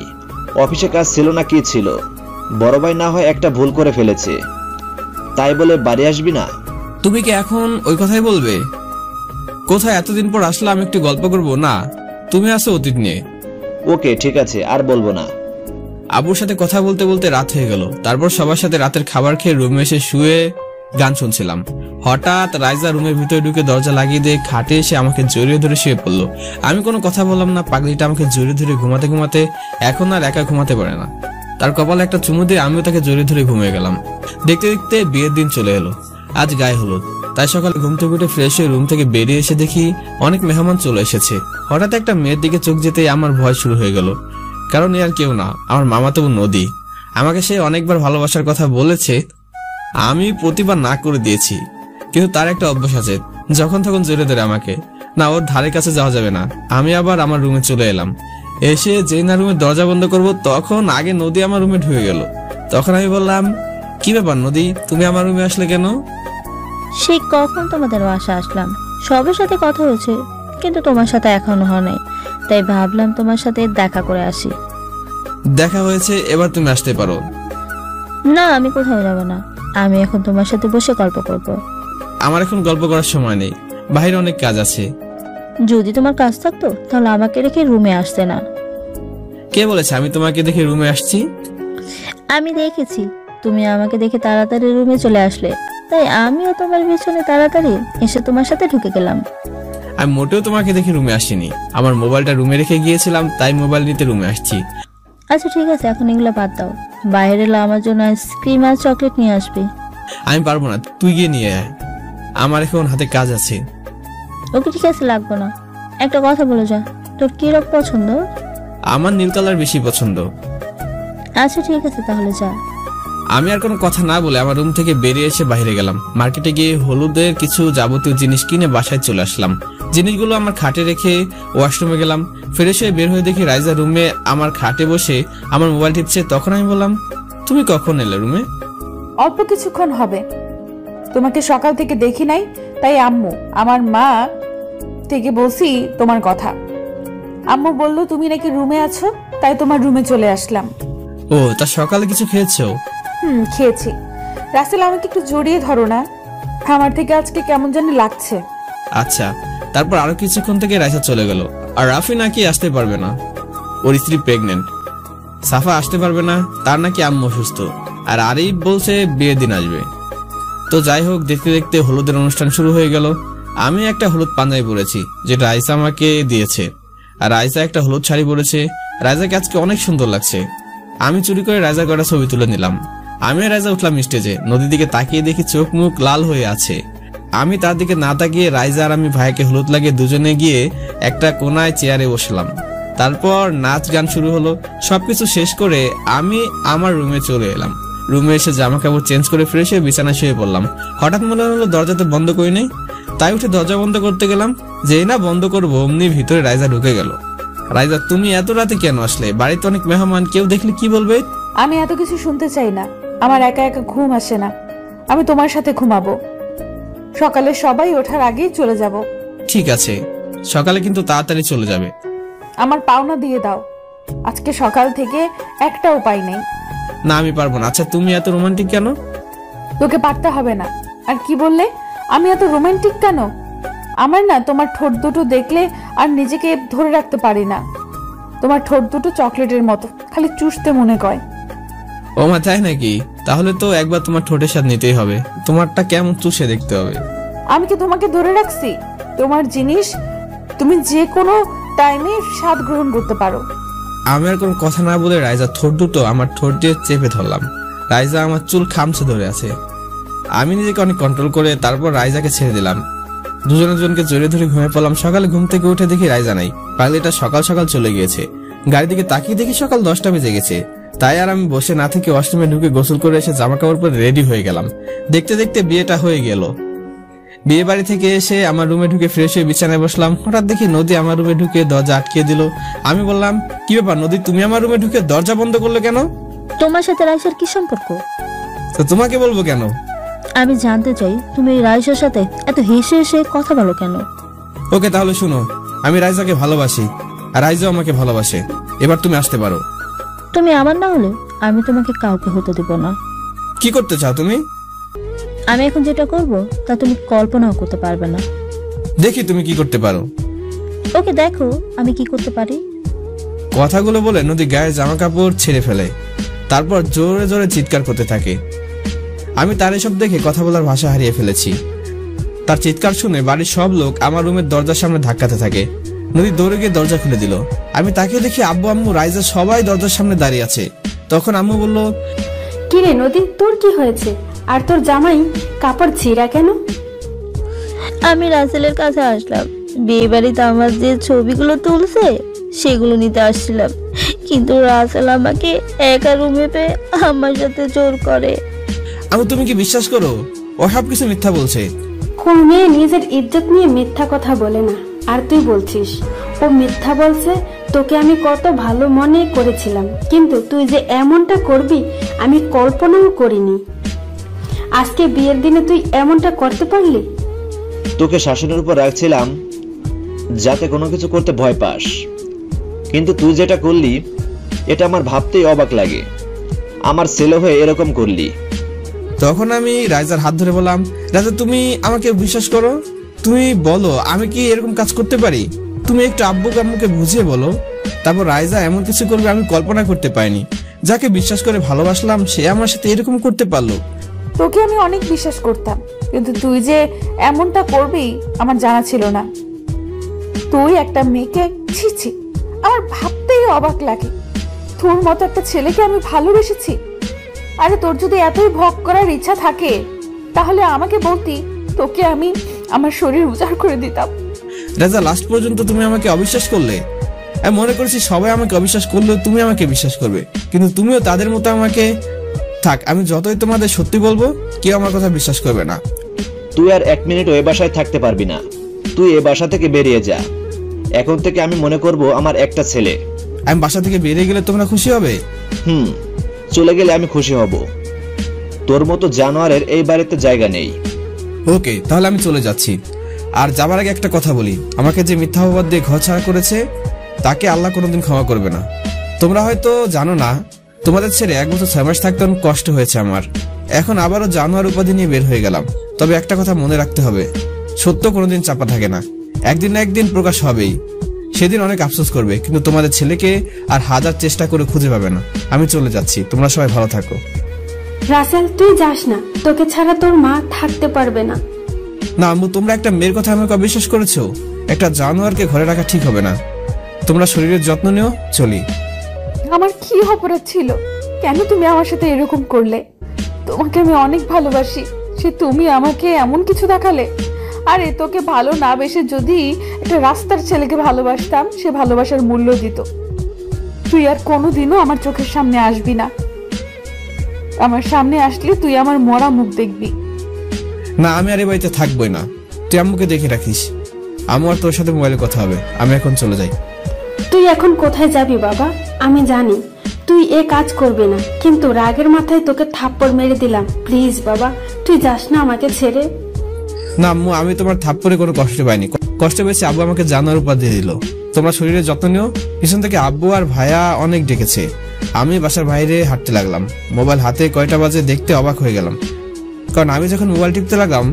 অফিসে কাজ ছিল না কি ছিল, বড় ভাই না হয় একটা ভুল করে ফেলেছে, তাই বলে বাড়ি আসবি না? তুমি কি এখন ওই কথাই বলবে? কোথায় এতদিন পর আসলাম, একটু গল্প করবো না? তুমি আসো অতীত নিয়ে। ওকে ঠিক আছে, আর বলবো না। আব্বুর সাথে কথা বলতে বলতে রাত হয়ে গেল। তারপর সবার সাথে রাতের খাবার খেয়ে রুমে এসে শুয়ে গান শুনছিলাম। হঠাৎ রাইজা রুমের ভিতরে ঢুকে দরজা লাগিয়ে দিয়ে খাটে এসে আমাকে জড়িয়ে ধরে শুয়ে পড়লো। আমি কোনো কথা বললাম না। পাগলিটা আমাকে জড়িয়ে ধরে ঘুমাতে ঘুমাতে এখন আর একা ঘুমাতে পারে না। তার কপালে একটা চুমু দিয়ে আমিও তাকে জড়িয়ে ধরে ঘুমিয়ে গেলাম। দেখতে দেখতে বিয়ের দিন চলে এলো। আজ গায়ে হলুদ। তাই সকালে ঘুম থেকে উঠে ফ্রেশ হয়ে রুম থেকে বেরিয়ে এসে দেখি অনেক মেহমান চলে এসেছে। হঠাৎ একটা মেয়ের দিকে চোখ যেতেই আমার ভয় শুরু হয়ে গেল। কারণ এ আর কেউ না, আমার মামাতো বোন নদী। আমাকে সে অনেকবার ভালোবাসার কথা বলেছে, আমি প্রতিবার না করে দিয়েছি। কিন্তু তার একটা অভ্যাস আছে, যখন তখন জড়িয়ে ধরে আমাকে। না, ওর ধারে কাছে যাওয়া যাবে না। আমি আবার আমার রুমে চলে এলাম। এসে যেই না রুমের দরজা বন্ধ করব, তখন আগে নদী আমার রুমে ঢুকে গেল। তখন আমি বললাম, কি ব্যাপার নদী, তুমি আমার রুমে আসলে কেন? সে কখন তোমাদের বাসা আসলাম, সবার সাথে কথা হয়েছে, কিন্তু তোমার সাথে এখনো হয় নাই, তাই ভাবলাম তোমার সাথে দেখা করে আসি। দেখা হয়েছে, এবার তুমি আসতে পারো। না আমি কোথাও যাব না, আমি এখন তোমার সাথে বসে গল্প করব। আমার এখন গল্প করার সময় নেই, বাইরে অনেক কাজ আছে। যদি তোমার কাজ থাকতো তাহলে আমাকে রেখে রুমে আসতে না। কে বলেছে আমি তোমাকে দেখে রুমে আসছি? আমি দেখেছি তুমি আমাকে দেখে তাড়াতাড়ি রুমে চলে আসলে, তাই আমিও তোমার পিছনে তাড়াতাড়ি এসে তোমার সাথে ঢুকে গেলাম। আমি মোটেও তোমাকে দেখে রুমে আসিনি, আমার মোবাইলটা রুমে রেখে গিয়েছিলাম, তাই মোবাইল নিতে রুমে আসছি। আচ্ছা ঠিক আছে, এখন এগুলো বাদ দাও। বাইরে এলে আমার জন্য আইসক্রিম আর চকলেট নিয়ে আসবে। আমি পারবো না, তুই গিয়ে নিয়ে আয়, আমার এখন হাতে কাজ আছে। ওকে ঠিক আছে, লাগবো না। একটা কথা বলে যা, তোর কি রং পছন্দ? আমার নীল কালার বেশি পছন্দ। আচ্ছা ঠিক আছে, তাহলে যা। আমি আর কোনো কথা না বলে আমার রুম থেকে বেরিয়ে এসে বাইরে গেলাম। মার্কেটে গিয়ে হলুদের কিছু যাবতীয় জিনিস কিনে বাসায় চলে আসলাম। জিনিসগুলো আমার খাটে রেখে ওয়াশরুমে গেলাম। ফ্রেশ হয়ে বের হয়ে দেখি রাইজা রুমে আমার খাটে বসে আমার মোবাইল টিপছে। তখন আমি বললাম, তুমি কখন এলে রুমে? অল্প কিছুক্ষণ হবে, তোমাকে সকাল থেকে দেখি নাই, তাই আম্মু আমার মা থেকে বলছি তোমার কথা। আম্মু বললো তুমি নাকি রুমে আছো, তাই তোমার রুমে চলে আসলাম। ও, তা সকালে কিছু খেয়েছো? খেয়েছি। রাসেল আমাকে একটু জড়িয়ে ধরো না, আমার থেকে আজকে কেমন জানি লাগছে। আচ্ছা। তারপর আরো কিছুক্ষণ থেকে রাইসা চলে গেল। আর রাফি নাকি আসতে পারবে না, ওর স্ত্রী প্রেগনেন্ট। সাফা আসতে পারবে না, তার নাকি আম্মু অসুস্থ। আর আরিফ বলছে বিয়ের দিন আসবে। তো যাই হোক, দেখতে দেখতে হলুদের অনুষ্ঠান শুরু হয়ে গেল। আমি একটা হলুদ পাঞ্জাবি পরেছি, যেটা রাইসা আমাকে দিয়েছে, আর রাইসা একটা হলুদ শাড়ি পরেছে। রাইসাকে আজকে অনেক সুন্দর লাগছে। আমি চুরি করে রাইসার কটা ছবি তুলে নিলাম। আমি আর রাইসা উঠলাম স্টেজে। নদীর দিকে তাকিয়ে দেখি চোখ মুখ লাল হয়ে আছে। আমি তার দিকে না তাকিয়ে রাইসা আর আমি ভাইকে হলুদ লাগিয়ে দুজনে গিয়ে একটা কোনায় চেয়ারে বসলাম। তারপর নাচ গান শুরু হলো। সবকিছু শেষ করে আমি আমার রুমে চলে এলাম। রুমে এসে জামা কাপড় চেঞ্জ করে ফ্রেশ হয়ে বিছানায় শুয়ে পড়লাম। হঠাৎ মনে হলো দরজাতে বন্ধ করি নাই, তাই উঠে দরজা বন্ধ করতে গেলাম। যেই না বন্ধ করবো অমনি ভিতরে রাইসা ঢুকে গেল। রাইসা, তুমি এত রাতে কেন আসলে? বাড়িতে অনেক মেহমান, কেউ দেখলে কি বলবে? আমি এত কিছু শুনতে চাই না, আমার একা একা ঘুম আসে না। আমি তোমার সাথে ঘুমাবো, সকালে সবাই ওঠার আগেই চলে যাব। ঠিক আছে, সকালে কিন্তু তাড়াতাড়ি চলে যাবে। আমার পাওনা দিয়ে দাও, আজকে সকাল থেকে একটা উপায় নেই। না আমি পারবো না। আচ্ছা তুমি এত রোমান্টিক কেন? তোকে পারতে হবে না। আর কি বললে, আমি এত রোমান্টিক কেন? আমার না তোমার ঠোঁট দুটো দেখলে আর নিজেকে ধরে রাখতে পারি না। তোমার ঠোঁট দুটো চকলেটের মতো, খালি চুষতে মনে কয়। ও মা, তাই নাকি? তাহলে তো একবার তোমার ঠোঁটের স্বাদ নিতেই হবে। তোমারটা কেমন চুষে দেখতে হবে। আমি কি তোমাকে ধরে রাখছি? তোমার জিনিস তুমি যে কোনো টাইমে স্বাদ গ্রহণ করতে পারো। আমি আর কোনো কথা না বলে রাইজা ঠোঁট দুটো আমার ঠোঁট দিয়ে চেপে ধরলাম। রাইজা আমার চুল খামছে ধরে আছে। আমি নিজেকে অনেক কন্ট্রোল করে তারপর রাইজাকে ছেড়ে দিলাম। দুজনকে জড়িয়ে ধরে ঘুমিয়ে পড়লাম। সকালে ঘুম থেকে উঠে দেখি রাইজা নাই। পাগলিটা সকাল সকাল চলে গিয়েছে। গাড়ির দিকে তাকিয়ে দেখি সকাল 10টা বেজে গেছে। তাই আর আমি বসে না থেকে ওয়াশরুমে ঢুকে গোসল করে এসে জামা কাপড় পরে রেডি হয়ে গেলাম। দেখতে দেখতে বিয়েটা হয়ে গেল। বিয়ে বাড়ি থেকে এসে আমার রুমে ঢুকে ফ্রেশ হয়ে বিছানায় বসলাম। হঠাৎ দেখি নদী আমার রুমে ঢুকে দরজা আটকে দিল। আমি বললাম, কি ব্যাপার নদী, তুমি আমার রুমে ঢুকে দরজা বন্ধ করলে কেন? তোমার সাথে রাইসার কি সম্পর্ক? তো তোমাকে বলবো কেন? আমি জানতে চাই তুমি রাইসার সাথে এত হেসে হেসে কথা বলো কেন? ওকে, তাহলে শুনো, আমি রাইজাকে ভালোবাসি আর রাইজাও আমাকে ভালোবাসে। এবার তুমি আসতে পারো। তুমি আমার না হলে আমি তোমাকে কাউকে হতে দেব না। কি করতে চাও তুমি? আমি এখন যেটা করব তা তুমি কল্পনাও করতে পারবে না। দেখি তুমি কি করতে পারো। ওকে, দেখো আমি কি করতে পারি। কথাগুলো বলে নদী গায়ে জামা কাপড় ছেড়ে ফেলে। তারপর জোরে জোরে চিৎকার করতে থাকে। আমি তার এসব দেখে কথা বলার ভাষা হারিয়ে ফেলেছি। তার চিৎকার শুনে বাড়ির সব লোক আমার রুমের দরজার সামনে ধাক্কাতে থাকে। নদী দৌড়ে গিয়ে দরজা খুলে দিল। আমি তাকে দেখি আব্বু, আম্মু, রাইজা সবাই দরজার সামনে দাঁড়িয়ে আছে। তখন আম্মু বলল, কি রে নদী, তোর কি হয়েছে? আর তোর জামাই কাপড় ছিঁড়া কেন? আমি রাসেলের কাছে আসলাম। বিয়ে বাড়িতে আমার যে ছবিগুলো তুলছে সেগুলো নিতে আসছিলাম, কিন্তু রাসেল আমাকে একা রুমে পেয়ে আমার সাথে জোর করে। আম্মু, তুমি কি বিশ্বাস করো? ও সব কিছু মিথ্যা বলছে। কোন মেয়ে নিজের ইজ্জত নিয়ে মিথ্যা কথা বলে না, আর তুই বলছিস ও মিথ্যা বলছে? তোকে আমি কত ভালো মনে করেছিলাম, কিন্তু তুই যে এমনটা করবি আমি কল্পনাও করিনি। আজকে বিয়ের দিনে তুই এমনটা করতে পারলি? তোকে শাসনের উপর রাখছিলাম যাতে কোনো কিছু করতে ভয় পাস, কিন্তু তুই যেটা করলি এটা আমার ভাবতেই অবাক লাগে। আমার ছেলে হয়ে এরকম করলি। তখন আমি রাইজার হাত ধরে বললাম, রাজা তুমি আমাকে বিশ্বাস করো, তুমি বলো আমি কি এরকম কাজ করতে পারি? তুমি একটু আব্বু আম্মুকে বুঝিয়ে বলো। তারপর রাইজা এমন কিছু করবে আমি কল্পনা করতে পারিনি। যাকে বিশ্বাস করে ভালোবাসলাম সে আমার সাথে এরকম করতে পারলো। তোকে আমি অনেক বিশ্বাস করতাম, কিন্তু তুই যে এমনটা করবি আমার জানা ছিল না। তুই একটা মেয়েকে, ছি ছি, আমার ভাবতেই অবাক লাগে। তোর মতো একটা ছেলেকে আমি ভালোবেসেছি। আরে তোর যদি এতই ভোগ করার ইচ্ছা থাকে তাহলে আমাকে বলতি, তোকে আমি আমার শরীর উজাড় করে দিতাম। রাজা, লাস্ট পর্যন্ত তুমি আমাকে অবিশ্বাস করলে। আমি মনে করেছি সবাই আমাকে অবিশ্বাস করলেও তুমি আমাকে বিশ্বাস করবে, কিন্তু তুমিও তাদের মতো আমাকে। থাক, আমি যতই তোমাদের সত্যি বলবো কেউ আমার কথা বিশ্বাস করবে না। তুই আর 1 মিনিটও এ বাসায় থাকতে পারবি না। তুই এ বাসা থেকে বেরিয়ে যা। এখন থেকে আমি মনে করব আমার একটা ছেলে। আমি বাসা থেকে বেরিয়ে গেলে তোমরা খুশি হবে? চলে গেলে আমি খুশি হব। তোর মতো জানোয়ারের এই বাড়িতে জায়গা নেই। ওকে, তাহলে আমি চলে যাচ্ছি। আর যাবার আগে একটা কথা বলি, আমাকে যে মিথ্যা অপবাদ দিয়ে ঘর ছাড়া করেছে তাকে আল্লাহ কোনোদিন ক্ষমা করবে না। তোমরা হয়তো জানো না, তোমাদের ছেড়ে 1 বছর 6 মাস থাকতে অনেক কষ্ট হয়েছে আমার। এখন আবারও জানোয়ার উপাধি নিয়ে বের হয়ে গেলাম। তবে একটা কথা মনে রাখতে হবে, সত্য কোনোদিন চাপা থাকে না, একদিন না একদিন প্রকাশ হবেই। সেদিন অনেক আফসোস করবে, কিন্তু তোমাদের ছেলেকে আর 1000 চেষ্টা করে খুঁজে পাবে না। আমি চলে যাচ্ছি, তোমরা সবাই ভালো থাকো। রাসেল, তুই যাস না, তোকে ছাড়া তোর মা থাকতে পারবে না। না আম্মু, তোমরা একটা মেয়ের কথা আমাকে অবিশ্বাস করেছো। একটা জানোয়ারকে ঘরে রাখা ঠিক হবে না। তোমরা শরীরের যত্ন নিও, চলি। আমার কি অপরাধ ছিল? কেন তুমি আমার সাথে এরকম করলে? তোমাকে আমি অনেক ভালোবাসি, সে তুমি আমাকে এমন কিছু দেখালে। আরে তোকে ভালো না বেসে যদি একটা রাস্তার ছেলেকে ভালোবাসতাম, সে ভালোবাসার মূল্য দিত। তুই আর কোনোদিনও আমার চোখের সামনে আসবি না। আমার সামনে আসলে তুই আমার মরা মুখ দেখবি। না, আমি আর এই বাড়িতে থাকবোই না। তুই আম্মুকে দেখে রাখিস। আম্মু আর তোর সাথে মোবাইলে কথা হবে। আমি এখন চলে যাই। তুই এখন কোথায় যাবি বাবা? আমি জানি তুই এ কাজ করবি না, কিন্তু রাগের মাথায় তোকে থাপ্পড় মেরে দিলাম। প্লিজ বাবা, তুই যাস না আমাকে ছেড়ে। না আম্মু, আমি তোমার থাপ্পড়ে কোনো কষ্ট পাইনি। কষ্ট পেয়েছে আব্বু আমাকে জানোয়ার উপাধি দিল। তোমরা শরীরের যত্ন নিও। পিছন থেকে আব্বু আর ভাইয়া অনেক ডেকেছে। আমি বাসার বাইরে হাঁটতে লাগলাম। মোবাইল হাতে কয়টা বাজে দেখতে অবাক হয়ে গেলাম, কারণ আমি যখন মোবাইল টিপতে লাগলাম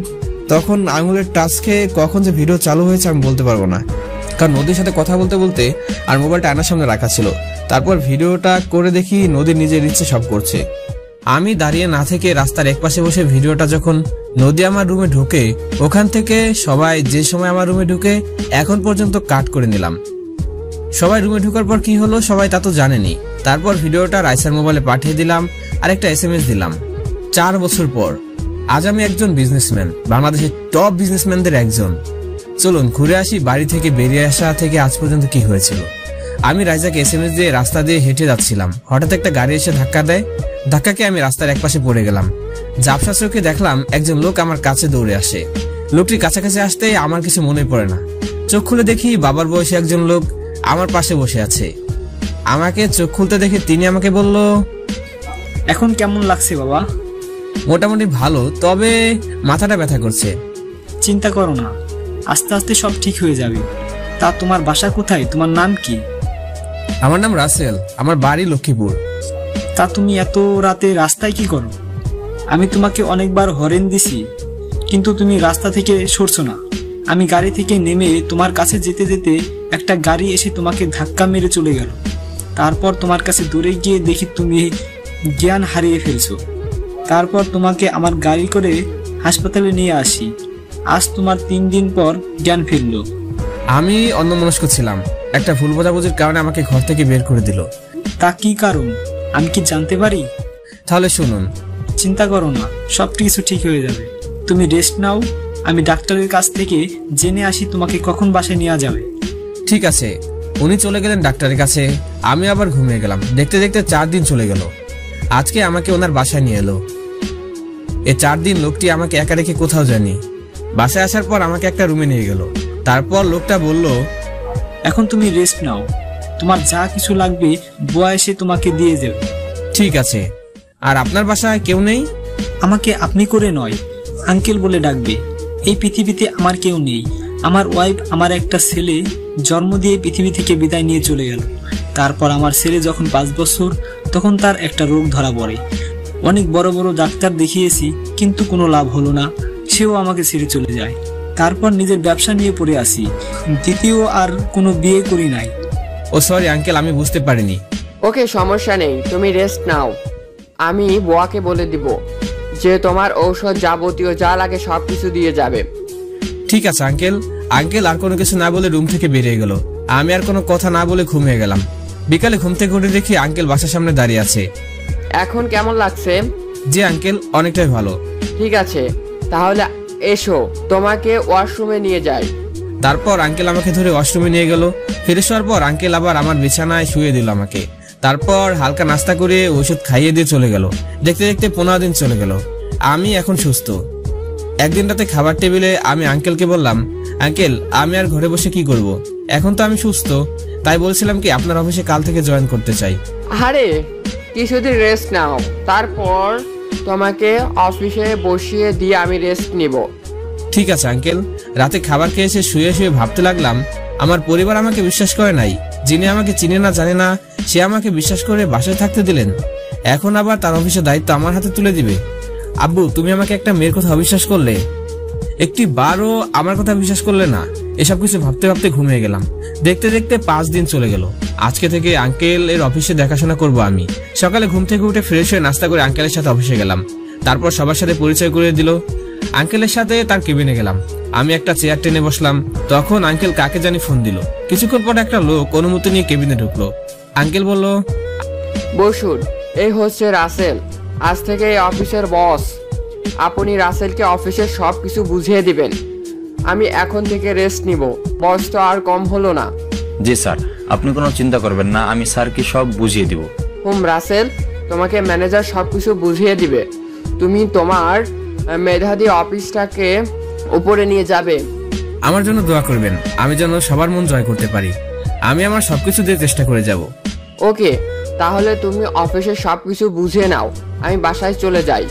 তখন আঙুলের টাচ খেয়ে কখন যে ভিডিও চালু হয়েছে আমি বলতে পারবো না, কারণ নদীর সাথে কথা বলতে বলতে আর মোবাইলটা আয়নার সামনে রাখা ছিল। তারপর ভিডিওটা করে দেখি নদী নিজের ইচ্ছে সব করছে। আমি দাঁড়িয়ে না থেকে রাস্তার একপাশে বসে ভিডিওটা যখন নদী আমার রুমে ঢুকে, ওখান থেকে সবাই যে সময় আমার রুমে ঢুকে এখন পর্যন্ত কাট করে নিলাম। সবাই রুমে ঢোকার পর কি হলো সবাই তা তো জানেনি। তারপর ভিডিওটা রাইসার মোবাইলে পাঠিয়ে দিলাম আর একটা SMS দিলাম। 4 বছর পর আজ আমি একজন বিজনেসম্যান, বাংলাদেশের টপ বিজনেসম্যানদের একজন। চলুন ঘুরে আসি বাড়ি থেকে বেরিয়ে আসা থেকে আজ পর্যন্ত কি হয়েছিল। আমি রাইজাকে SMS দিয়ে রাস্তা দিয়ে হেঁটে যাচ্ছিলাম, হঠাৎ একটা গাড়ি এসে ধাক্কা দেয়। ধাক্কাকে আমি রাস্তার একপাশে পড়ে গেলাম। ঝাপসা চোখে দেখলাম একজন লোক আমার কাছে দৌড়ে আসে। লোকটি কাছাকাছি আসতে আমার কিছু মনে পড়ে না। চোখ খুলে দেখি বাবার বয়সী একজন লোক আমার পাশে বসে আছে। আমাকে চোখ খুলতে দেখে তিনি আমাকে বলল, এখন কেমন লাগছে বাবা? মোটামুটি ভালো, তবে মাথাটা ব্যথা করছে। চিন্তা করো না, আস্তে আস্তে সব ঠিক হয়ে যাবে। তা তোমার বাসা কোথায়? তোমার নাম কি? আমার নাম রাসেল, আমার বাড়ি লক্ষ্মীপুর। তা তুমি এত রাতে রাস্তায় কি করো? আমি তোমাকে অনেকবার হরেন দিছি, কিন্তু তুমি রাস্তা থেকে সরছো না। আমি গাড়ি থেকে নেমে তোমার কাছে যেতে যেতে একটা গাড়ি এসে তোমাকে ধাক্কা মেরে চলে গেল। তারপর তোমার কাছে দূরে গিয়ে দেখি তুমি জ্ঞান হারিয়ে ফেলছো। তারপর তোমাকে আমার গাড়ি করে হাসপাতালে নিয়ে আসি। আজ তোমার 3 দিন পর জ্ঞান ফিরলো। আমি অন্যমনস্ক ছিলাম, একটা ভুল বোঝাবুঝির কারণে আমাকে ঘর থেকে বের করে দিল। তা কি কারণ আমি কি জানতে পারি? তাহলে শুনুন। চিন্তা করো না, সব কিছু ঠিক হয়ে যাবে। তুমি রেস্ট নাও, আমি ডাক্তারের কাছ থেকে জেনে আসি তোমাকে কখন বাসায় নিয়ে যাবে। ঠিক আছে। উনি চলে গেলেন ডাক্তারের কাছে, আমি আবার ঘুমিয়ে গেলাম। দেখতে দেখতে 4 দিন চলে গেল। আজকে আমাকে ওনার বাসায় নিয়ে এলো। এই 4 দিন লোকটি আমাকে একা রেখে কোথাও যায়নি। বাসায় আসার পর আমাকে একটা রুমে নিয়ে গেল। তারপর লোকটা বলল, এখন তুমি রেস্ট নাও, তোমার যা কিছু লাগবে বুয়া এসে তোমাকে দিয়ে যাবে। ঠিক আছে। আর আপনার বাসায় কেউ নেই? আমাকে আপনি করে নয়, আঙ্কেল বলে ডাকবে। এই পৃথিবীতে আমার কেউ নেই। আমার ওয়াইফ আমার একটা ছেলে জন্ম দিয়ে পৃথিবী থেকে বিদায় নিয়ে চলে গেল। তারপর আমার ছেলে যখন 5 বছর, তখন তার একটা রোগ ধরা পড়ে। অনেক বড় বড় ডাক্তার দেখিয়েছি, কিন্তু কোনো লাভ হলো না। সেও আমাকে ছেড়ে চলে যায়। তারপর নিজের ব্যবসা নিয়ে পড়ে আসি। দ্বিতীয় আর কোনো বিয়ে করি নাই। ও সরি আঙ্কেল, আমি বুঝতে পারিনি। ওকে, সমস্যা নেই, তুমি রেস্ট নাও। আমি বুয়াকে বলে দিব যে তোমার ঔষধ যাবতীয় যা লাগে সবকিছু দিয়ে যাবে। ঠিক আছে আঙ্কেল। আঙ্কেল আর কোনো কিছু না বলে রুম থেকে বেরিয়ে গেল। আমি আর কোনো কথা না বলে ঘুমিয়ে গেলাম। বিকালে ঘুম থেকে উঠে দেখি আঙ্কেল বাসার সামনে দাঁড়িয়ে আছে। এখন কেমন লাগছে? জি আঙ্কেল, অনেকটাই ভালো। ঠিক আছে, তাহলে এসো, তোমাকে ওয়াশরুমে নিয়ে যাই। তারপর আঙ্কেল আমাকে ধরে ওয়াশরুমে নিয়ে গেল। ফ্রেশ হওয়ার পর আঙ্কেল আবার আমার বিছানায় শুয়ে দিল আমাকে। তারপর হালকা নাস্তা করে ওষুধ খাইয়ে দিয়ে চলে গেল। দেখতে দেখতে 15 দিন চলে গেল। আমি এখন সুস্থ। একদিন রাতে খাবার টেবিলে আমি আঙ্কেলকে বললাম, আঙ্কেল আমি আর ঘরে বসে কি করব? এখন তো আমি সুস্থ, তাই বলছিলাম কি আপনার অফিসে কাল থেকে জয়েন করতে চাই। আরে কিছুদিন রেস্ট নাও, তারপর তোমাকে অফিসে বসিয়ে দিয়ে আমি রেস্ট নিব। ঠিক আছে আঙ্কেল। রাতে খাবার খেয়ে এসে শুয়ে শুয়ে ভাবতে লাগলাম, আমার পরিবার আমাকে বিশ্বাস করে নাই। যিনি আমাকে চিনে না জানে না, সে আমাকে বিশ্বাস করে বাসায় থাকতে দিলেন। এখন আবার তার অফিসের দায়িত্ব আমার হাতে তুলে দিবে। আব্বু, তুমি আমাকে একটা মেয়ের কথা অবিশ্বাস করলে, একটি বারও আমার কথা বিশ্বাস করলে না। এসব কিছু ভাবতে ভাবতে ঘুমিয়ে গেলাম। দেখতে দেখতে 5 দিন চলে গেল। আজকে থেকে আঙ্কেল এর অফিসে দেখাশোনা করব আমি। সকালে ঘুম থেকে উঠে ফ্রেশ হয়ে নাস্তা করে আঙ্কেলের সাথে অফিসে গেলাম। তারপর সবার সাথে পরিচয় করে দিল। আঙ্কেলের সাথে তার কেবিনে গেলাম। আমি একটা চেয়ার টেনে বসলাম। তখন আঙ্কেল কাকে জানি ফোন দিল। কিছুক্ষণ পর একটা লোক অনুমতি নিয়ে কেবিনে ঢুকলো। আঙ্কেল বলল, বসুন, এই হচ্ছে রাসেল, আজ থেকে এই অফিসের বস। আপনি রাসেলকে অফিসের সব কিছু বুঝিয়ে দিবেন। আমি এখন থেকে রেস্ট নিব। বস তো আর কম হলো না। জি স্যার, আপনি কোনো চিন্তা করবেন না, আমি স্যারকে সব বুঝিয়ে দিব। রাসেল, তোমাকে ম্যানেজার সবকিছু বুঝিয়ে দিবে। তুমি তোমার মেধাবী অফিসটাকে উপরে নিয়ে যাবে। আমার জন্য দোয়া করবেন, আমি যেন সবার মন জয় করতে পারি। আমি আমার সবকিছু দিয়ে চেষ্টা করে যাব। ওকে, তাহলে তুমি অফিসে সবকিছু বুঝিয়ে নাও, আমি বাসায় চলে যাই।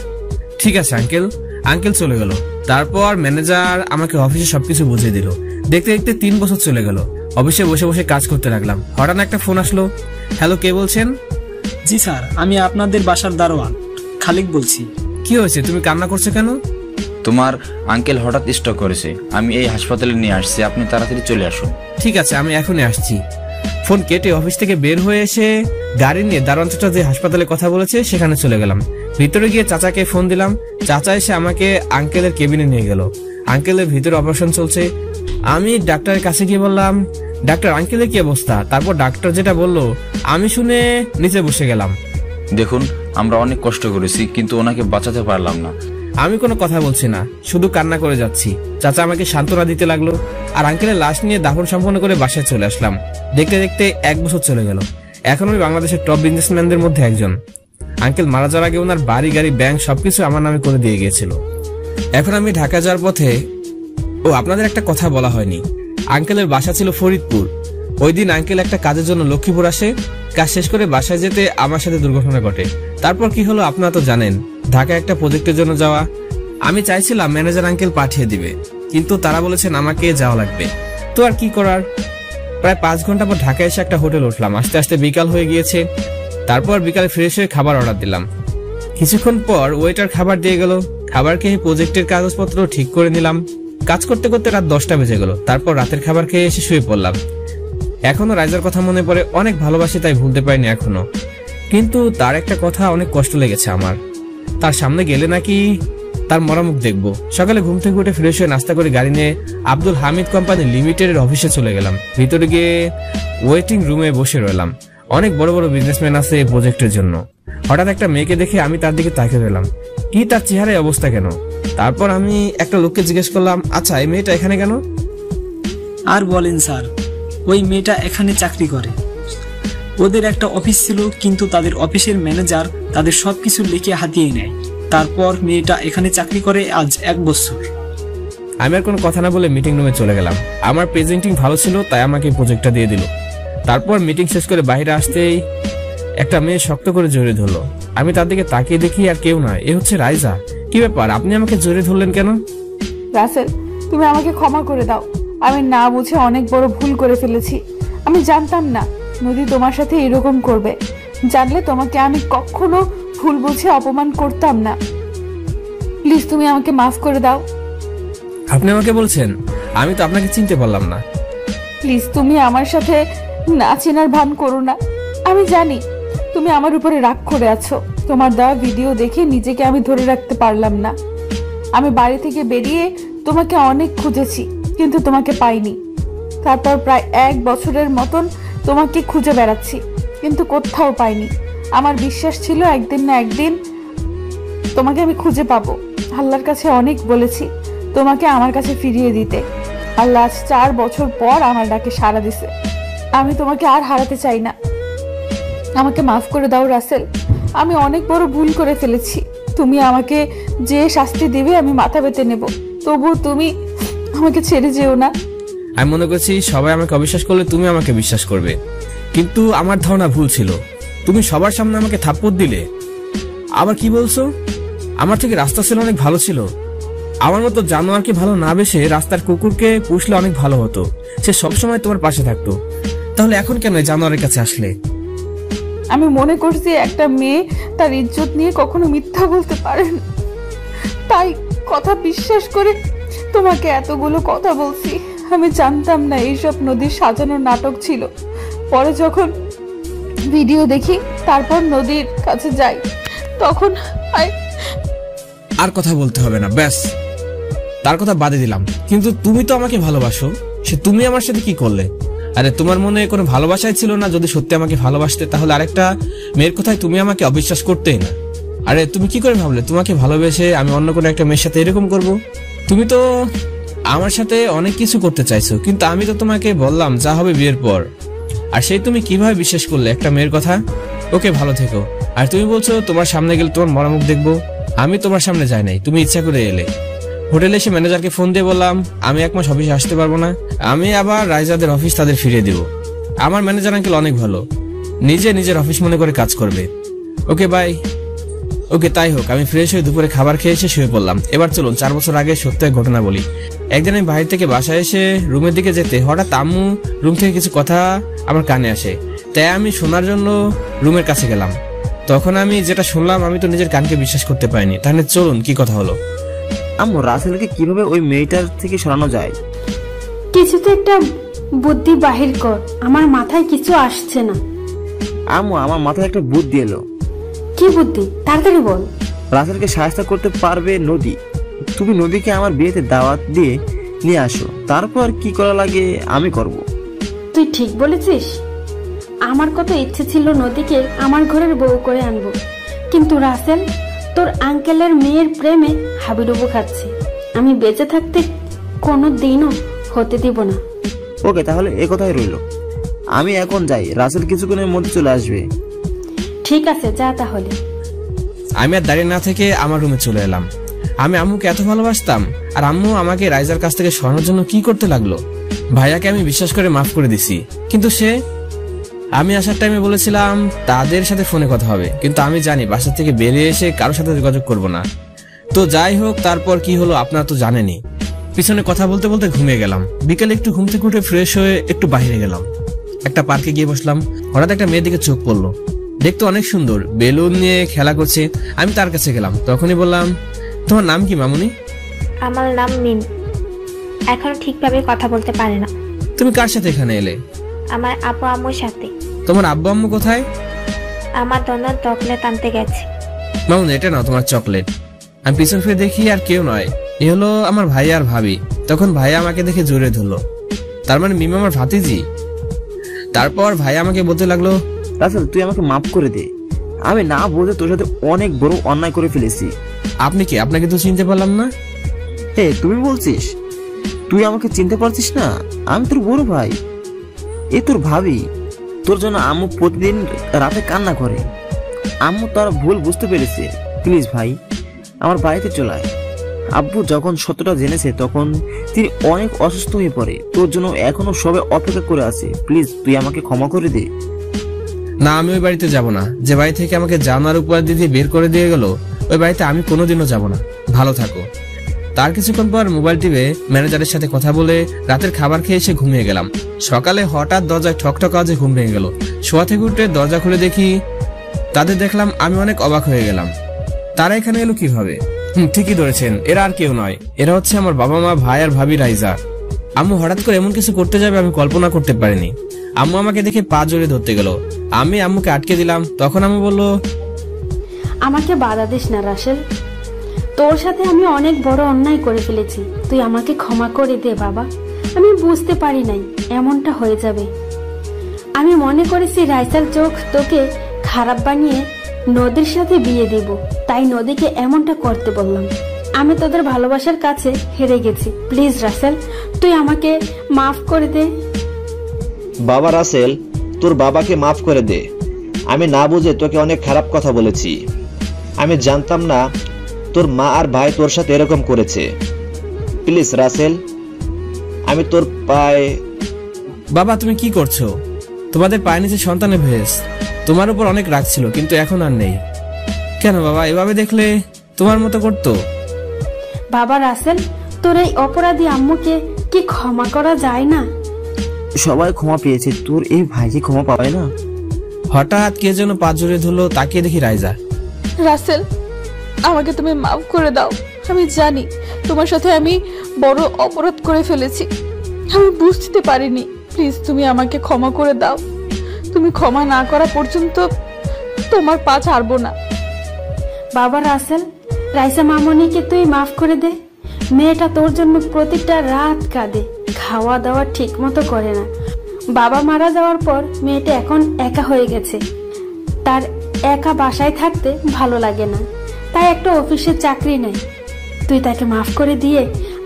ঠিক আছে আঙ্কেল। আঙ্কেল চলে গেল। তারপর ম্যানেজার আমাকে অফিসে সবকিছু বুঝিয়ে দিল। দেখতে দেখতে 3 বছর চলে গেল। অফিসে বসে বসে কাজ করতে লাগলাম। হঠাৎ একটা ফোন আসলো। হ্যালো, কে বলছেন? জি স্যার, আমি আপনাদের বাসার দারোয়ান খালিক বলছি। কি হয়েছে, তুমি কান্না করছো কেন? তোমার আঙ্কেল হঠাৎ স্ট্রোক করেছে, আমি এই হাসপাতালে নিয়ে আসছি, আপনি তাড়াতাড়ি চলে আসুন। ঠিক আছে, আমি এখনই আসছি। ফোন কেটে অফিস থেকে বের হয়ে এসে গাড়ি নিয়ে দারোয়ান চাচা যে হাসপাতালে কথা বলেছে সেখানে চলে গেলাম। ভিতরে গিয়ে চাচাকে ফোন দিলাম। চাচা এসে আমাকে আঙ্কেলের কেবিনে নিয়ে গেল। আঙ্কেলের ভিতরে অপারেশন চলছে। আমি ডাক্তারের কাছে গিয়ে বললাম, ডাক্তার আঙ্কেলের কি অবস্থা? তারপর ডাক্তার যেটা বললো আমি শুনে নিচে বসে গেলাম। দেখুন, আমরা অনেক কষ্ট করেছি, কিন্তু ওনাকে বাঁচাতে পারলাম না। আমি কোনো কথা বলছি না, শুধু কান্না করে যাচ্ছি। চাচা আমাকে সান্ত্বনা দিতে লাগলো, আর আঙ্কেলের লাশ নিয়ে দাফন সম্পন্ন করে বাসায় চলে আসলাম। দেখতে দেখতে 1 বছর চলে গেল। এখন আমি বাংলাদেশের টপ বিজনেসম্যানদের মধ্যে একজন। আঙ্কেল মারা যাওয়ার আগে ওনার বাড়ি, গাড়ি, ব্যাংক সবকিছু আমার নামে করে দিয়ে গিয়েছিল। এখন আমি ঢাকা যাওয়ার পথে, আপনাদের একটা কথা বলা হয়নি, আঙ্কেলের বাসা ছিল ফরিদপুর। ওই দিন আঙ্কেল একটা কাজের জন্য লক্ষ্মীপুর আসে। কাজ শেষ করে বাসায় যেতে আমার সাথে দুর্ঘটনা ঘটে। তারপর কি হলো আপনারা তো জানেন, ঢাকা একটা প্রজেক্টের জন্য যাওয়া। আমি চাইছিলাম ম্যানেজার আঙ্কেল পাঠিয়ে দিবে, কিন্তু তারা বলেছেন আমাকে যাওয়া লাগবে। তো আর কি করার, প্রায় 5 ঘন্টা পর ঢাকায় এসে একটা হোটেল উঠলাম। আস্তে আস্তে বিকাল হয়ে গিয়েছে। তারপর বিকালে ফ্রেশ হয়ে খাবার অর্ডার দিলাম। কিছুক্ষণ পর ওয়েটার খাবার দিয়ে গেল। খাবার খেয়ে প্রজেক্টের কাগজপত্র ঠিক করে নিলাম। কাজ করতে করতে রাত 10টা বেজে গেল। তারপর রাতের খাবার খেয়ে এসে শুয়ে পড়লাম। এখনো রাইজার কথা মনে পড়ে, অনেক ভালোবাসি, তাই ভুলতে পারিনি এখনো। কিন্তু তার একটা কথা অনেক কষ্ট লেগেছে আমার। তার সামনে গেলে নাকি তার মরামুখ দেখবো। সকালে ঘুম থেকে উঠে ফ্রেশ হয়ে নাস্তা করে গাড়ি নিয়ে আব্দুল হামিদ কোম্পানি লিমিটেডের অফিসে চলে গেলাম। ভিতরে গিয়ে ওয়েটিং রুমে বসে রইলাম। অনেক বড় বড় বিজনেসম্যান আছে এই প্রজেক্টের জন্য। হঠাৎ একটা মেয়েকে দেখে আমি তার দিকে তাকিয়ে রইলাম। কি তার চেহারায় অবস্থা কেন? তারপর আমি একটা লোককে জিজ্ঞেস করলাম, আচ্ছা এই মেয়েটা এখানে কেন? আর বলেন স্যার, ওই মেয়েটা এখানে চাকরি করে। ওদের একটা অফিস ছিল, কিন্তু তাদের অফিসের ম্যানেজার তাদের সবকিছু লিখে হাতিয়ে নেয়। তারপর মেয়েটা এখানে চাকরি করে আজ 1 বছর। আমি আর কোনো কথা না বলে মিটিং রুমে চলে গেলাম। আমার প্রেজেন্টিং ভালো ছিল, তাই আমাকে প্রজেক্টটা দিয়ে দিল। তারপর মিটিং শেষ করে বাইরে আসতেই একটা মেয়ে শক্ত করে জড়িয়ে ধরলো। আমি তার দিকে তাকিয়ে দেখি আর কেউ নয়, এ হচ্ছে রাইজা। কি ব্যাপার, আপনি আমাকে জড়িয়ে ধরলেন কেন? রাসেল, তুমি আমাকে ক্ষমা করে দাও। আমি না বুঝে অনেক বড় ভুল করে ফেলেছি। আমি জানতাম না নদী তোমার সাথে এরকম করবে। জানলে তোমাকে আমি কখনো ভুল বুঝে অপমান করতাম না। প্লিজ তুমি আমাকে মাফ করে দাও। আপনি আমাকে বলছেন? আমি তো আপনাকে চিনতে পারলাম না। প্লিজ তুমি আমার সাথে না চেনার ভান করো না। আমি জানি তুমি আমার উপরে রাগ করে আছো। তোমার দেওয়া ভিডিও দেখে নিজেকে আমি ধরে রাখতে পারলাম না। আমি বাড়ি থেকে বেরিয়ে তোমাকে অনেক খুঁজেছি, কিন্তু তোমাকে পাইনি। তারপর প্রায় 1 বছরের মতন তোমাকে খুঁজে বেড়াচ্ছি, কিন্তু কোথাও পাইনি। আমার বিশ্বাস ছিল একদিন না একদিন তোমাকে আমি খুঁজে পাবো। আল্লাহর কাছে অনেক বলেছি তোমাকে আমার কাছে ফিরিয়ে দিতে। আল্লাহ আজ 4 বছর পর আমার ডাকে সাড়া দিছে। আমি তোমাকে আর হারাতে চাই না। আমাকে মাফ করে দাও রাসেল। আমি অনেক বড় ভুল করে ফেলেছি। তুমি আমাকে যে শাস্তি দিবে আমি মাথা পেতে নেব, তবু তুমি আমাকে ছেড়ে যেও না। আমি মনে করছি সবাই আমাকে অবিশ্বাস করলে তুমি আমাকে বিশ্বাস করবে, কিন্তু আমার ধারণা ভুল ছিল। তুমি সবার সামনে আমাকে থাপ্পড় দিলে। আবার কি বলছো? আমার থেকে রাস্তা ছিল অনেক ভালো ছিল। আমার মতো জানোয়ারকে ভালো না বেসে রাস্তার কুকুরকে পুষলে অনেক ভালো হতো। সে সবসময় তোমার পাশে থাকতো। তাহলে এখন কেন জানোয়ারের কাছে আসলে? আমি মনে করছি একটা মেয়ে তার ইজ্জত নিয়ে কখনো মিথ্যা বলতে পারে না, তাই কথা বিশ্বাস করে তোমাকে এতগুলো কথা বলছি। আমি জানতাম না এইসব নদীর সাজানো নাটক ছিল। পরে যখন ভিডিও দেখি, তারপর নদীর কাছে যাই, তখন আর কথা বলতে হবে না, ব্যাস তার কথা বাদে দিলাম। কিন্তু তুমি তো আমাকে ভালোবাসো, সে তুমি আমার সাথে কি করলে? আরে তোমার মনে কোনো ভালোবাসাই ছিল না? যদি সত্যি আমাকে ভালোবাসতে তাহলে আরেকটা মেয়ের কথায় তুমি আমাকে অবিশ্বাস করতেই না। আরে তুমি কি করে ভাবলে তোমাকে ভালোবেসে আমি অন্য কোনো একটা মেয়ের সাথে এরকম করব? তুমি তো আমার সাথে অনেক কিছু করতে চাইছো, কিন্তু আমি তো তোমাকে বললাম যা হবে বিয়ের পর। আর সেই তুমি কিভাবে বিশ্বাস করলে একটা মেয়ের কথা? ওকে, ভালো থেকো। আর তুমি বলছো তোমার সামনে গেলে তোমার মরামুখ দেখবো। আমি তোমার সামনে যাই নাই, তুমি ইচ্ছা করে এলে। হোটেলে এসে ম্যানেজারকে ফোন দিয়ে বললাম আমি 1 মাস অফিসে আসতে পারবো না, আমি আবার রাইজাদের অফিস তাদের ফিরিয়ে দিব। আমার ম্যানেজার আঙ্কেল অনেক ভালো, নিজের অফিস মনে করে কাজ করবে। Okay bye. ওকে, তাই হোক। আমি ফ্রেশ হয়ে দুপুরে খাবার খেয়ে এসে শুয়ে পড়লাম। এবার চলুন 4 বছর আগে সত্য এক ঘটনা বলি। একদিন আমি বাইরে থেকে বাসায় এসে রুমের দিকে যেতে হঠাৎ আম্মু রুম থেকে কিছু কথা আমার কানে আসে। তাই আমি শোনার জন্য রুমের কাছে গেলাম। তখন আমি যেটা শুনলাম আমি তো নিজের কানকে বিশ্বাস করতে পারিনি। তাহলে চলুন কি কথা হলো। আম্মু, রাসেলকে কিভাবে ওই মেয়েটার থেকে সরানো যায়? কিছু তো একটা বুদ্ধি বাহির কর, আমার মাথায় কিছু আসছে না। আম্মু, আমার মাথায় একটা বুদ্ধি এলো। কি বুদ্ধি? তাড়াতাড়ি বল। রাসেলকে সাহায্য করতে পারবে নদী। তুমি নদীকে আমার বিয়েতে দাওয়াত দিয়ে নিয়ে আসো, তারপর কি করা লাগে আমি করব। তুই ঠিক বলেছিস। আমার কত ইচ্ছে ছিল নদীকে আমার ঘরের বউ করে আনবো, কিন্তু রাসেল তোর আঙ্কেলের মেয়ের প্রেমে হাবিডুবু খাচ্ছে। আমি বেঁচে থাকতে কোনো দিনও হতে দিব না। ওকে, তাহলে এ কথাই রইল। আমি এখন যাই, রাসেল কিছুক্ষণের মধ্যে চলে আসবে। ঠিক আছে, যা তাহলে। আমি আর দাঁড়িয়ে না থেকে আমার রুমে চলে এলাম। আমি আম্মুকে এত ভালোবাসতাম, আর আম্মু আমাকে রাইজার কাছ থেকে সরানোর জন্য কি করতে লাগলো। ভাইয়াকে আমি বিশ্বাস করে মাফ করে দিছি, কিন্তু সে, আমি আসার টাইমে বলেছিলাম তাদের সাথে ফোনে কথা হবে, কিন্তু আমি জানি বাসা থেকে বেরিয়ে এসে কারোর সাথে যোগাযোগ করব না। তো যাই হোক, তারপর কি হলো আপনারা তো জানেনই। পিছনে কথা বলতে বলতে ঘুমিয়ে গেলাম। বিকেলে একটু ঘুম থেকে উঠে ফ্রেশ হয়ে একটু বাইরে গেলাম। একটা পার্কে গিয়ে বসলাম। হঠাৎ একটা মেয়ের দিকে চোখ পড়লো। দেখতে অনেক সুন্দর, বেলুন নিয়ে খেলা করছে। আমি তার কাছে গেলাম, তখনই বললাম, তোমার নাম কি মামুনি? আমার নাম মিম। এখন ঠিকভাবে কথা বলতে পারে না। তুমি কার সাথে এখানে এলে? আমার আপু আম্মুর সাথে। তোমার আব্বু আম্মু কোথায়? আমার জন্য চকলেট আনতে গেছে। মামুনি, এটা নাও তোমার চকলেট। আমি পিছন ফিরে দেখি আর কেউ নয়, এ হলো আমার ভাই আর ভাবি। তখন ভাইয়া আমাকে দেখে জোরে ধরলো, তার মানে মিম আমার ভাতিজি। তারপর ভাইয়া আমাকে বলতে লাগলো, রাসেল তুই আমাকে মাফ করে দে, আমি না বুঝে তোর সাথে অনেক বড় অন্যায় করে ফেলেছি। আপনি কি? আপনাকে তো চিনতে পারলাম না। হে, তুমি বলছিস তুই আমাকে চিনতে পারছিস না? আমি তোর বড় ভাই, এ তোর ভাবি। তোর জন্য আম্মু প্রতিদিন রাতে কান্না করে। আম্মু তার ভুল বুঝতে পেরেছে। প্লিজ ভাই, আমার বাড়িতে চলে আয়। আব্বু যখন সত্যটা জেনেছে তখন তিনি অনেক অসুস্থ হয়ে পড়ে। তোর জন্য এখনো সবে অপেক্ষা করে আছে। প্লিজ তুই আমাকে ক্ষমা করে দে। না, আমি ওই বাড়িতে যাব না। যে বাড়ি থেকে আমাকে জানার উপহার দিয়ে বের করে দিয়ে গেল, ওই বাড়িতে আমি কোনোদিনও যাব না। ভালো থাকো। তার কিছুক্ষণ পর মোবাইল টিপে ম্যানেজারের সাথে কথা বলে রাতের খাবার খেয়ে এসে ঘুমিয়ে গেলাম। সকালে হঠাৎ দরজায় ঠকঠক আওয়াজে ঘুম ভেঙে গেল। শোয়া থেকে উঠে দরজা খুলে দেখি তাদের দেখলাম। আমি অনেক অবাক হয়ে গেলাম, তারা এখানে এলো কিভাবে? ঠিকই ধরেছেন, এরা আর কেউ নয়, এরা হচ্ছে আমার বাবা মা, ভাই আর ভাবি রাইজা। আম্মু হঠাৎ করে এমন কিছু করতে যাবে আমি কল্পনা করতে পারিনি। আম্মু আমাকে দেখে পা জড়িয়ে ধরতে গেল। আমি আম্মুকে আটকে দিলাম। তখন আম্মু বলল, আমাকে বাধা দিস না রাসেল, তোর সাথে আমি অনেক বড় অন্যায় করে ফেলেছি। তুই আমাকে ক্ষমা করে দে বাবা। আমি বুঝতে পারি নাই এমনটা হয়ে যাবে। আমি মনে করেছি রাইসার চোখ তোকে খারাপ বানিয়ে নদীর সাথে বিয়ে দেব, তাই নদীকে এমনটা করতে বললাম। আমি তোদের ভালোবাসার কাছে হেরে গেছি। প্লিজ রাসেল, তুই আমাকে মাফ করে দে। বাবা রাসেল, তোর বাবাকে মাফ করে দে। আমি না বুঝে তোকে অনেক খারাপ কথা বলেছি। আমি জানতাম না তোর মা আর ভাই তোর সাথে এরকম করেছে। প্লিজ রাসেল, আমি তোর পায়ে। বাবা তুমি কি করছো? তোমাদের পায়ে নিচে সন্তানের ভেস। তোমার উপর অনেক রাগ ছিল, কিন্তু এখন আর নেই। কেন বাবা এভাবে দেখলে তোমার মতো করতো? বাবা রাসেল, তোর এই অপরাধী আম্মুকে কি ক্ষমা করা যায় না? সবাই ক্ষমা পেয়েছে, তোর এই ভাইকে ক্ষমা পাবে না? হঠাৎ কে যেন পা জড়িয়ে ধরলো, তাকিয়ে দেখি রাইজা। রাসেল, আমাকে তুমি মাফ করে দাও। আমি জানি তোমার সাথে আমি বড় অপরাধ করে ফেলেছি, আমি বুঝতে পারিনি। প্লিজ তুমি আমাকে ক্ষমা করে দাও। তুমি ক্ষমা না করা পর্যন্ত তোমার পা ছাড়বো না। বাবা রাসেল, রাইসা মামনিকে তুই মাফ করে দে। মেয়েটা তোর জন্য প্রতিটা রাত কাঁদে, খাওয়া দাওয়া ঠিক মতো করে না। বাবা মারা যাওয়ার পর মেয়েটা এখন একা হয়ে গেছে। তার একা বাসায় থাকতে ভালো লাগে না, তাই একটা অফিসের চাকরি নেই। তুই তাকে মাফ করে দিয়ে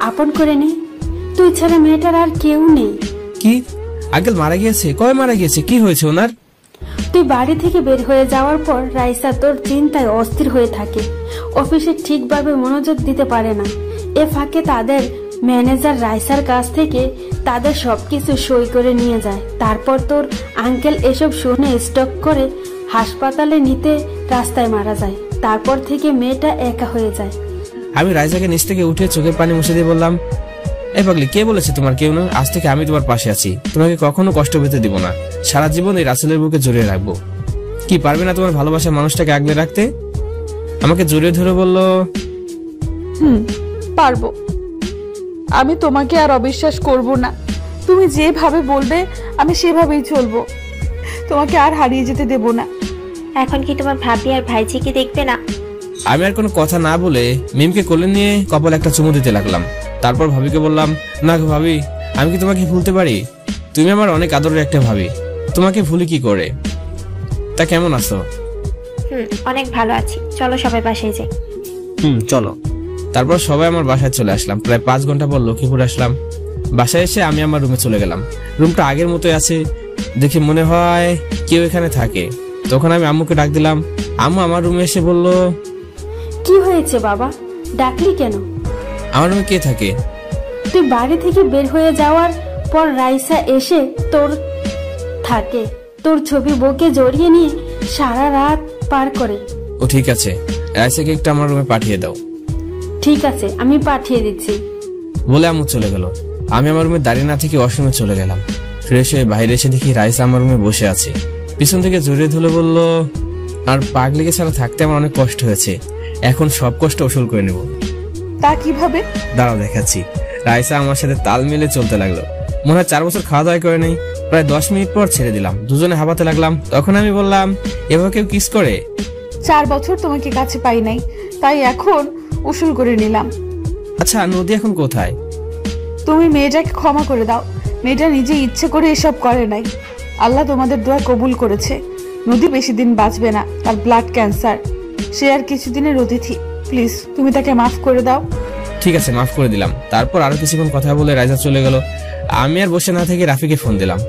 আপন করে নে। তুই ছাড়া মেয়েটার আর কেউ নেই। কি? আঙ্কেল মারা গিয়েছে? কবে মারা গিয়েছে? কি হয়েছে ওনার? তুই বাড়ি থেকে বের হয়ে যাওয়ার পর রাইসা তোর চিন্তায় অস্থির হয়ে থাকে। অফিসে ঠিকভাবে মনোযোগ দিতে পারে না। এ ফাঁকে তাদের ম্যানেজার রাইসার কাছ থেকে তাদের সবকিছু সই করে নিয়ে যায়। তারপর তোর আঙ্কেল এসব শুনে স্টক করে হাসপাতালে নিতে রাস্তায় মারা যায়। তারপর থেকে মেয়েটা একা হয়ে যায়। আমি রাইসাকে নিচ থেকে উঠে চোখের পানি মুছে দিয়ে বললাম, এই পাগলি, কে বলেছে তোমার কেউ না? আজ থেকে আমি তোমার পাশে আছি, তোমাকে কখনো কষ্ট পেতে দিব না। সারা জীবন এই রাসেলের বুকে জড়িয়ে রাখবো। কি পারবে না তোমার ভালোবাসার মানুষটাকে আগলে রাখতে? আমাকে জড়িয়ে ধরে বলল, পারবো। আমি তোমাকে আর অবিশ্বাস করব না। তুমি যেভাবে বলবে আমি সেভাবেই চলবো। তোমাকে আর হারিয়ে যেতে দেব না। এখন কি তোমার ভাবি আর ভাইজিকে দেখবে না? আমি আর কোনো কথা না বলে মিমকে কোলে নিয়ে কপালে একটা চুমু দিতে লাগলাম। তারপর ভাবিকে বললাম, না গো ভাবি, আমি কি তোমাকে ভুলতে পারি? তুমি আমার অনেক আদরের একটা ভাবি, তোমাকে ভুলি কি করে? তা কেমন আছো? অনেক ভালো আছি, চলো সবাই বাসায় যাই। চলো। তারপর সবাই আমার বাসায় চলে আসলাম। প্রায় 5 ঘন্টা পর লক্ষ্মীপুর আসলাম। বাসায় এসে আমি আমার রুমে চলে গেলাম। রুমটা আগের মতোই আছে, দেখে মনে হয় কেউ এখানে থাকে। তখন আমি আম্মুকে ডাক দিলাম। আম্মু আমার রুমে এসে বলল, কি হয়েছে বাবা, ডাকলি কেন? আমার রুমে কে থাকে? তুই বাড়ি থেকে বের হয়ে যাওয়ার পর রাইসা এসে তোর থাকে, তোর ছবি বউকে জড়িয়ে নিয়ে সারা রাত পার করে। ও ঠিক আছে, রাইসাকে একটু আমার রুমে পাঠিয়ে দাও। ঠিক আছে, আমি পাঠিয়ে দিচ্ছি বলে আম্মু চলে গেল। আমি আমার রুমে দাঁড়িয়ে না থেকে ওয়াশরুমে চলে গেলাম। ফ্রেশ হয়ে বাইরে এসে দেখি রাইসা আমার রুমে বসে আছে। পিছন থেকে জড়িয়ে ধরে বলল, আর পাগলিকে ছাড়া থাকতে আমার অনেক কষ্ট হয়েছে, এখন সব কষ্ট ওসুল করে নেব। তা কিভাবে? দাঁড়াও দেখাচ্ছি। রাইসা আমার সাথে তাল মিলে চলতে লাগলো। মনে হয় 4 বছর খাওয়া দাওয়া করে নেই। প্রায় 10 মিনিট পর ছেড়ে দিলাম, দুজনে হাবাতে লাগলাম। তখন আমি বললাম, এভাবে কেউ কিস করে? 4 বছর তোমাকে কাছে পাই নাই, তাই এখন উসুল করে নিলাম। আচ্ছা, নদী এখন কোথায়? তুমি মেয়েটাকে ক্ষমা করে দাও, মেয়েটা নিজে ইচ্ছে করে এসব করে নাই। আল্লাহ তোমাদের দোয়া কবুল করেছে। নদী বেশি দিন বাঁচবে না, তার ব্লাড ক্যান্সার, সে আর কিছুদিনের অতিথি। প্লিজ তুমি তাকে মাফ করে দাও। ঠিক আছে, মাফ করে দিলাম। তারপর আরো কিছুক্ষণ কথা বলে রাইজা চলে গেল। আমি আর বসে না থেকে রাফিকে ফোন দিলাম।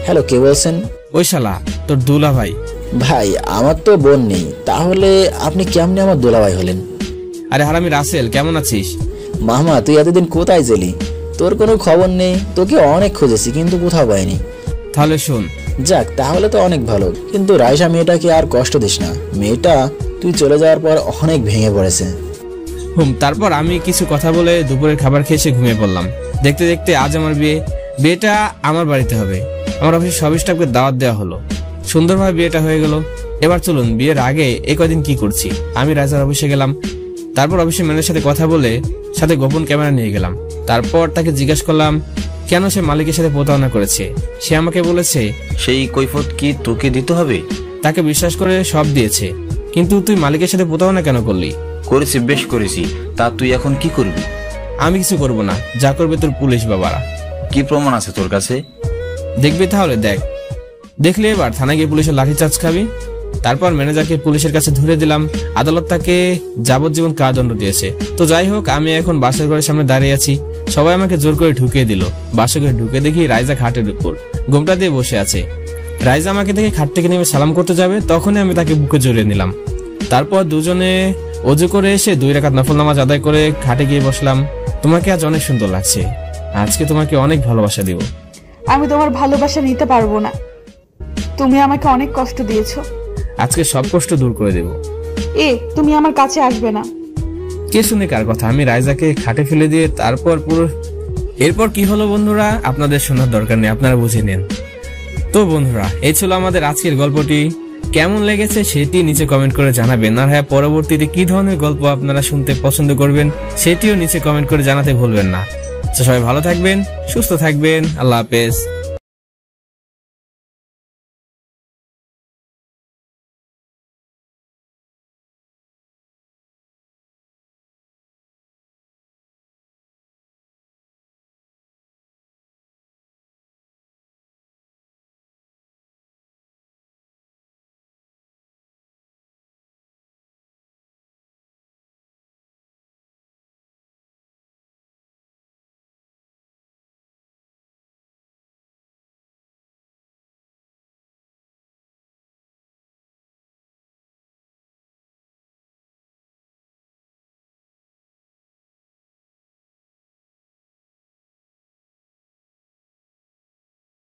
হ্যালো, কে বলছেন? ওই শালা তোর দুলা ভাই। ভাই, আমার তো বোন নেই, তাহলে আপনি কেমনে আমার দোলা ভাই হলেন? আরে হারামি রাসেল, কেমন আছিস? মামা, তুই এতদিন কোথায় ছিলি? তোর কোনো খবর নেই, তোকে অনেক খুঁজেছি কিন্তু কোথাও পাইনি। তাহলে শোন। যাক, তাহলে তো অনেক ভালো, কিন্তু রাইসা মেয়েটাকে আর কষ্ট দিস না। মেয়েটা তুই চলে যাওয়ার পর অনেক ভেঙে পড়েছে। তারপর আমি কিছু কথা বলে দুপুরের খাবার খেয়ে এসে ঘুমিয়ে পড়লাম। দেখতে দেখতে আজ আমার বিয়েটা আমার বাড়িতে হবে। আমার অফিসে সব স্টাফকে দাওয়াত দেওয়া হলো। সুন্দরভাবে বিয়েটা হয়ে গেল। এবার চলুন বিয়ের আগে এই কদিন কি করছি। আমি রাজার অফিসে গেলাম। তারপর অফিসের ম্যানেজারের সাথে কথা বলে সাথে গোপন ক্যামেরা নিয়ে গেলাম। তারপর তাকে জিজ্ঞাসা করলাম কেন সে মালিকের সাথে প্রতারণা করেছে। সে আমাকে বলেছে সেই কৈফত কি তোকে দিতে হবে। তাকে বিশ্বাস করে সব দিয়েছে, কিন্তু তুই মালিকের সাথে প্রতারণা কেন করলি? করেছি, বেশ করেছি। তা তুই এখন কি করবি? আমি কিছু করব না, যা করবে তোর পুলিশ বাবারা। কি প্রমাণ আছে তোর কাছে? দেখবি তাহলে দেখ। দেখলে এবার থানায় গিয়ে পুলিশের লাঠিচার্জ খাবি। তারপর ম্যানেজারকে পুলিশের কাছে ধরে দিলাম। আদালত তাকে যাবজ্জীবন কারাদণ্ড দিয়েছে। তো যাই হোক, আমি এখন বাসের ঘরের সামনে দাঁড়িয়ে আছি। সবাই আমাকে জোর করে ঢুকিয়ে দিল। বাসের ঘরে ঢুকে দেখি রাইজা খাটের উপর ঘোমটা দিয়ে বসে আছে। রাইজা আমাকে দেখে খাট থেকে নেমে সালাম করতে যাবে, তখনই আমি তাকে বুকে জড়িয়ে নিলাম। তারপর দুজনে ওযু করে এসে 2 রাকাত নফল নামাজ আদায় করে খাটে গিয়ে বসলাম। তোমাকে আজ অনেক সুন্দর লাগছে, আজকে তোমাকে অনেক ভালোবাসা দিব। আমি তোমার ভালোবাসা নিতে পারবো না, তুমি আমাকে অনেক কষ্ট দিয়েছো। আজকে সব কষ্ট দূর করে দেব। তুমি আমার কাছে আসবে না। কে শুনে কার কথা? আমি রাইজাকে খাটে ফেলে দিয়ে তারপর এরপর কি হলো বন্ধুরা, আপনাদের শোনার দরকার নেই, আপনারা বুঝে নেন। তো বন্ধুরা, এই ছিল আমাদের আজকের গল্পটি। কেমন লেগেছে সেটি নিচে কমেন্ট করে জানাবেন। আর হ্যাঁ, পরবর্তীতে কি ধরনের গল্প আপনারা শুনতে পছন্দ করবেন সেটিও নিচে কমেন্ট করে জানাতে ভুলবেন না। তো সবাই ভালো থাকবেন, সুস্থ থাকবেন। আল্লাহ হাফেজ।